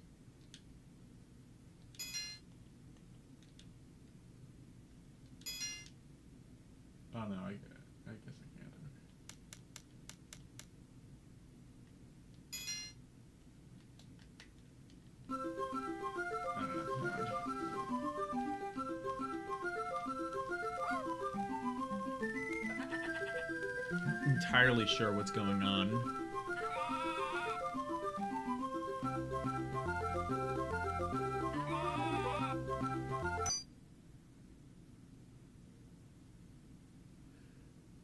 Speaker 1: Oh no, I guess I can't. I don't know. I'm not entirely sure what's going on.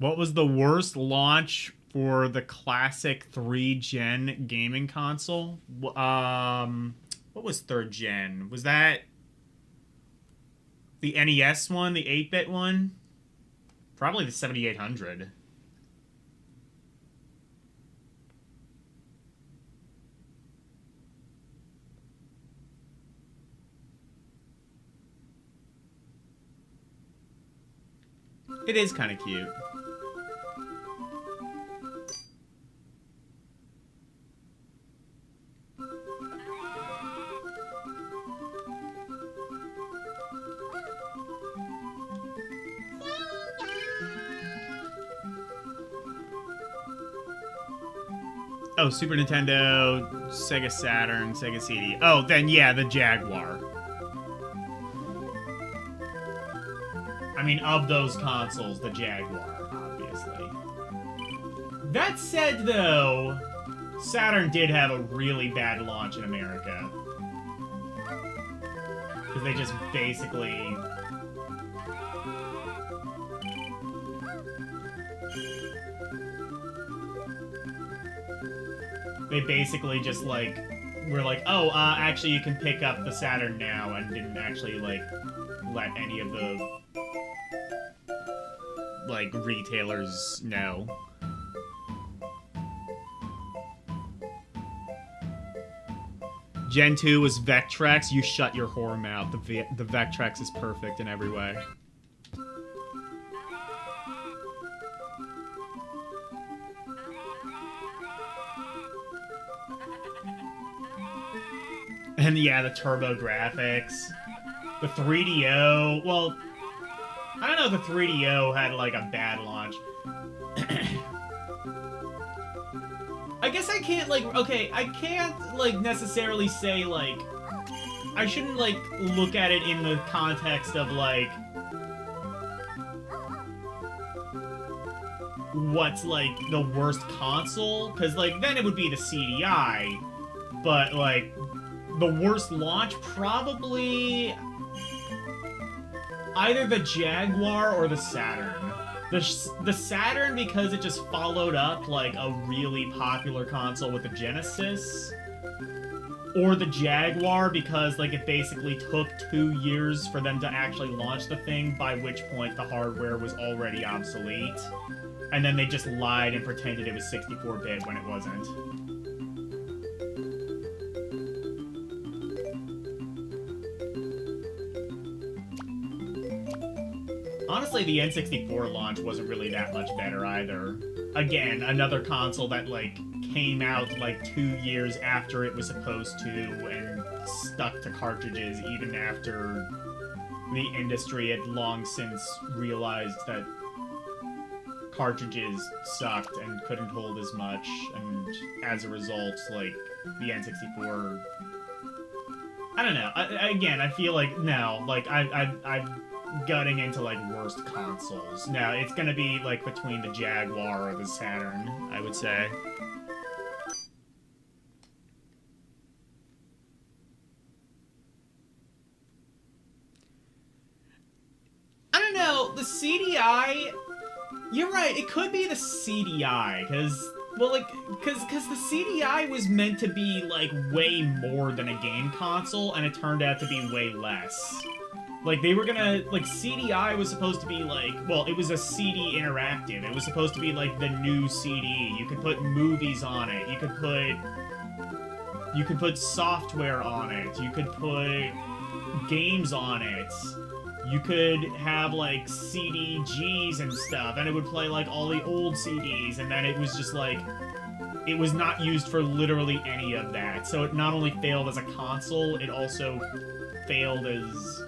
Speaker 1: What was the worst launch for the classic 3-gen gaming console? What was 3rd gen? Was that the NES one, the 8-bit one? Probably the 7800. It is kind of cute. Oh, Super Nintendo, Sega Saturn, Sega CD. Oh, then yeah, the Jaguar. I mean, of those consoles, the Jaguar, obviously. That said, though, Saturn did have a really bad launch in America. Because they just basically... They basically just, like, were like, oh, actually you can pick up the Saturn now, and didn't actually, like, let any of the, like, retailers know. Gen 2 was Vectrex. You shut your whore mouth. The Vectrex is perfect in every way. And yeah, the turbo graphics. The 3DO. Well, I don't know if the 3DO had like a bad launch. I guess I can't like, okay, I can't like necessarily say like, I shouldn't like look at it in the context of like, what's, like, the worst console, because, like, then it would be the CDI, but, like, the worst launch, probably either the Jaguar or the Saturn. The Saturn, because it just followed up, like, a really popular console with the Genesis, or the Jaguar, because, like, it basically took 2 years for them to actually launch the thing, by which point the hardware was already obsolete. And then they just lied and pretended it was 64-bit when it wasn't. Honestly, the N64 launch wasn't really that much better either. Again, another console that, like, came out, like, 2 years after it was supposed to and stuck to cartridges even after the industry had long since realized that cartridges sucked and couldn't hold as much, and as a result, like, the N64... I don't know. Again, I feel like, no, like, I'm gutting into, like, worst consoles. No, it's gonna be, like, between the Jaguar or the Saturn, I would say. I don't know, the CDI... You're right, it could be the CDI, because... Well, like, because the CDI was meant to be, like, way more than a game console, and it turned out to be way less. Like, they were gonna... Like, CDI was supposed to be, like... Well, it was a CD interactive. It was supposed to be, like, the new CD. You could put movies on it. You could put software on it. You could put games on it. You could have, like, CDGs and stuff, and it would play, like, all the old CDs, and then it was just, like... It was not used for literally any of that. So it not only failed as a console, it also failed as...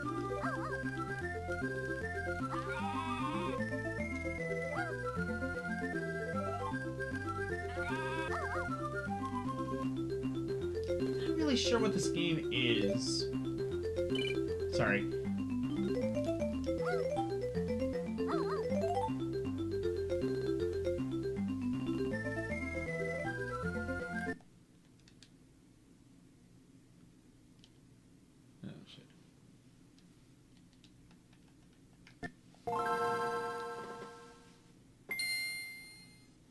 Speaker 1: I'm not really sure what this game is. Sorry.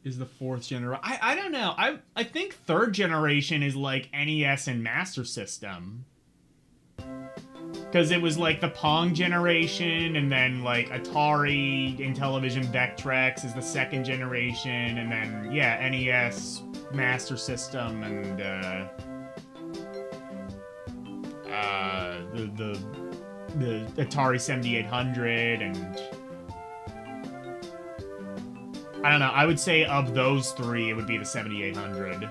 Speaker 1: Is the 4th generation. I don't know. I think 3rd generation is like NES and Master System. Because it was like the Pong generation, and then like Atari, Intellivision, Vectrex is the 2nd generation, and then, yeah, NES, Master System, and the Atari 7800, and... I don't know, I would say of those 3, it would be the 7800.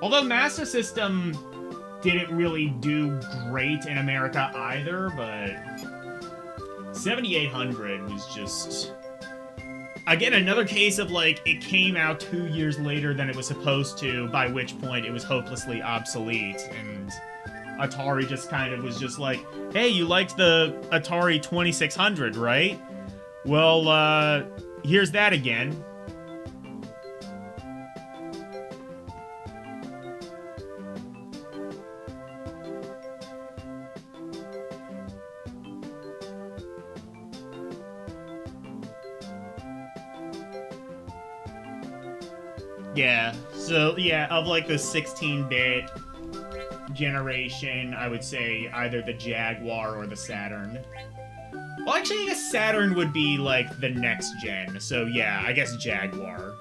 Speaker 1: Although Master System didn't really do great in America either, but 7800 was just... Again, another case of, like, it came out 2 years later than it was supposed to, by which point it was hopelessly obsolete, and Atari just kind of was just like, hey, you liked the Atari 2600, right? Well, here's that again. Yeah, so, yeah, of, like, the 16-bit generation, I would say either the Jaguar or the Saturn. Well, actually, I guess Saturn would be, like, the next gen, so yeah, I guess Jaguar.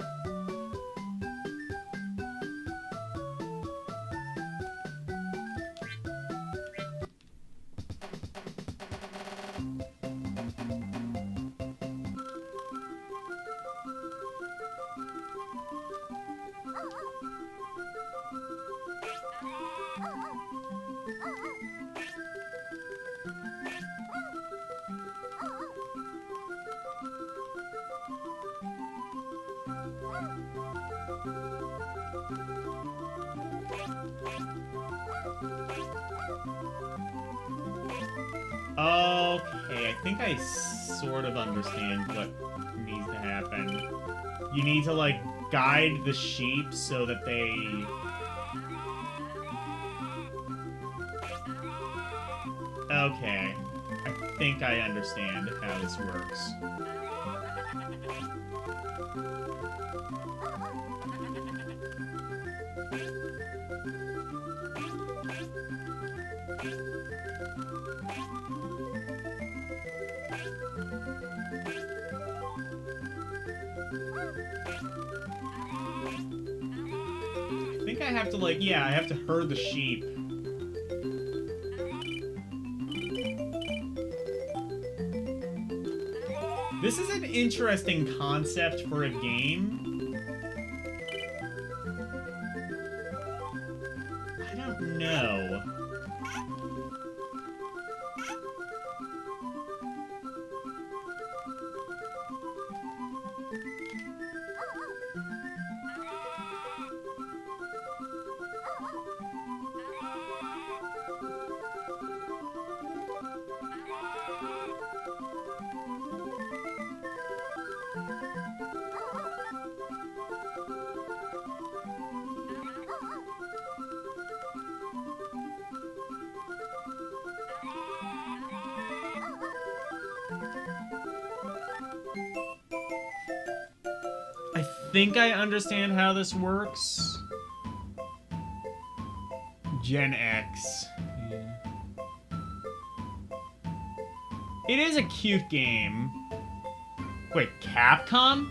Speaker 1: Okay, I think I sort of understand what needs to happen. You need to, like, guide the sheep so that they... Okay. I think I understand how this works. I think I have to, like, yeah, I have to herd the sheep. This is an interesting concept for a game. I don't know. I think I understand how this works. Gen X.
Speaker 3: Yeah.
Speaker 1: It is a cute game. Wait, Capcom?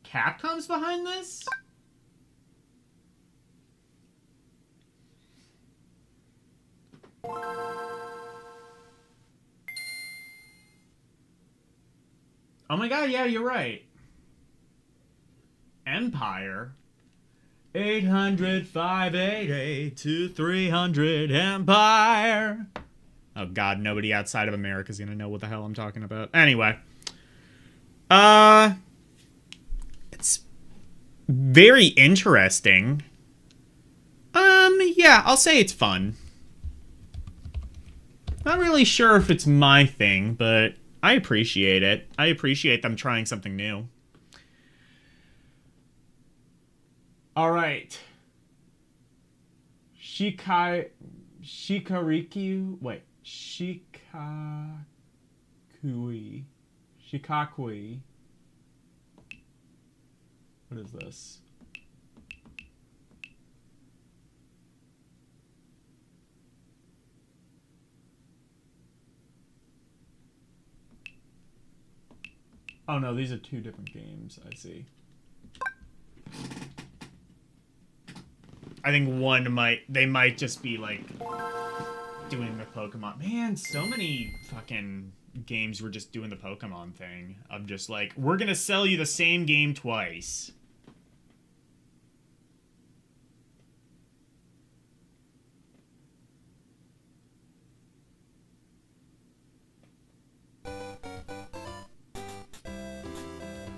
Speaker 1: Capcom's behind this? Oh my god, yeah, you're right. Empire? 800-588-2300 Empire. Oh god, nobody outside of America is gonna know what the hell I'm talking about. Anyway. It's very interesting. Yeah, I'll say it's fun. Not really sure if it's my thing, but I appreciate it. I appreciate them trying something new. All right. Shikariku. Wait. Shikakui. Shikakui. What is this? Oh no, these are two different games. I see. I think they might just be like doing the Pokemon. Man, so many fucking games were just doing the Pokemon thing. I'm just like, we're gonna sell you the same game twice.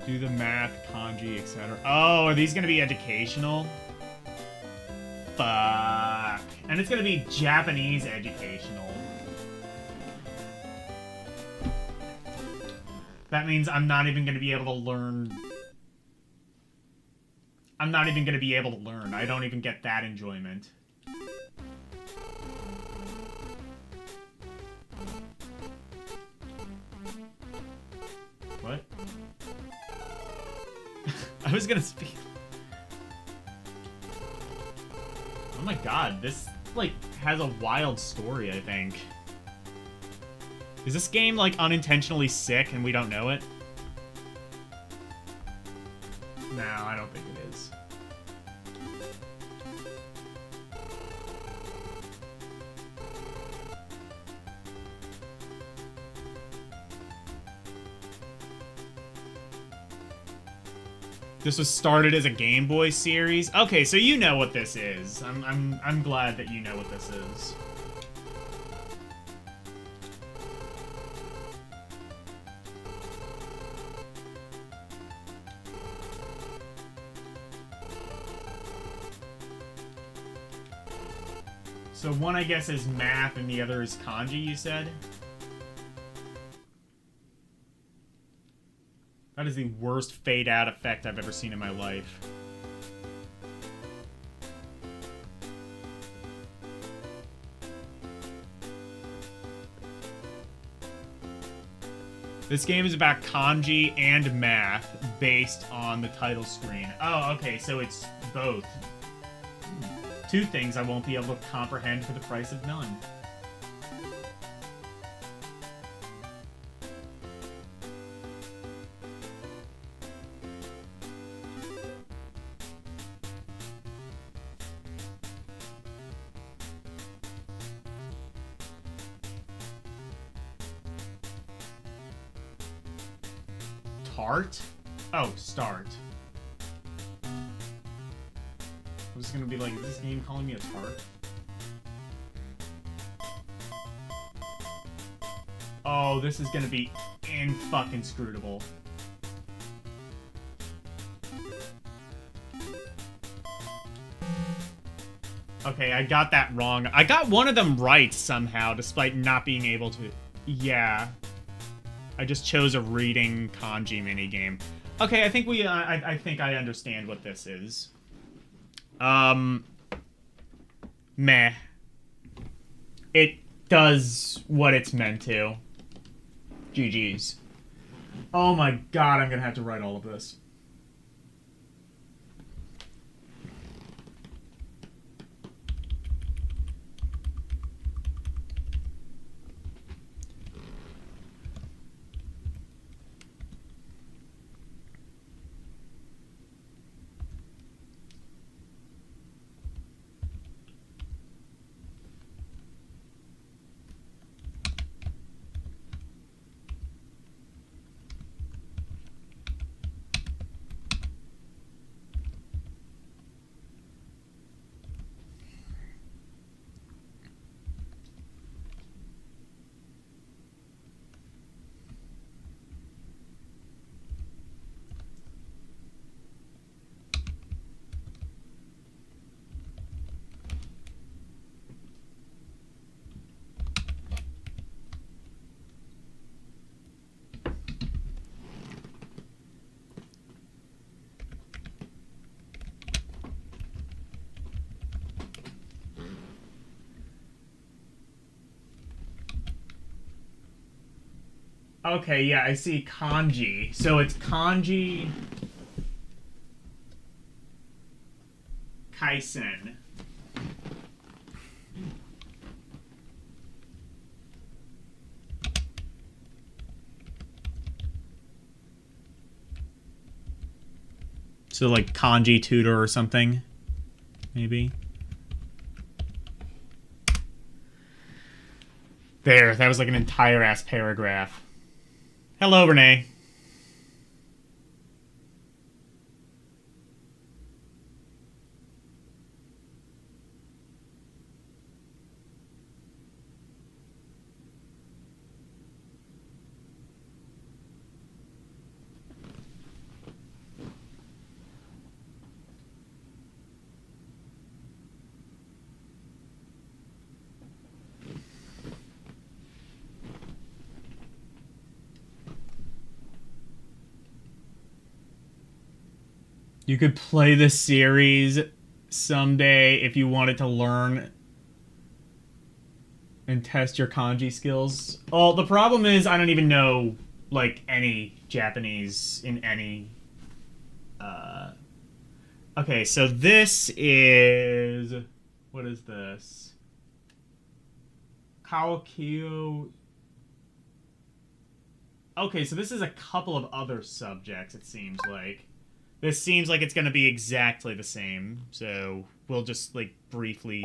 Speaker 1: Do the math, kanji, etc. Oh, are these gonna be educational? Fuck. And it's gonna be Japanese educational. That means I'm not even gonna be able to learn. I'm not even gonna be able to learn. I don't even get that enjoyment. What? I was gonna speak. Oh my god, this, like, has a wild story, I think. Is this game, like, unintentionally sick and we don't know it? No, I don't think it is. This was started as a Game Boy series. Okay, so you know what this is. I'm glad that you know what this is. So one, I guess, is math and the other is kanji, you said? That is the worst fade-out effect I've ever seen in my life. This game is about kanji and math based on the title screen. Oh, okay, so it's both. Two things I won't be able to comprehend for the price of none. Tart? Oh, start. I was gonna be like, is this game calling me a tart? Oh, this is gonna be in-fucking-scrutable. Okay, I got that wrong. I got one of them right somehow, despite not being able to... Yeah. I just chose a reading kanji minigame. Okay, I think I think I understand what this is. Meh. It does what it's meant to. GG's. Oh my god, I'm gonna have to write all of this. Okay, yeah, I see kanji. So it's kanji... Kaisen. So like kanji tutor or something, maybe. There, that was like an entire ass paragraph. Hello, Renee. You could play this series someday if you wanted to learn and test your kanji skills. Well, the problem is I don't even know, like, any Japanese in any... Okay, so this is... What is this? Kaokyo... Okay, so this is a couple of other subjects, it seems like. This seems like it's going to be exactly the same, so we'll just, like, briefly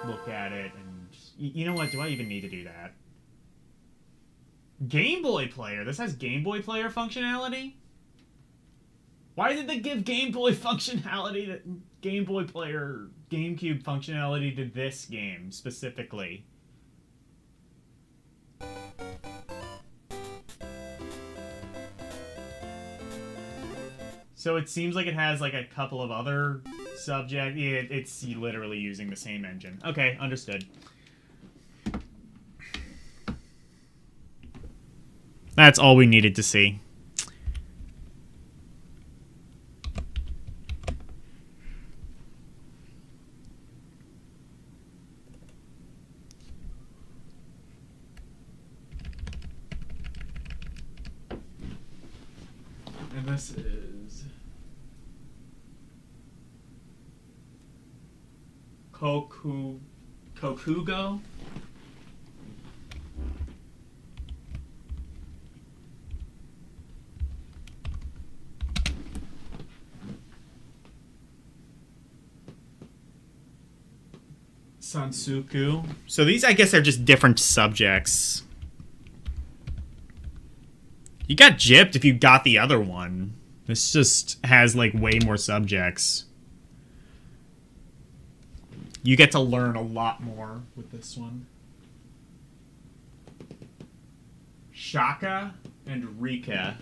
Speaker 1: look at it, and... You know what? Do I even need to do that? Game Boy Player? This has Game Boy Player functionality? Why did they give Game Boy functionality to... Game Boy Player... GameCube functionality to this game, specifically? So it seems like it has, like, a couple of other subjects. Yeah, it's literally using the same engine. Okay, understood. That's all we needed to see.
Speaker 3: this is
Speaker 1: Kokugo? Sansuku. So these, I guess, are just different subjects. You got gypped if you got the other one. This just has, like, way more subjects. You get to learn a lot more with this one. Shaka and Rika.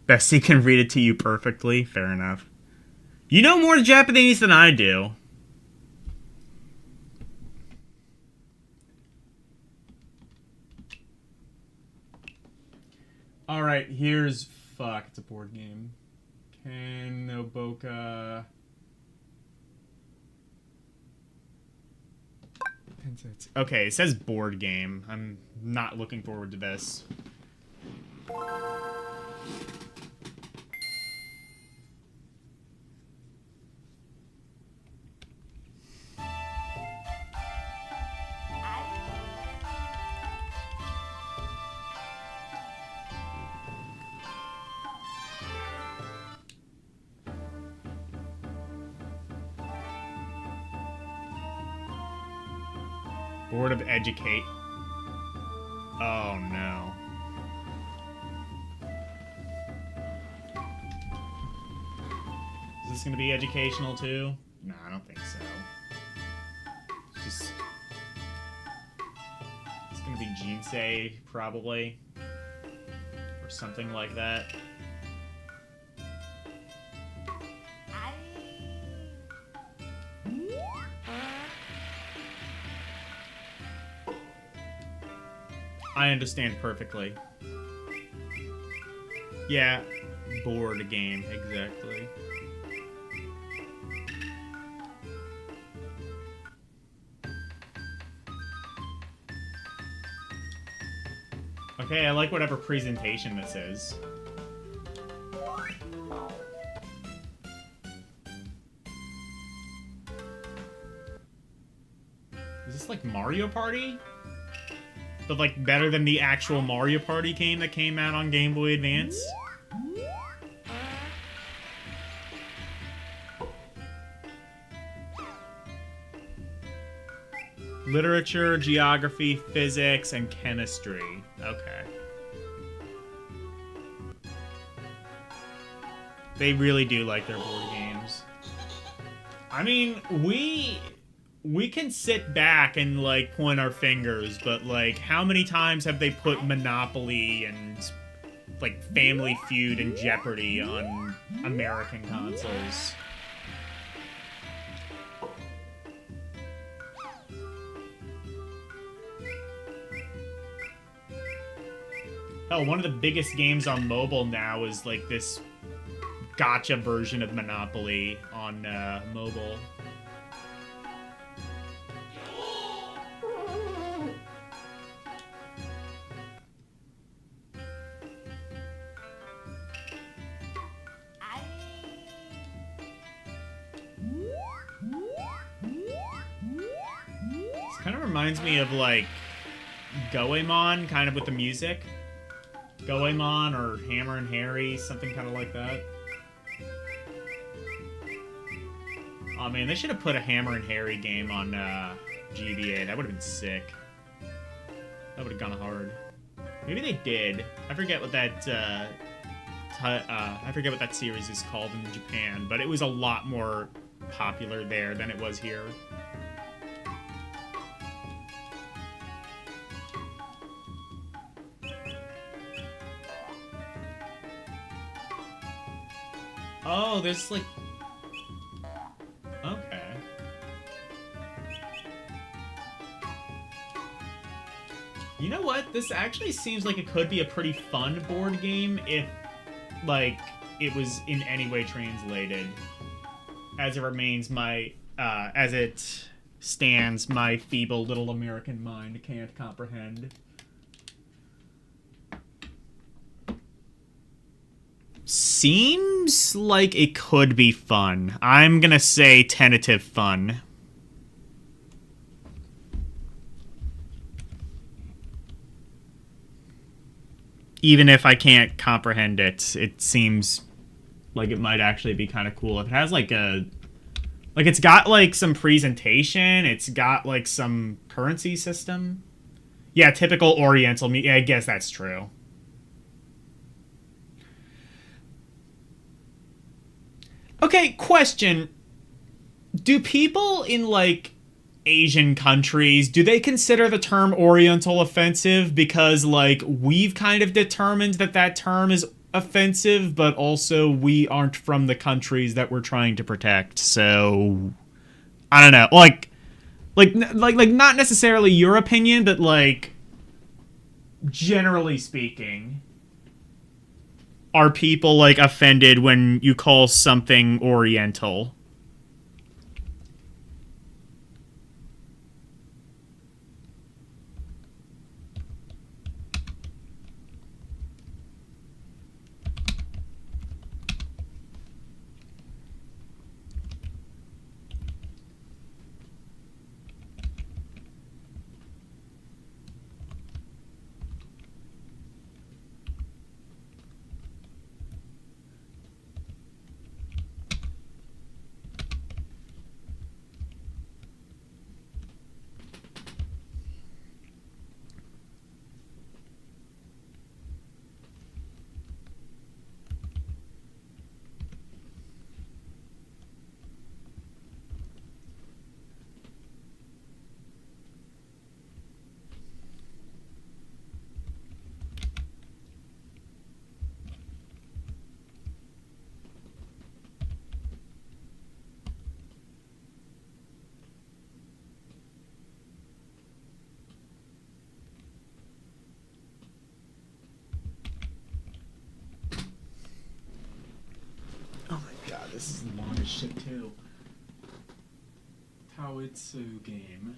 Speaker 1: Bessie can read it to you perfectly. Fair enough. You know more Japanese than I do. Alright, here's... Fuck, it's a board game. Kenoboka... Okay, it says board game. I'm not looking forward to this. Board of Educate. Oh no. Is this gonna be educational too? No, I don't think so. It's gonna be Jinsei, probably. Or something like that. I understand perfectly. Yeah, board game, exactly. Okay, I like whatever presentation this is. Is this like Mario Party? But like better than the actual Mario Party game that came out on Game Boy Advance? Literature, geography, physics, and chemistry. Okay. They really do like their board games. I mean, we can sit back and, like, point our fingers, but, like, how many times have they put Monopoly and, like, Family Feud and Jeopardy on American consoles? Hell, one of the biggest games on mobile now is, like, this gacha version of Monopoly on mobile. Kind of reminds me of, like, Goemon, kind of with the music. Goemon or Hammer and Harry, something kind of like that. Oh man, they should have put a Hammer and Harry game on GBA. That would have been sick. That would have gone hard. Maybe they did. I forget what that I forget what that series is called in Japan, but it was a lot more popular there than it was here. Oh, there's like... Okay. You know what? This actually seems like it could be a pretty fun board game if, like, it was in any way translated. As it remains, as it stands, my feeble little American mind can't comprehend. Seems like it could be fun. I'm gonna say tentative fun. Even if I can't comprehend it, it seems like it might actually be kind of cool. If it has like a... Like, it's got like some presentation, it's got like some currency system. Yeah, typical Oriental... Yeah, I guess that's true. Okay, question. Do people in, like, Asian countries, do they consider the term Oriental offensive? Because, like, we've kind of determined that that term is offensive, but also we aren't from the countries that we're trying to protect, so... I don't know. Like, not necessarily your opinion, but, like, generally speaking... Are people, like, offended when you call something Oriental? This is long as shit, too.
Speaker 3: Howitsu game.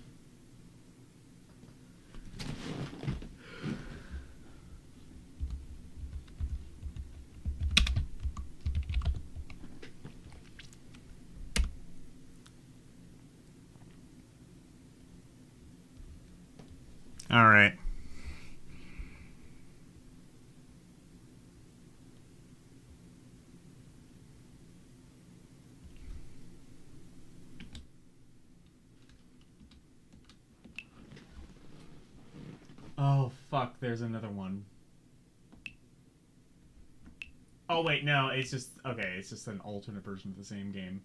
Speaker 1: All right. Oh, fuck, there's another one. Oh, wait, no, it's just... Okay, it's just an alternate version of the same game.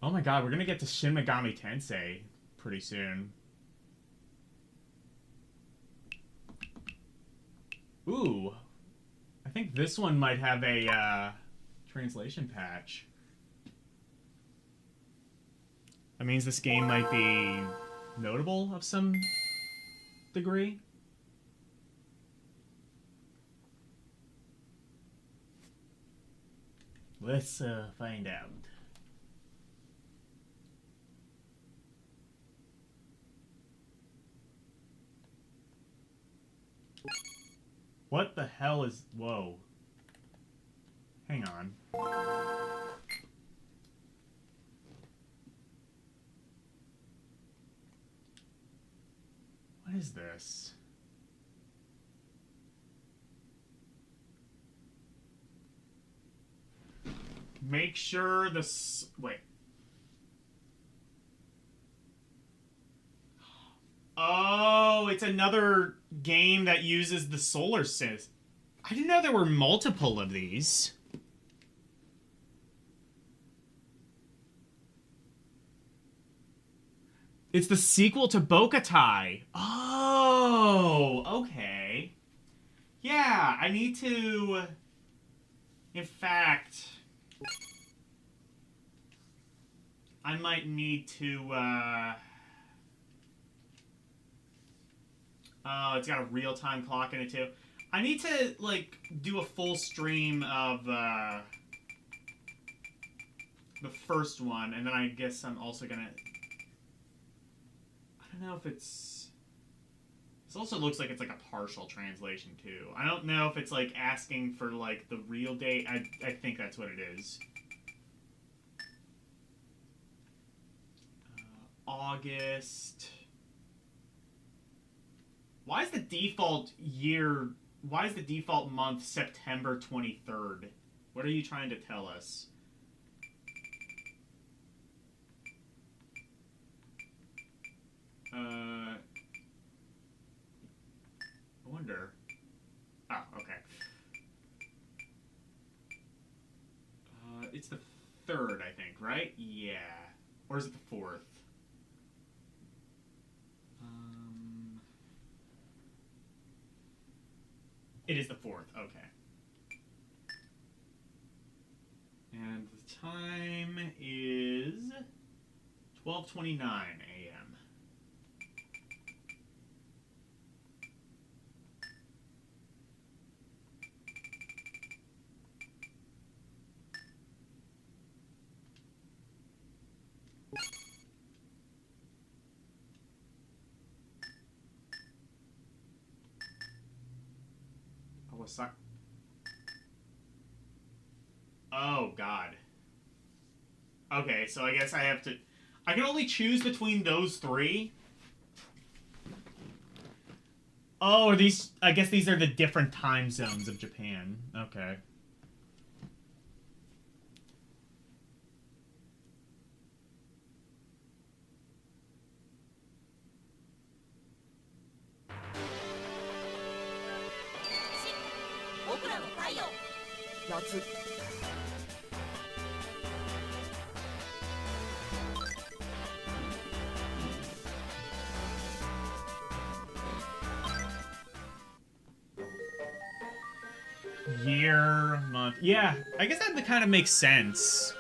Speaker 1: Oh my god, we're gonna get to Shin Megami Tensei pretty soon. Ooh. I think this one might have a, translation patch. That means this game might be notable of some degree. Let's find out. What the hell is... Whoa. Hang on. What is this? Make sure the... Wait. Oh, it's another game that uses the solar system. I didn't know there were multiple of these. It's the sequel to Bokutai. Oh, okay. Yeah, I need to... In fact... I might need to, Oh, it's got a real-time clock in it, too. I need to, like, do a full stream of, the first one, and then I guess I'm also gonna... I don't know if it's... This also looks like it's, like, a partial translation, too. I don't know if it's, like, asking for, like, the real date. I think that's what it is. August... Why is the default month September 23rd? What are you trying to tell us? I wonder. Oh, okay. It's the 3rd, I think, right? Yeah. Or is it the 4th? It is the 4th, okay. And the time is 12:29 a.m. Oh, God. Okay, so I guess I have to... I can only choose between those three? Oh, are these... I guess these are the different time zones of Japan. Okay. Year, month. Yeah, I guess that kind of makes sense.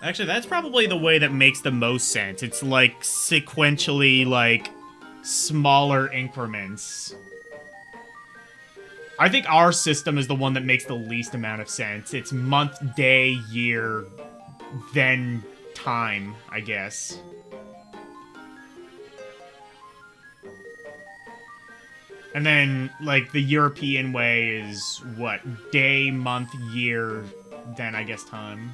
Speaker 1: Actually, that's probably the way that makes the most sense. It's like sequentially, like, smaller increments. I think our system is the one that makes the least amount of sense. It's month, day, year, then time, I guess. And then, like, the European way is, what, day, month, year, then I guess time.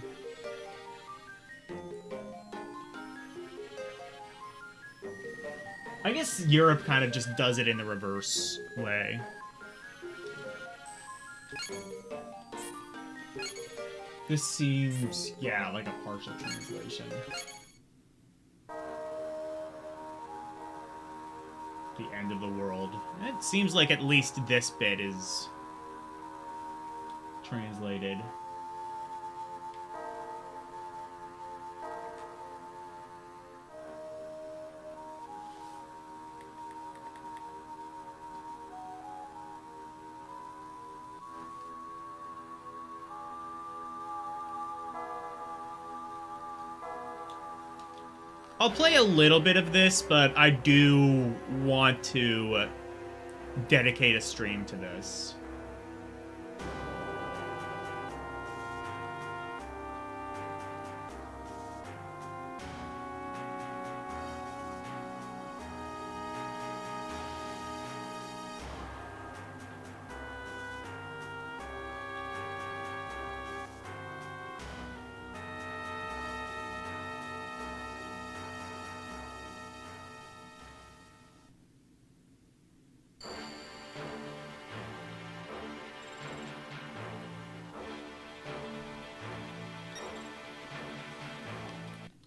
Speaker 1: I guess Europe kind of just does it in the reverse way. This seems, yeah, like a partial translation. The end of the world. It seems like at least this bit is translated. I'll play a little bit of this, but I do want to dedicate a stream to this.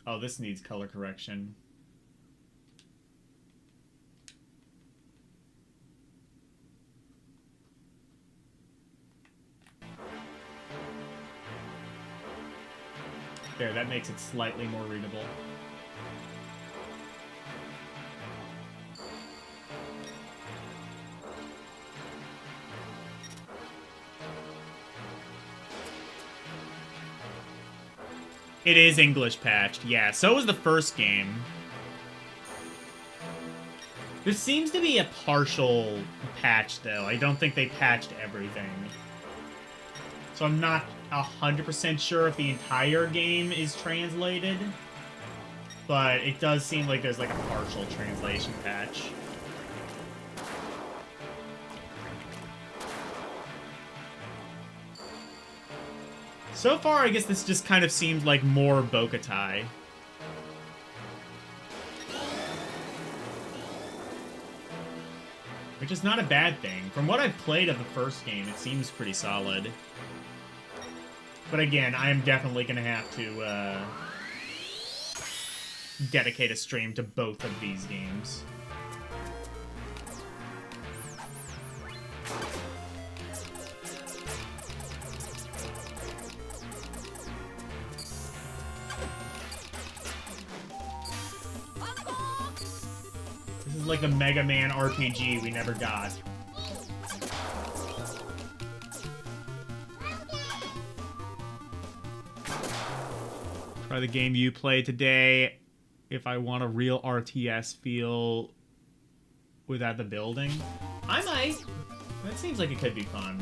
Speaker 1: Oh, this needs color correction. There, that makes it slightly more readable. It is English patched, yeah. So was the first game. This seems to be a partial patch, though. I don't think they patched everything. So I'm not 100% sure if the entire game is translated. But it does seem like there's like a partial translation patch. So far, I guess this just kind of seemed like more Bokutai. Which is not a bad thing. From what I've played of the first game, it seems pretty solid. But again, I am definitely going to have to dedicate a stream to both of these games. This is like the Mega Man RPG we never got. Try the game you played today. If I want a real RTS feel without the building, I might. That seems like it could be fun.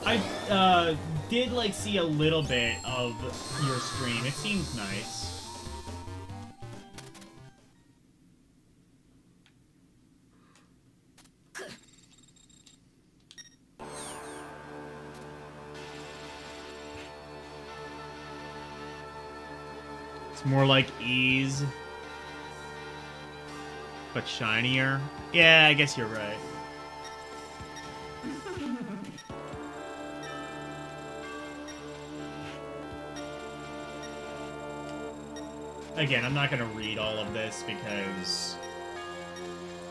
Speaker 1: I did like see a little bit of your stream. It seems nice. It's more like Ease, but shinier. Yeah, I guess you're right. Again, I'm not going to read all of this because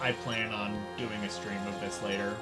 Speaker 1: I plan on doing a stream of this later.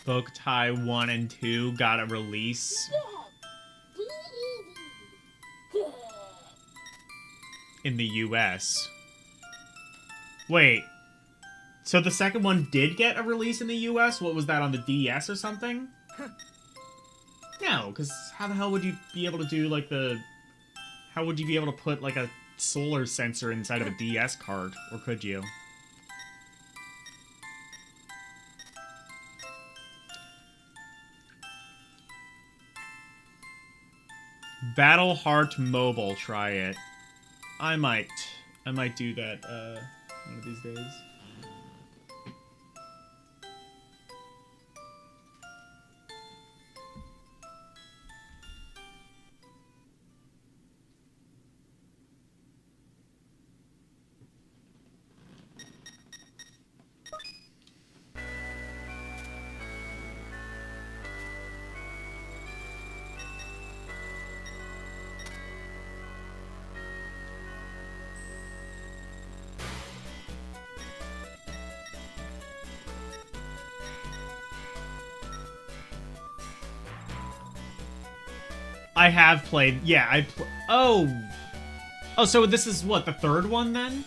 Speaker 1: Bokutai 1 and 2 got a release in the US. Wait, so the second one did get a release in the US? What was that, on the DS or something? No, because how the hell would you be able to do, like, how would you be able to put, like, a solar sensor inside of a DS card? Or could you? Battle Heart Mobile, try it. I might do that, one of these days. I have played, yeah, oh, so this is what, the third one then?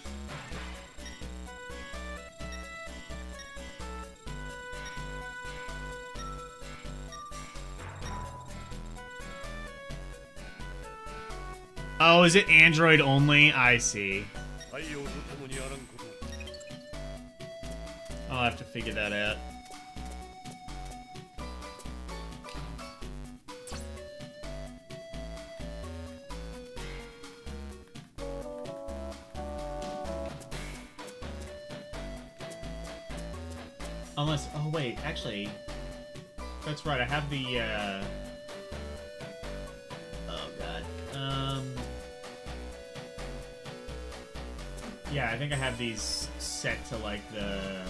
Speaker 1: Oh, is it Android only? I see. I'll have to figure that out. Unless, oh wait, actually, that's right, I have the, oh god, yeah, I think I have these set to, like, the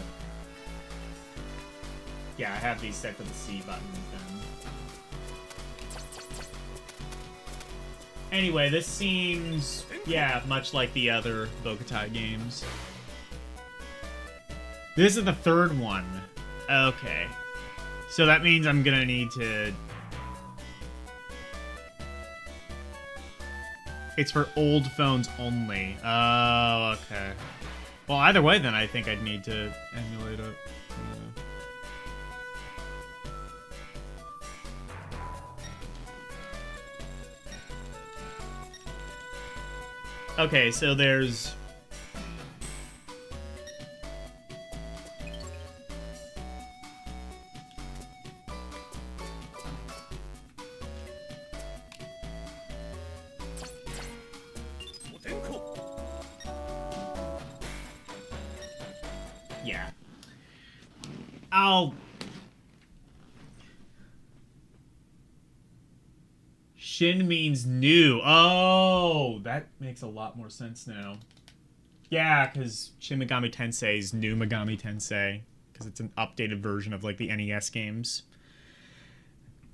Speaker 1: Yeah, I have these set to the C buttons then. Anyway, this seems, yeah, much like the other Bokutai games. This is the third one. Okay. So that means I'm gonna need to... It's for old phones only. Oh, okay. Well, either way, then I think I'd need to emulate it. Okay, so there's... Yeah. I'll... Shin means new. Oh, that makes a lot more sense now. Yeah, because Shin Megami Tensei is new Megami Tensei. Because it's an updated version of, like, the NES games.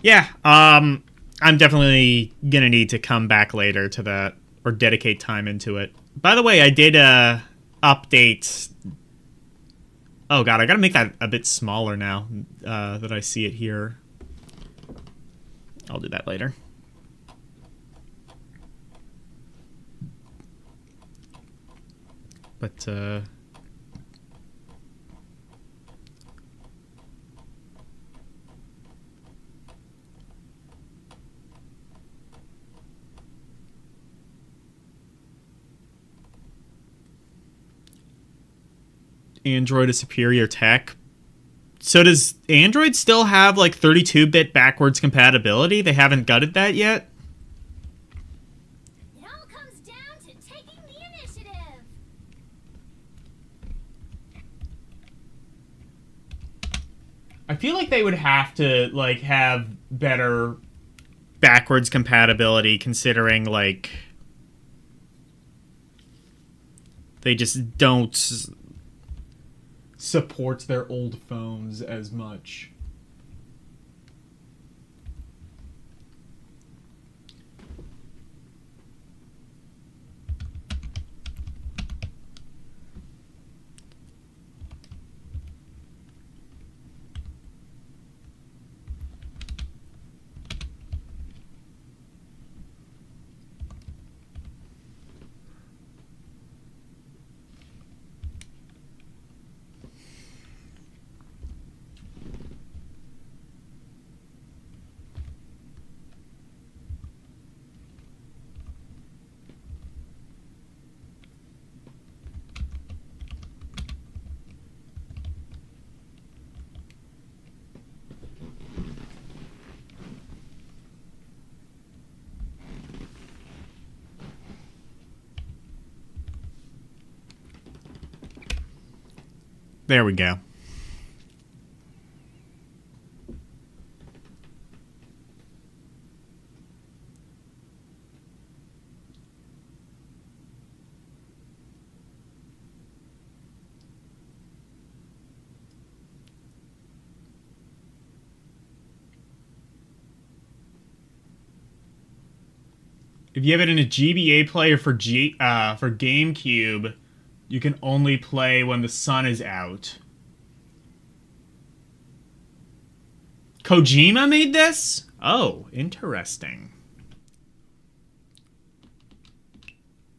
Speaker 1: Yeah, I'm definitely gonna need to come back later to that. Or dedicate time into it. By the way, I did, update... Oh god, I gotta make that a bit smaller now that I see it here. I'll do that later. But, Android is superior tech. So does Android still have, like, 32-bit backwards compatibility? They haven't gutted that yet?
Speaker 4: It all comes down to taking the initiative.
Speaker 1: I feel like they would have to, like, have better backwards compatibility considering, like, they just don't support their old phones as much. There we go. If you have it in a GBA player for GameCube, you can only play when the sun is out. Kojima made this? Oh, interesting.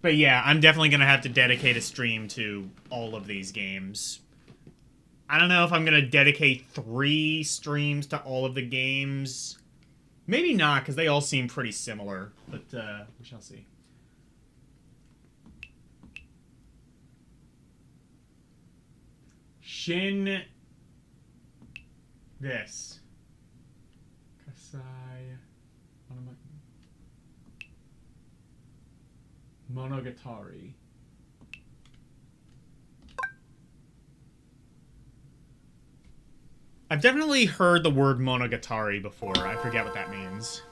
Speaker 1: But yeah, I'm definitely going to have to dedicate a stream to all of these games. I don't know if I'm going to dedicate 3 streams to all of the games. Maybe not, because they all seem pretty similar. But we shall see. Shin... This. Kasai... Monogatari. I've definitely heard the word Monogatari before. I forget what that means.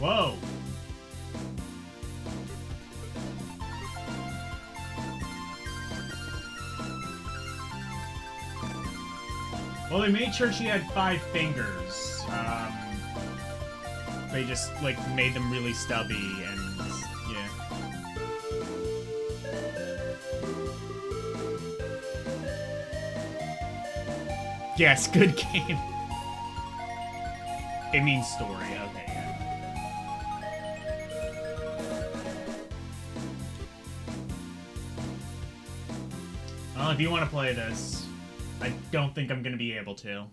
Speaker 1: Whoa. Well, they made sure she had 5 fingers. They just, like, made them really stubby and, yeah. Yes, good game. It means story, okay, yeah. Well, if you want to play this, I don't think I'm going to be able to.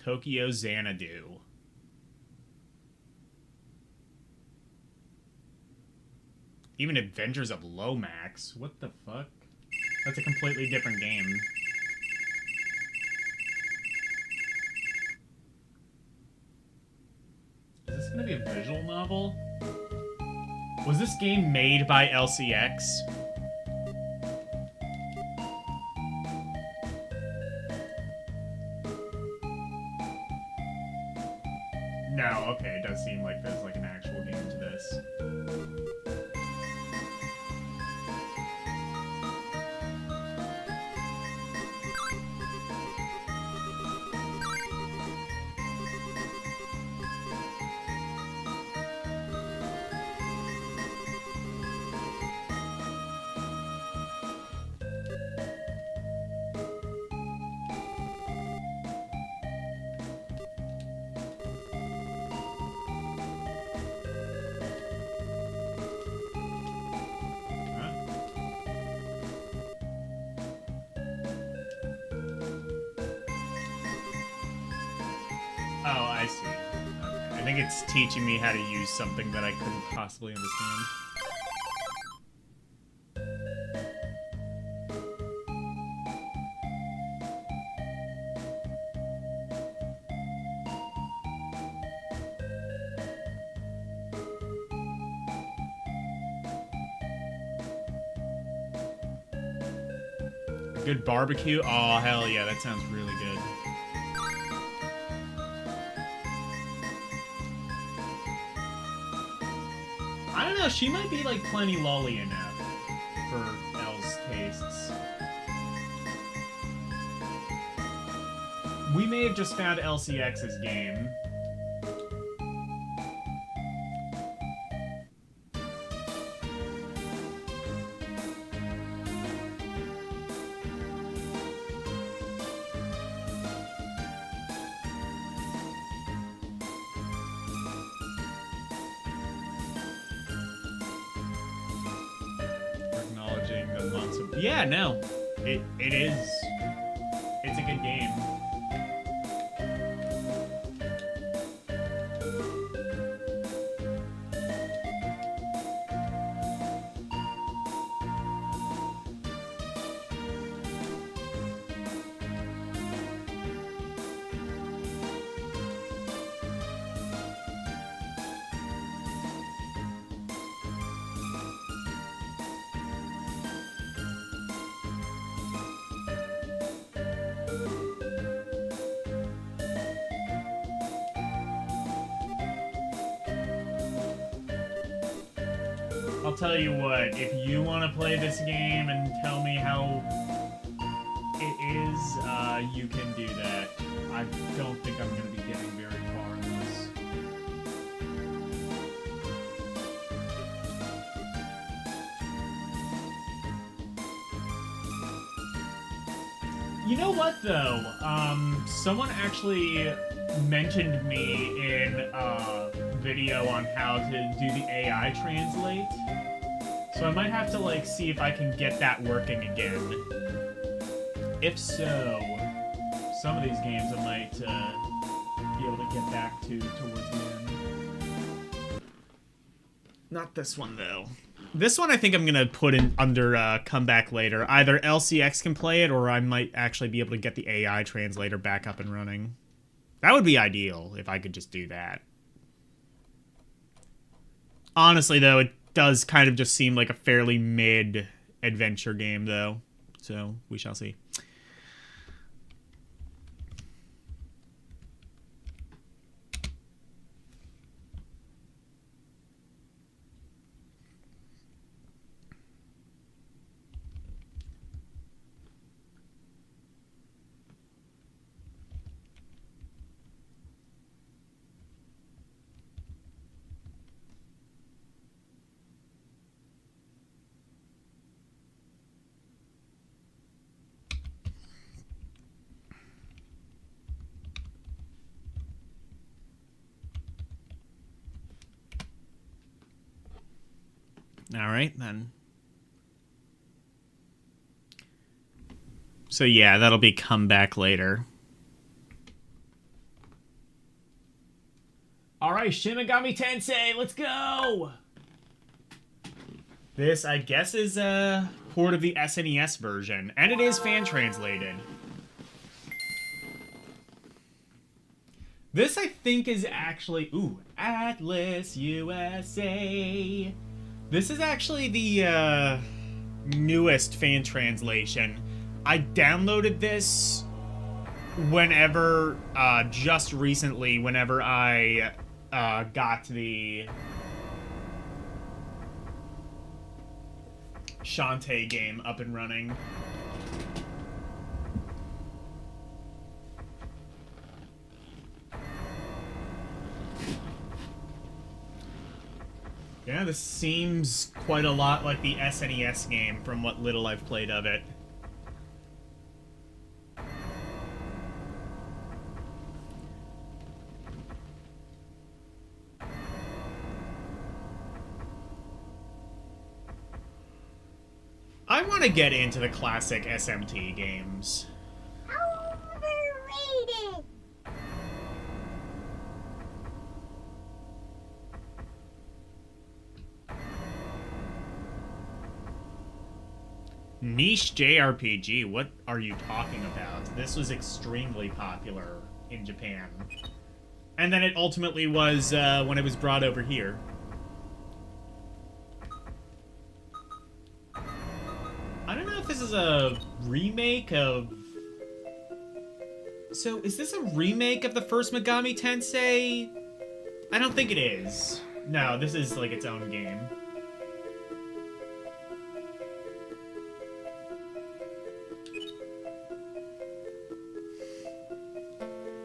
Speaker 1: Tokyo Xanadu. Even Adventures of Lomax. What the fuck? That's a completely different game. Is this gonna be a visual novel? Was this game made by LCX? No, okay, it does seem like there's like an actual game to this. Oh, I see. Okay. I think it's teaching me how to use something that I couldn't possibly understand. A good barbecue? Oh, hell yeah, that sounds really good. I don't know, she might be like plenty lolly enough for Elle's tastes. We may have just found LCX's game. Yeah, no. It is. It's a good game. I'll tell you what, if you want to play this game and tell me how it is, you can do that. I don't think I'm going to be getting very far in this. You know what, though? Someone actually mentioned me in a video on how to do the AI translate. So I might have to, like, see if I can get that working again. If so, some of these games I might be able to get back to towards the end. Not this one, though. This one I think I'm going to put in under come back later. Either LCX can play it, or I might actually be able to get the AI translator back up and running. That would be ideal if I could just do that. Honestly, though, it does kind of just seem like a fairly mid-adventure game, though. So, we shall see. All right, then. So, yeah, that'll be come back later. All right, Shin Megami Tensei, let's go! This, I guess, is a port of the SNES version, and it is fan-translated. This, I think, is actually... Ooh, Atlas USA... This is actually the newest fan translation. I downloaded this whenever, just recently, whenever I got the Shantae game up and running. Yeah, this seems quite a lot like the SNES game from what little I've played of it. I want to get into the classic SMT games.
Speaker 4: Overrated.
Speaker 1: Niche JRPG, what are you talking about? This was extremely popular in Japan. And then it ultimately was when it was brought over here. I don't know if this is a remake of... So, is this a remake of the first Megami Tensei? I don't think it is. No, this is like its own game.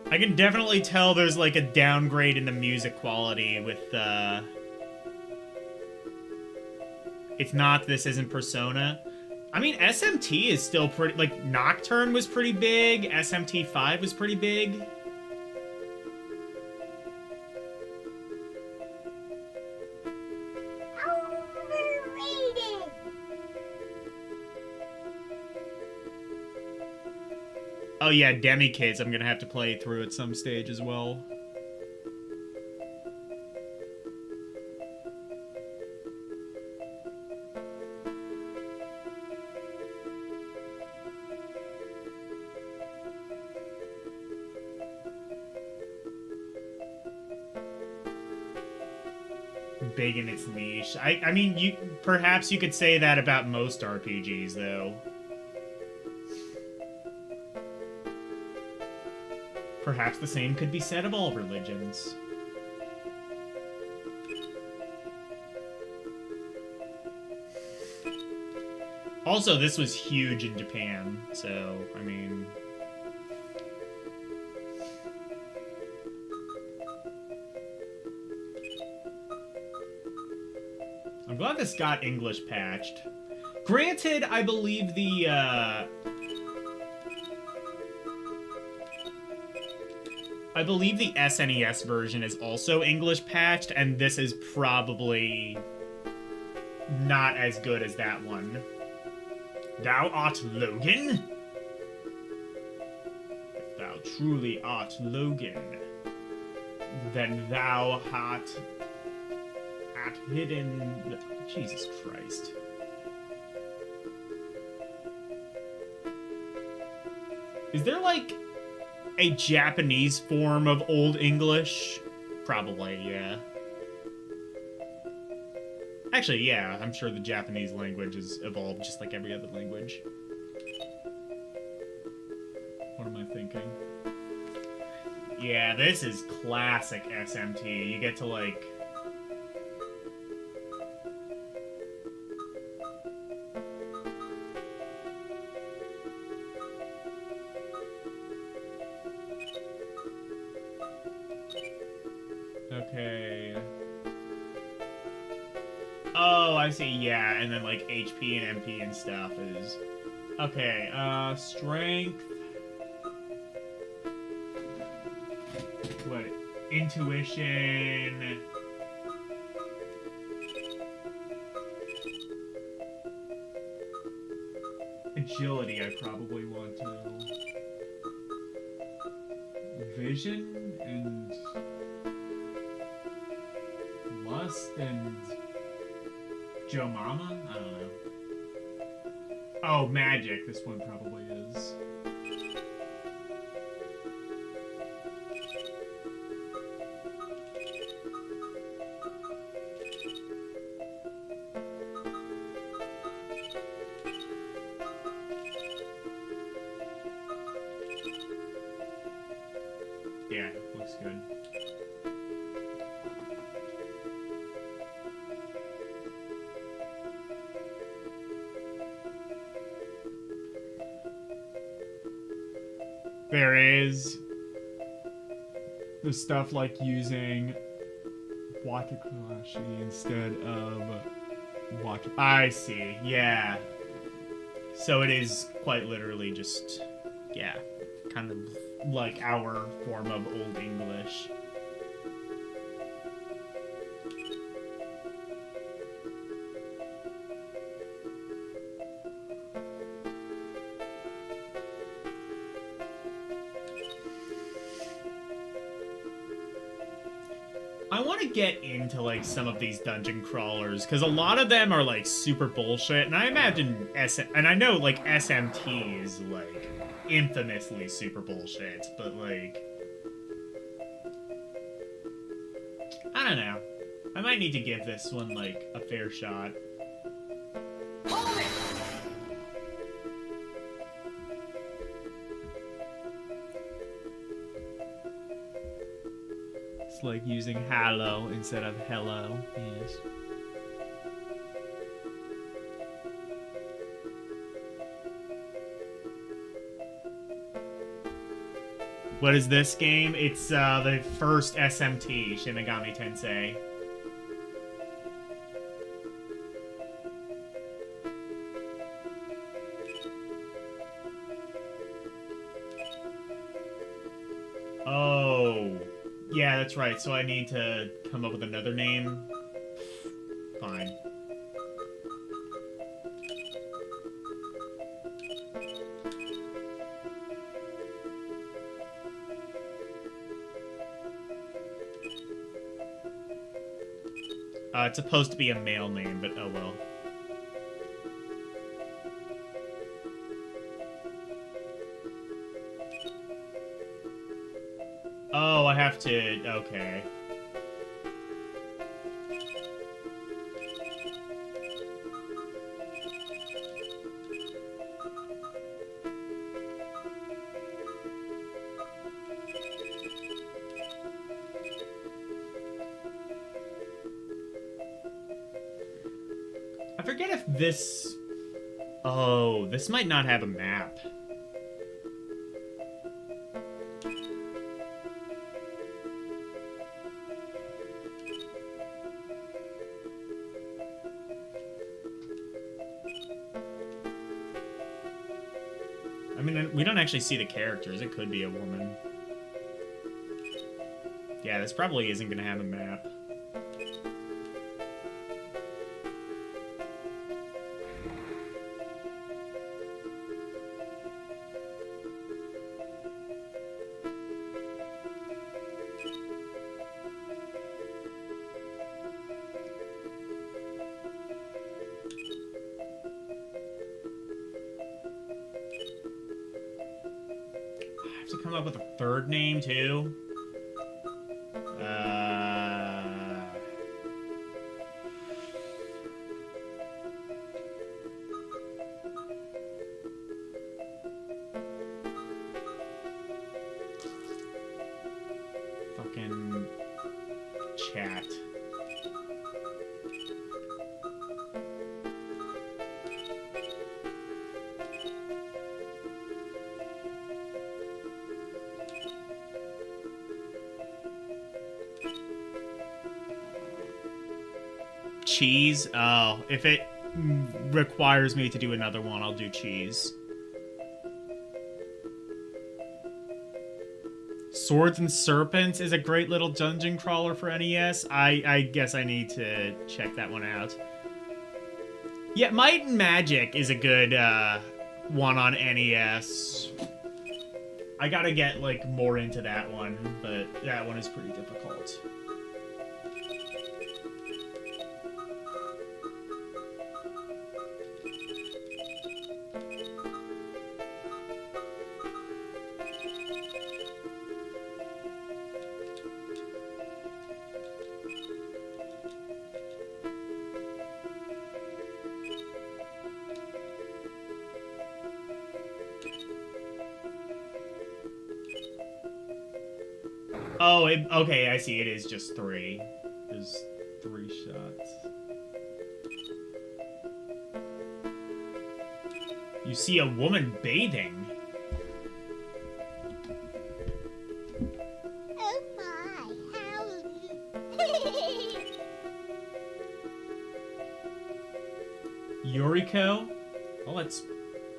Speaker 1: I can definitely tell there's like a downgrade in the music quality with it's not, this isn't Persona. I mean, SMT is still pretty, like, Nocturne was pretty big, SMT 5 was pretty big.
Speaker 4: Overrated.
Speaker 1: Oh yeah, Demi Kids I'm gonna have to play through at some stage as well. Big in its niche. I mean, perhaps you could say that about most RPGs, though. Perhaps the same could be said of all religions. Also, this was huge in Japan, so, I mean... I'm glad this got English patched. Granted, I believe the, I believe the SNES version is also English patched, and this is probably not as good as that one. Thou art Logan? If thou truly art Logan, then thou art at hidden... Jesus Christ. Is there, like, a Japanese form of Old English? Probably, yeah. Actually, yeah, I'm sure the Japanese language has evolved just like every other language.
Speaker 3: What am I thinking?
Speaker 1: Yeah, this is classic SMT. You get to, like... Okay. Oh, I see, yeah, and then, like, HP and MP and stuff is... Okay, strength... What? Intuition... Agility, I probably want to...
Speaker 3: Vision and... Lust and...
Speaker 1: Joe Mama? I don't know. Oh, magic.
Speaker 3: This one probably is.
Speaker 1: Yeah, looks good. There is
Speaker 3: The stuff like using Watakuashi instead of Watakuashi.
Speaker 1: I see, yeah. So it is quite literally just, yeah, kind of like our form of Old English. I want to get into, like, some of these dungeon crawlers, because a lot of them are, like, super bullshit, and I imagine and I know, like, SMT is, like, infamously super bullshit, but, like... I don't know. I might need to give this one, like, a fair shot.
Speaker 2: Hold it!
Speaker 1: It's like using Hallow instead of Hello. Yes. What is this game? It's the first SMT, Shin Megami Tensei. Oh. Yeah, that's right. So I need to come up with another name. Fine. It's supposed to be a male name, but oh well. Oh, I have to... Okay. I forget if this... Oh, this might not have a map. I mean, we don't actually see the characters. It could be a woman. Yeah, this probably isn't going to have a map. come up with a third name, too. Fucking chat. Cheese? Oh, if it requires me to do another one, I'll do cheese. Swords and Serpents is a great little dungeon crawler for NES. I guess I need to check that one out. Yeah, Might and Magic is a good one on NES. I gotta get, like, more into that one, but that one is pretty difficult. Oh, okay, I see. It is just 3. There's 3 shots. You see a woman bathing.
Speaker 4: Oh my, how...
Speaker 1: Yuriko? Well, it's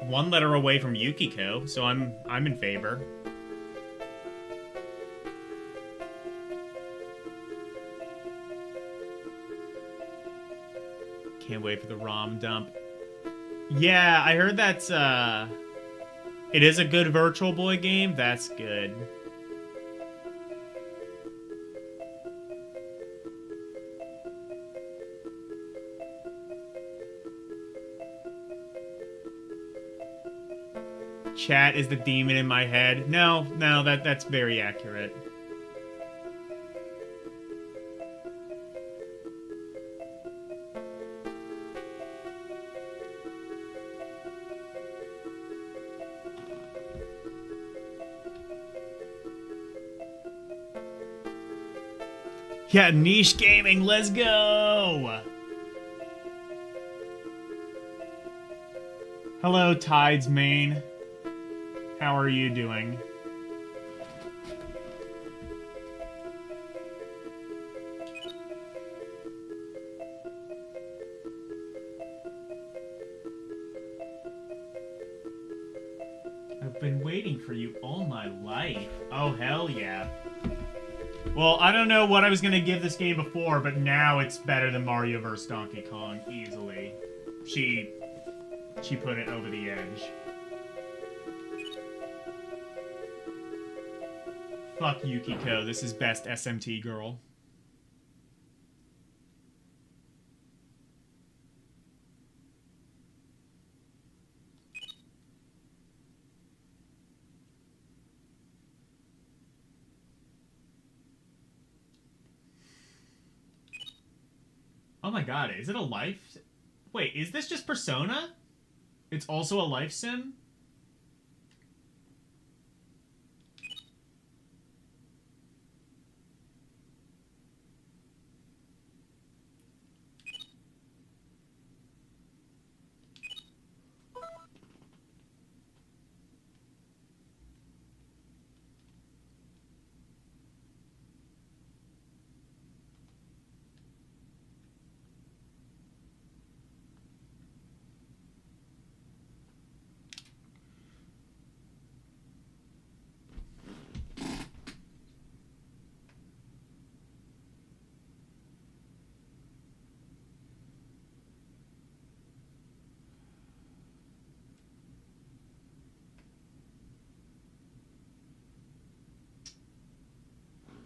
Speaker 1: one letter away from Yukiko, so I'm in favor. Can't wait for the ROM dump. Yeah, I heard that's, it is a good Virtual Boy game. That's good. Chat is the demon in my head. No, that's very accurate. Yeah, niche gaming, let's go! Hello, Tides Main. How are you doing? I've been waiting for you all my life. Oh, hell yeah. Well, I don't know what I was gonna give this game before, but now it's better than Mario vs. Donkey Kong, easily. She put it over the edge. Fuck Yukiko, this is best SMT girl. Oh my god, is it a life? Wait, is this just Persona? It's also a life sim?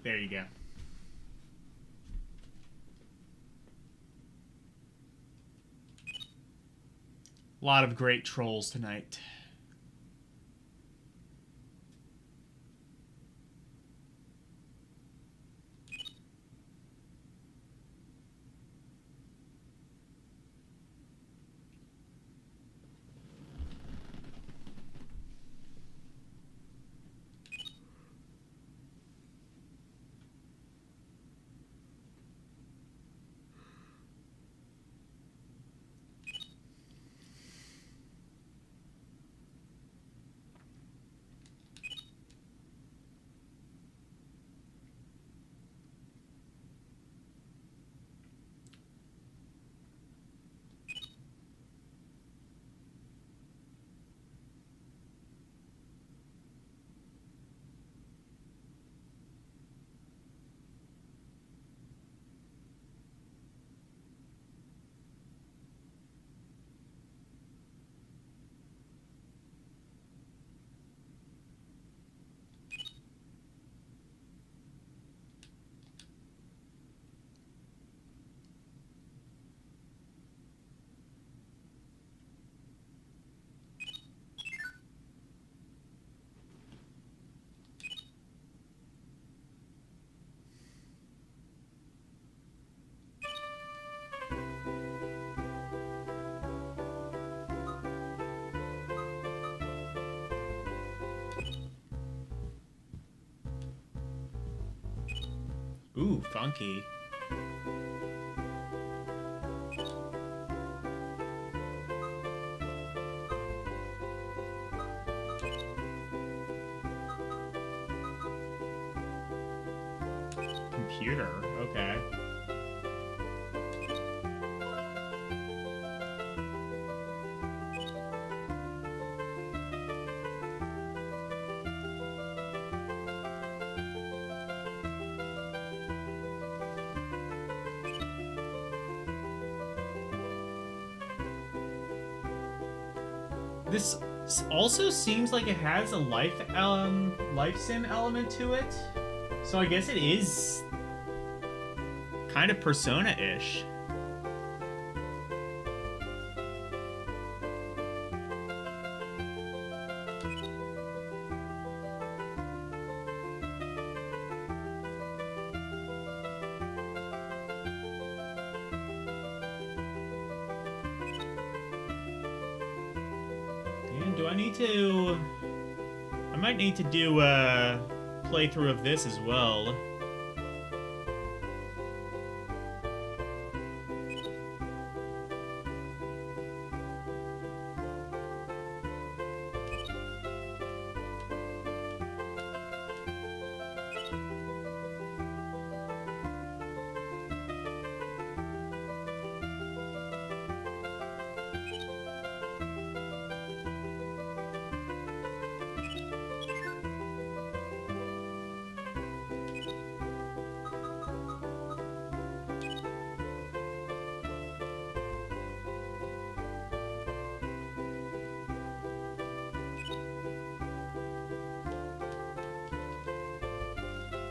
Speaker 1: There you go. A lot of great trolls tonight. Ooh, funky. Computer, okay. This also seems like it has a life sim element to it. So I guess it is kind of Persona-ish. Do I need to... I might need to do a playthrough of this as well.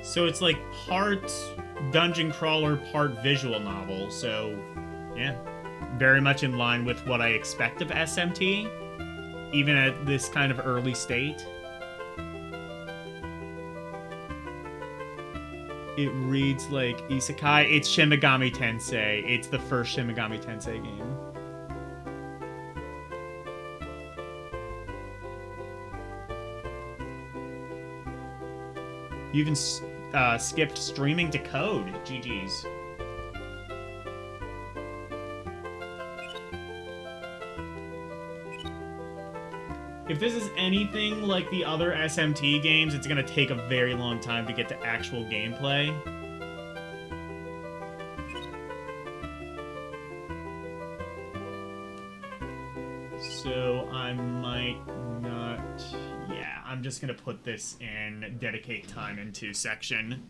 Speaker 1: So it's like part dungeon crawler, part visual novel. So, yeah, very much in line with what I expect of SMT, even at this kind of early state. It reads like Isekai. It's Shin Megami Tensei. It's the first Shin Megami Tensei game. You even skipped streaming to code. GG's. If this is anything like the other SMT games, it's gonna take a very long time to get to actual gameplay. So I might not... Yeah, I'm just gonna put this in dedicate time into section.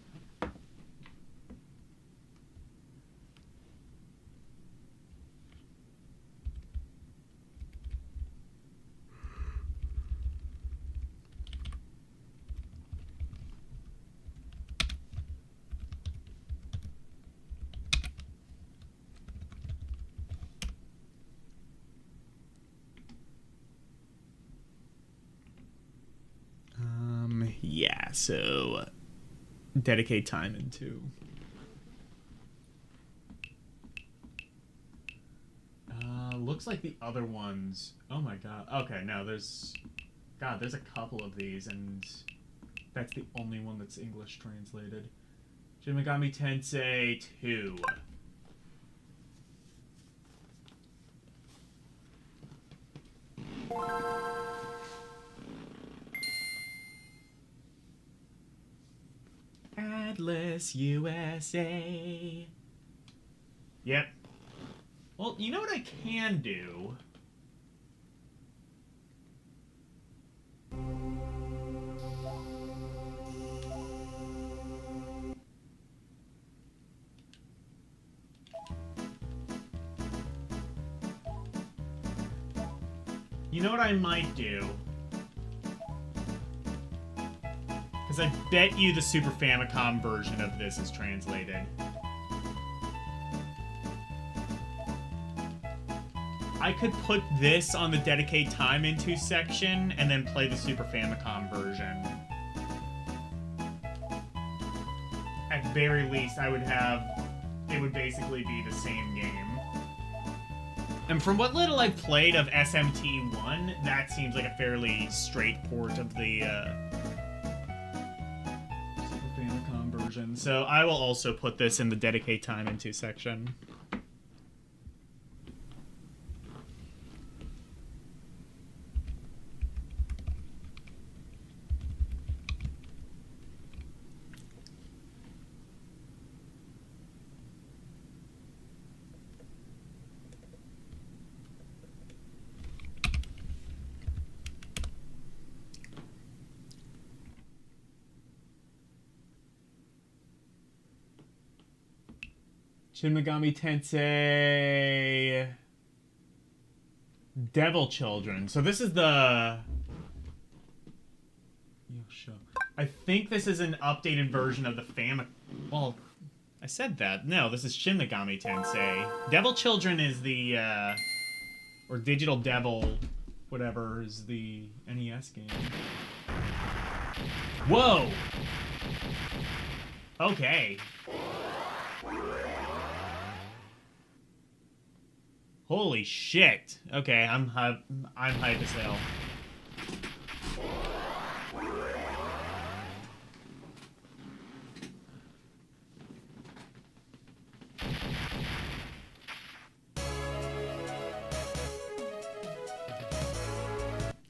Speaker 1: Yeah, so dedicate time into. Looks like the other ones. Oh my god. Okay, no, there's a couple of these, and that's the only one that's English translated. Shin Megami Tensei 2. Atlas USA. Yep. Well, you know what I can do? You know what I might do? Because I bet you the Super Famicom version of this is translated. I could put this on the dedicate time into section and then play the Super Famicom version. At very least, I would have... It would basically be the same game. And from what little I've played of SMT1, that seems like a fairly straight port of the Super Famicom version. version. So I will also put this in the dedicate time into section. Shin Megami Tensei Devil Children. So this is the... I think this is an updated version of the Well, I said that. No, this is Shin Megami Tensei. Devil Children is the, or Digital Devil, whatever, is the NES game. Whoa! Okay. Holy shit. Okay, I'm hype as hell.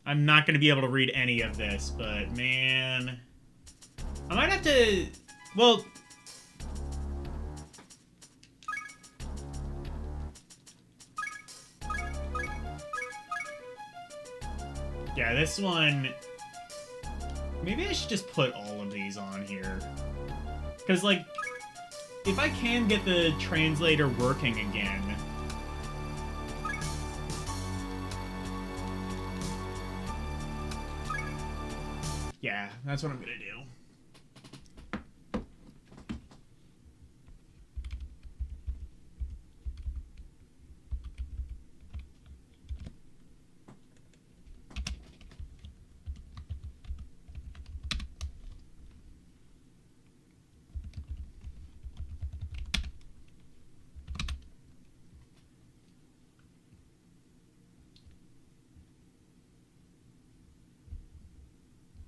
Speaker 1: I'm not going to be able to read any of this, but man... I might have to... Well... Yeah, this one... Maybe I should just put all of these on here. Because, like, if I can get the translator working again... Yeah, that's what I'm gonna do.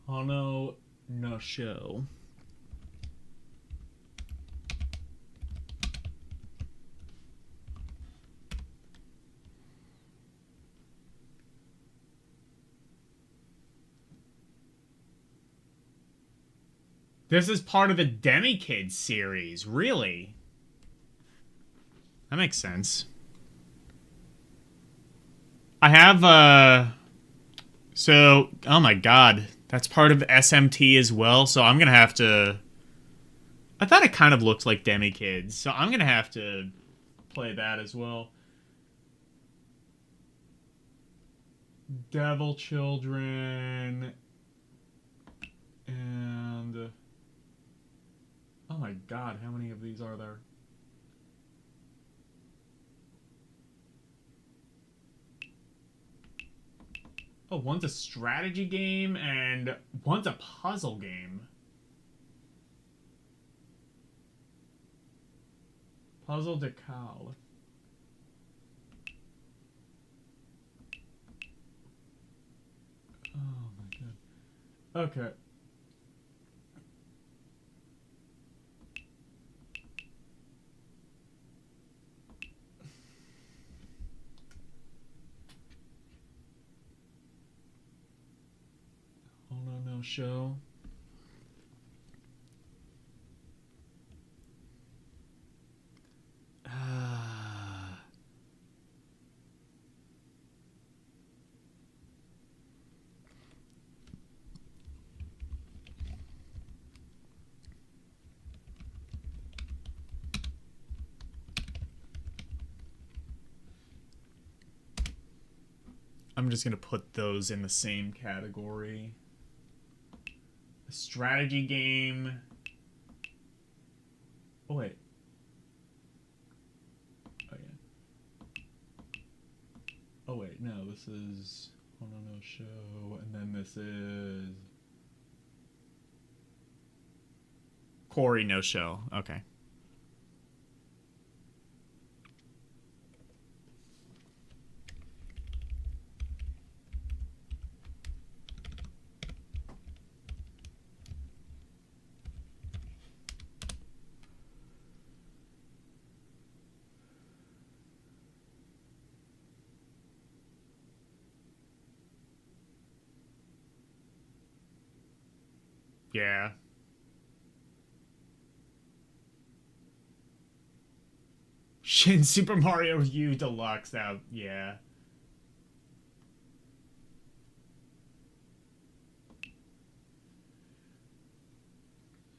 Speaker 1: Hano no show. This is part of the Demi-Kid series, really? That makes sense. I have, so, oh my god. That's part of SMT as well, so I'm gonna have to... I thought it kind of looked like Demi-Kids, so I'm gonna have to play that as well. Devil Children... And... Oh my god, how many of these are there? Oh, one's a strategy game, and one's a puzzle game. Puzzle de Cal. Oh my god. Okay. No show. I'm just gonna put those in the same category. A strategy game. Oh wait. Oh yeah. Oh wait, no, this is no show, and then this is Corey no show. Okay. Yeah. Shin Super Mario U Deluxe out. Yeah.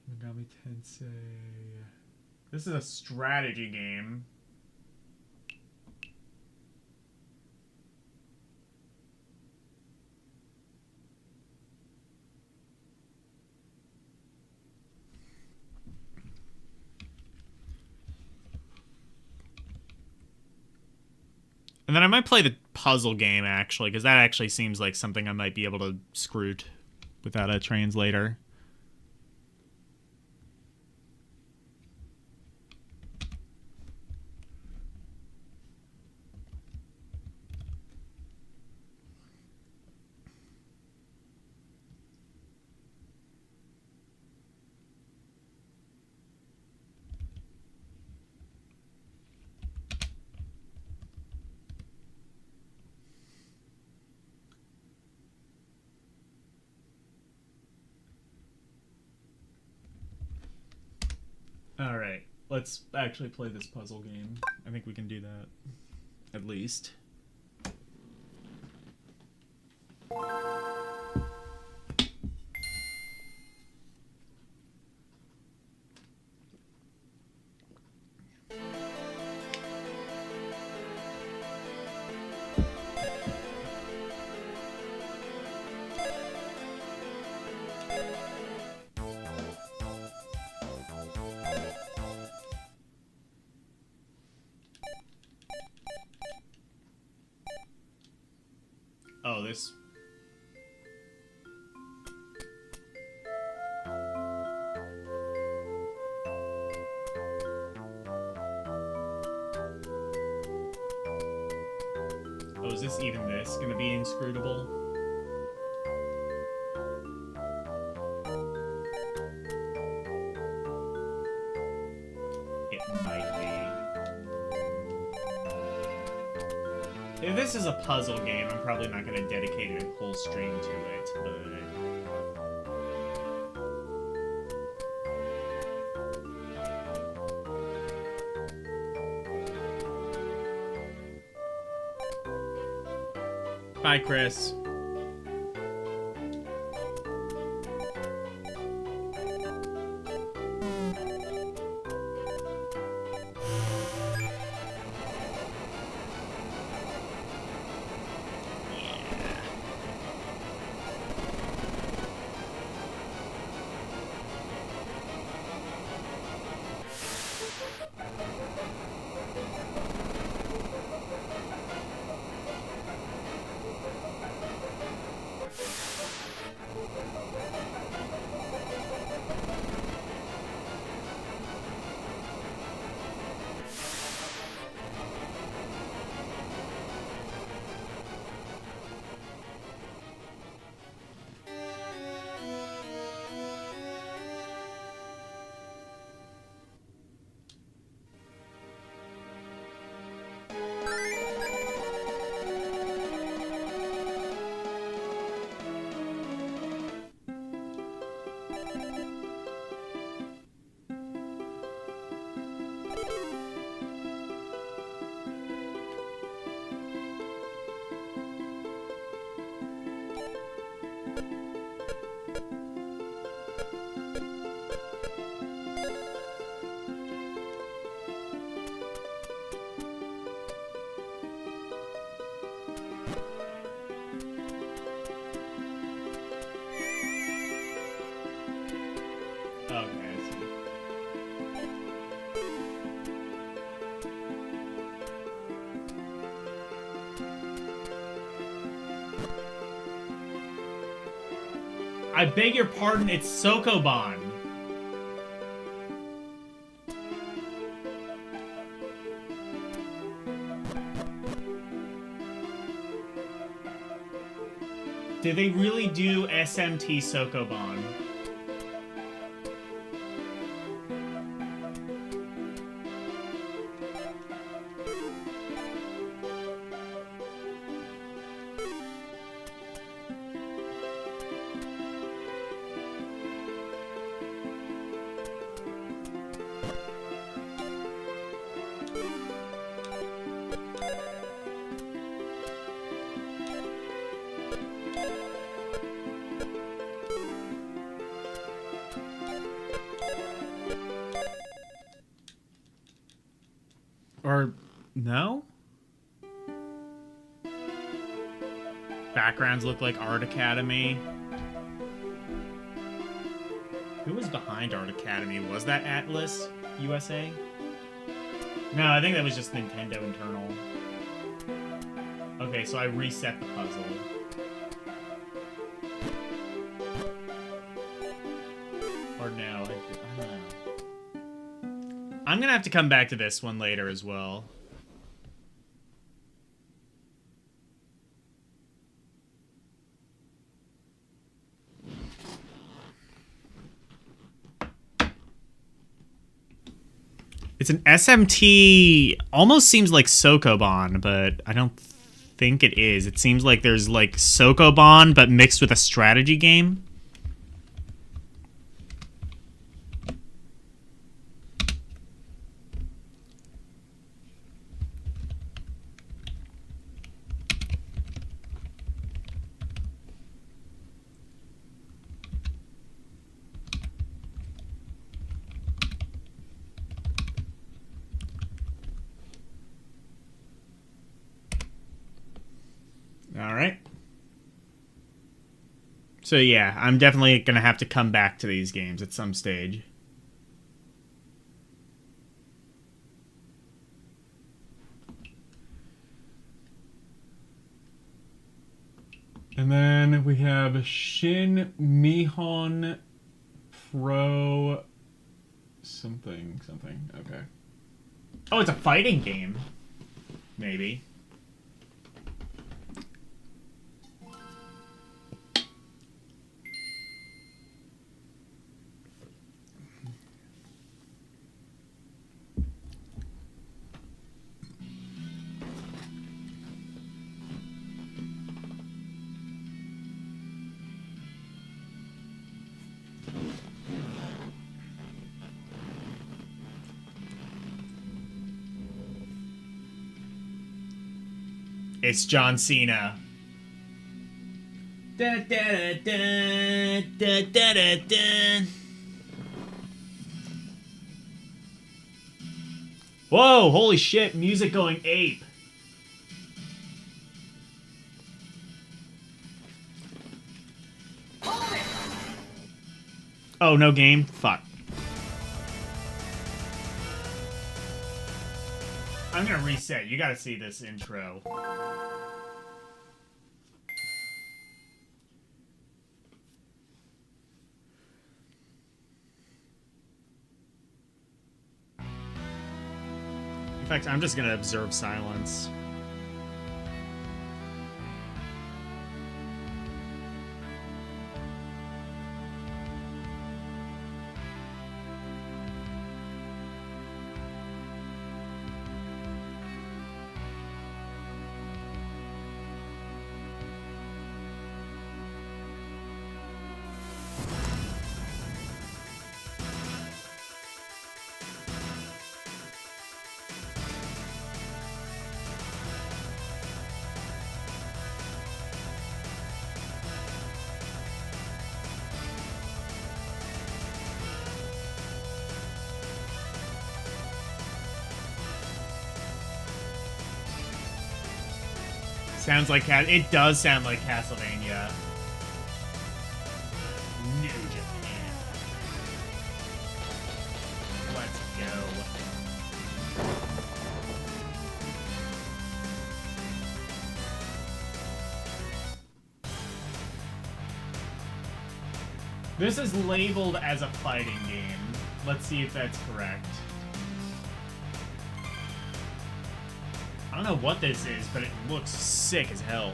Speaker 3: Megami Tensei.
Speaker 1: This is a strategy game. And then I might play the puzzle game, actually, because that actually seems like something I might be able to scroot without a translator. Alright, let's actually play this puzzle game. I think we can do that. At least. Oh, this... Oh, is this even this gonna be inscrutable? It might be. If this is a puzzle game, I'm probably not gonna dedicate a whole stream to it, but... Bye, Chris. Okay, I see. I beg your pardon, it's Sokoban. Did they really do SMT Sokoban? Or no? Backgrounds look like Art Academy. Who was behind Art Academy? Was that Atlas USA? No, I think that was just Nintendo internal. Okay, so I reset the puzzle. Or no, I don't know. I'm gonna have to come back to this one later as well. It's an SMT, almost seems like Sokoban, but I don't think it is. It seems like there's like Sokoban, but mixed with a strategy game. Alright. So yeah, I'm definitely going to have to come back to these games at some stage.
Speaker 3: And then we have Shin Mihon Pro something. Okay.
Speaker 1: Oh, it's a fighting game. Maybe. It's John Cena. Da, da, da, da, da, da, da. Whoa, holy shit, music going ape. Oh, no game? Fuck. I'm gonna reset. You gotta see this intro. In fact, I'm just gonna observe silence. Sounds like it does sound like Castlevania. New Japan. Let's go. This is labeled as a fighting game. Let's see if that's correct. I don't know what this is, but it looks sick as hell.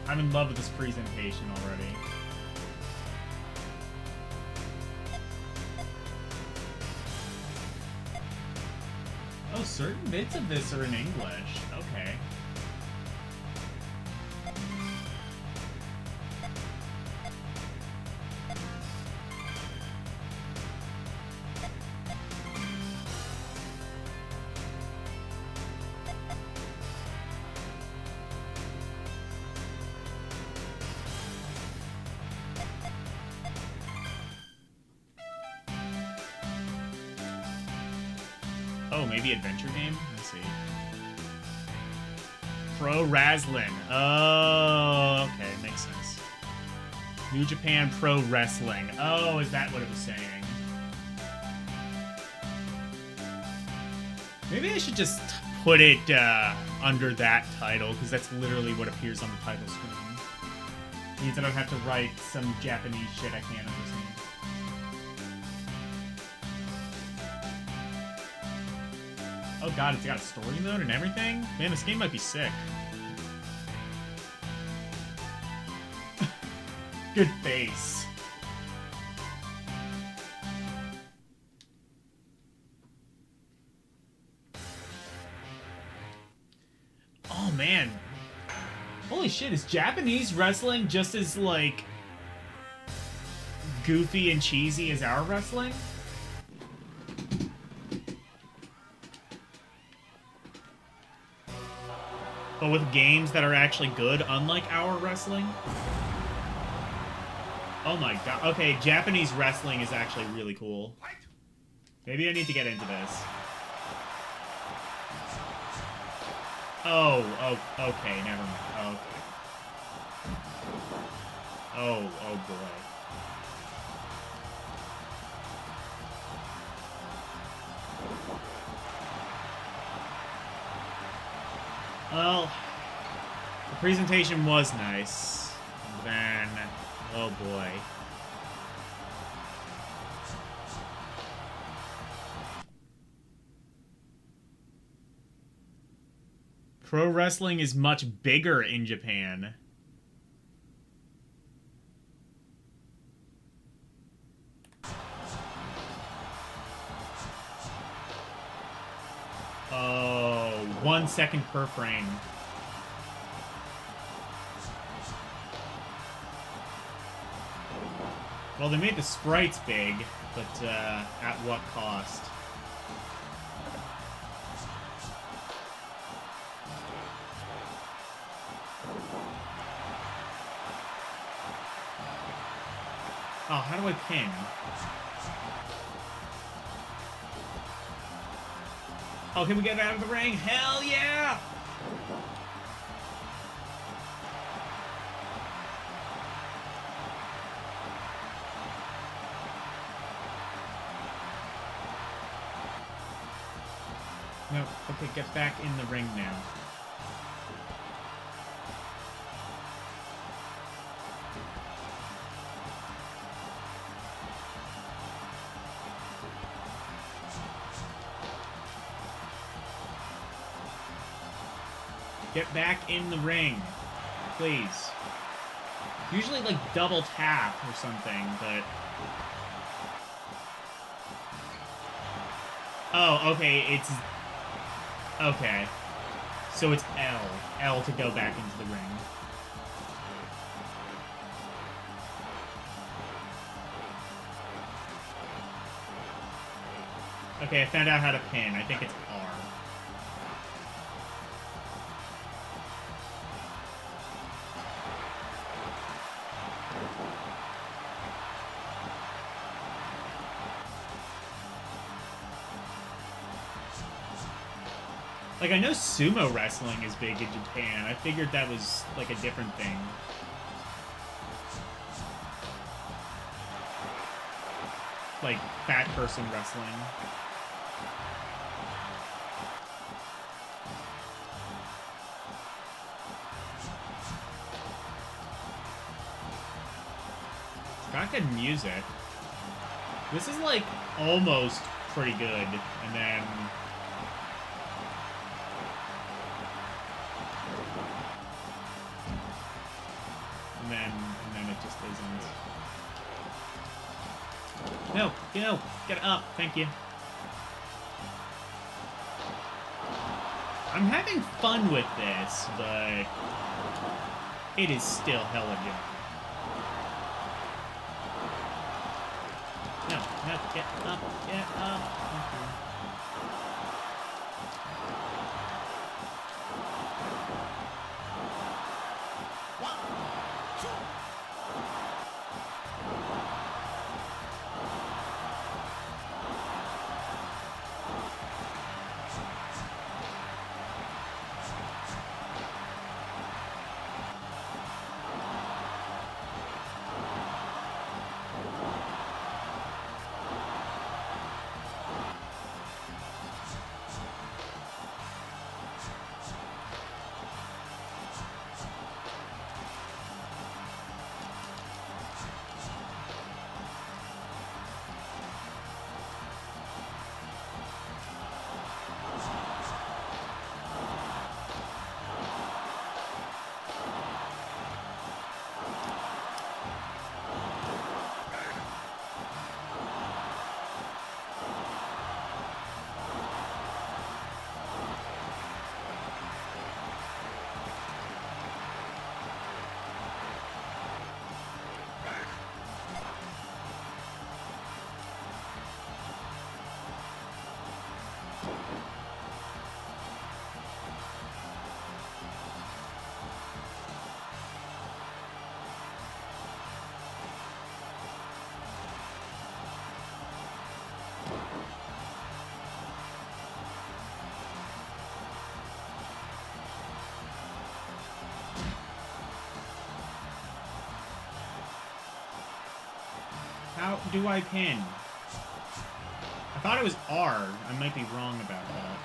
Speaker 1: I'm in love with this presentation already. Oh, certain bits of this are in English. Okay. Oh, maybe adventure game? Let's see. Pro Wrestling. Oh, okay, makes sense. New Japan Pro Wrestling. Oh, is that what it was saying? Maybe I should just put it under that title, because that's literally what appears on the title screen. Means I don't have to write some Japanese shit I can't understand. Oh god, it's got a story mode and everything? Man, this game might be sick. Good face. Oh man. Holy shit, is Japanese wrestling just as, like, goofy and cheesy as our wrestling? But with games that are actually good, unlike our wrestling? Oh my god. Okay, Japanese wrestling is actually really cool. Maybe I need to get into this. Oh, okay, never mind. Oh, okay. Oh boy. Well, the presentation was nice. Then, oh boy. Pro wrestling is much bigger in Japan. Oh, 1 second per frame. Well, they made the sprites big, but at what cost? Oh, how do I pin? Oh, can we get out of the ring? Hell yeah! No, okay, get back in the ring now. Get back in the ring, please. Usually, like, double tap or something, but... Oh, okay, it's... Okay. So it's L. L to go back into the ring. Okay, I found out how to pin. I think it's R. Like, I know sumo wrestling is big in Japan. I figured that was, like, a different thing. Like, fat person wrestling. It's got good music. This is, like, almost pretty good. And then... And then it just isn't. No, get up, thank you. I'm having fun with this, but it is still hella good. No, get up, Thank you. How do I pin? I thought it was R. I might be wrong about that.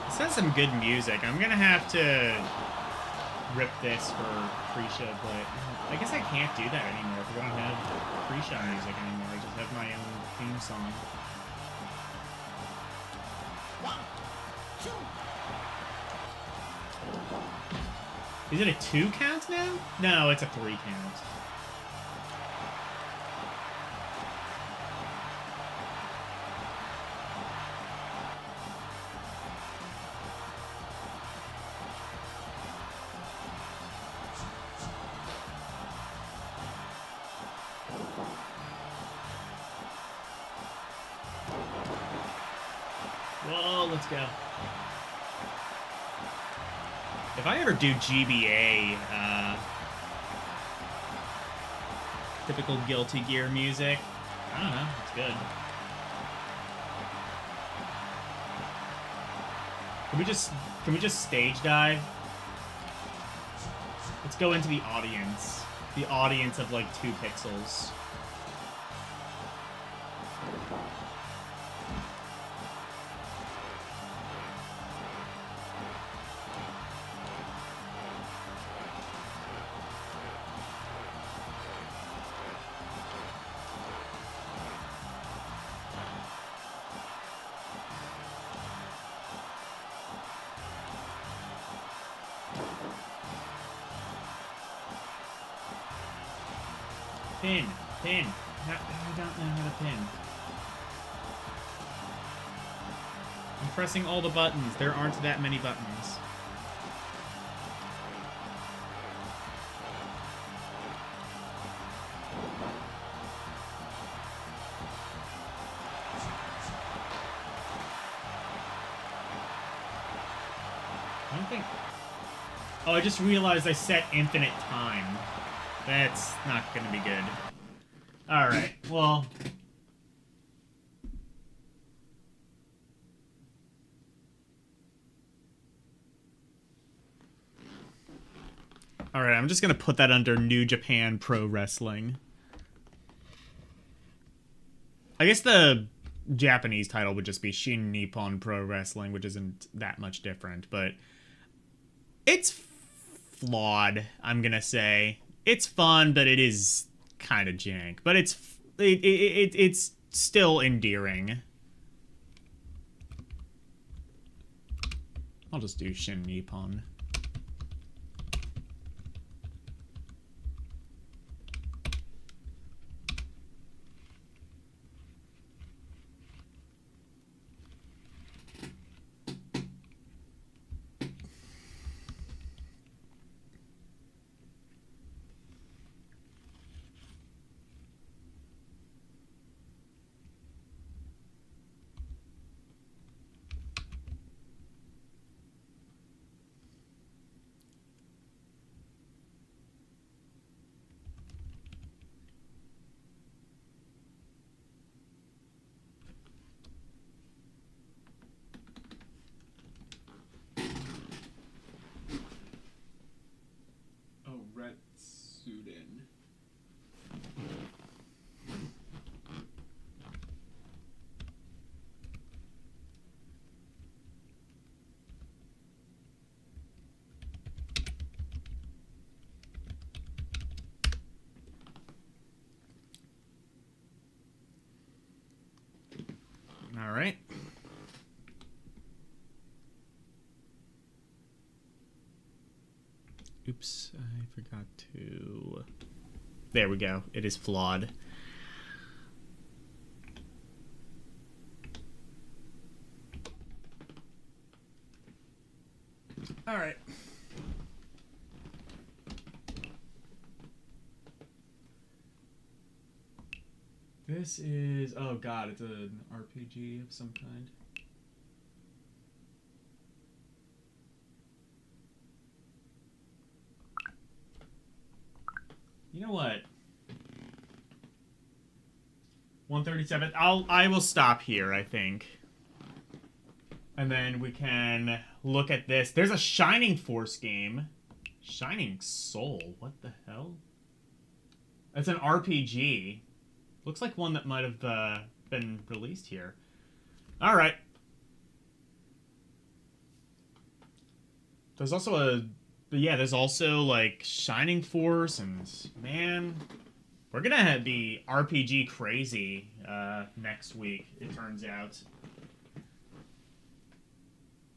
Speaker 1: This has some good music. I'm gonna have to rip this for pre-show, but I guess I can't do that anymore because I don't have pre-show music anymore. I just have my own theme song. Is it a 2 count now? No, it's a 3 count. Whoa, let's go. If I ever do GBA, typical Guilty Gear music, I don't know, it's good. Can we just stage dive? Let's go into the audience. The audience of like 2 pixels. Pin. Pin. I don't know how to pin. I'm pressing all the buttons. There aren't that many buttons. I don't think... Oh, I just realized I set infinite time. That's not gonna be good. Alright, well... Alright, I'm just gonna put that under New Japan Pro Wrestling. I guess the Japanese title would just be Shin Nippon Pro Wrestling, which isn't that much different, but... It's flawed, I'm gonna say. It's fun, but it is kind of jank. But it's still endearing. I'll just do Shin Nippon. All right. Oops, I forgot to... There we go. It is flawed. All right.
Speaker 3: This is... Oh god, it's an RPG of some kind. You know what?
Speaker 1: 137. I will stop here, I think. And then we can look at this. There's a Shining Force game. Shining Soul. What the hell? It's an RPG. Looks like one that might have been released here. All right. There's also a... Yeah, there's also, like, Shining Force, and, man, we're gonna be RPG crazy next week, it turns out.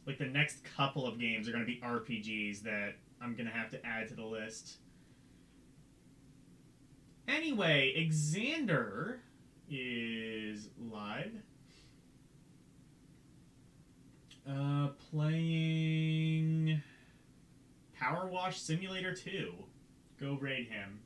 Speaker 1: Like, the next couple of games are gonna be RPGs that I'm gonna have to add to the list. Anyway, Xander is live. Playing... Power Wash Simulator 2. Go raid him.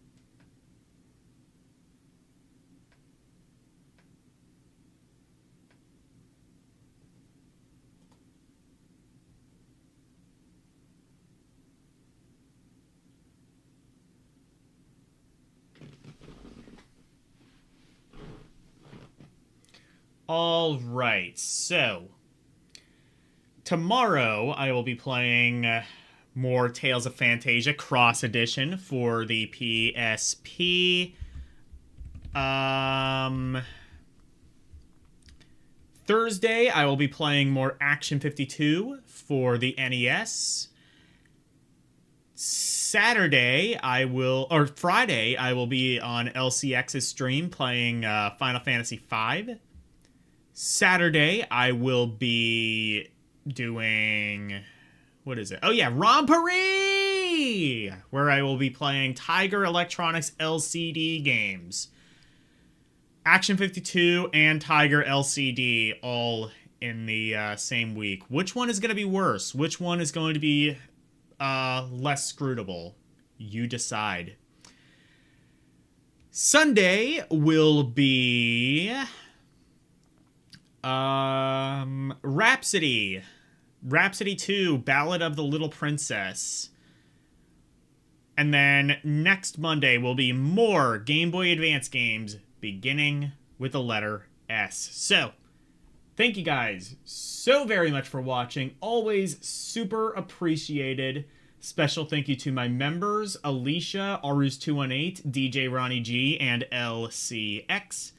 Speaker 1: All right, so tomorrow I will be playing more Tales of Phantasia Cross Edition for the PSP. Thursday, I will be playing more Action 52 for the NES. Friday, I will be on LCX's stream playing Final Fantasy V. Saturday, I will be doing... What is it? Oh, yeah, Rompery! Where I will be playing Tiger Electronics LCD games. Action 52 and Tiger LCD all in the same week. Which one is going to be worse? Which one is going to be less scrutable? You decide. Sunday will be... Rhapsody 2, Ballad of the Little Princess. And then next Monday will be more Game Boy Advance games, beginning with the letter S. So, thank you guys so very much for watching. Always super appreciated. Special thank you to my members, Alicia, Arus218, DJ Ronnie G, and LCX.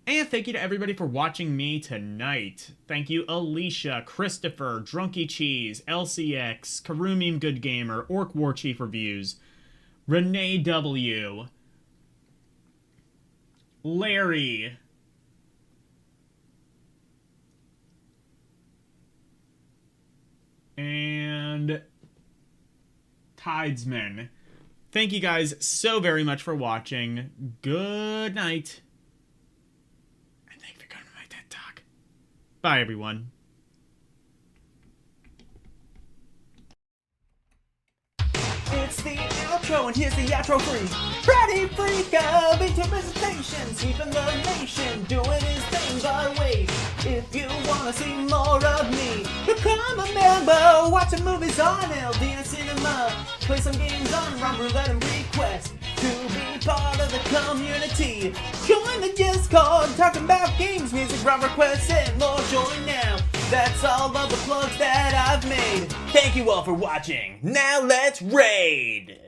Speaker 1: And thank you to everybody for watching me tonight. Thank you, Alicia, Christopher, Drunky Cheese, LCX, Karumium Good Gamer, Orc War Chief Reviews, Renee W, Larry, and Tidesman. Thank you guys so very much for watching. Good night. Bye, everyone.
Speaker 5: It's the outro, and here's the outro free. Freddy Freak of interpretation, sweeping the nation, doing his things our way. If you wanna see more of me, become a member, watching movies on LD Cinema, play some games on Rum Roulette and Request. To be part of the community, join the Discord, talking about games, music, ROM requests, and more. Join now. That's all of the plugs that I've made. Thank you all for watching. Now let's raid!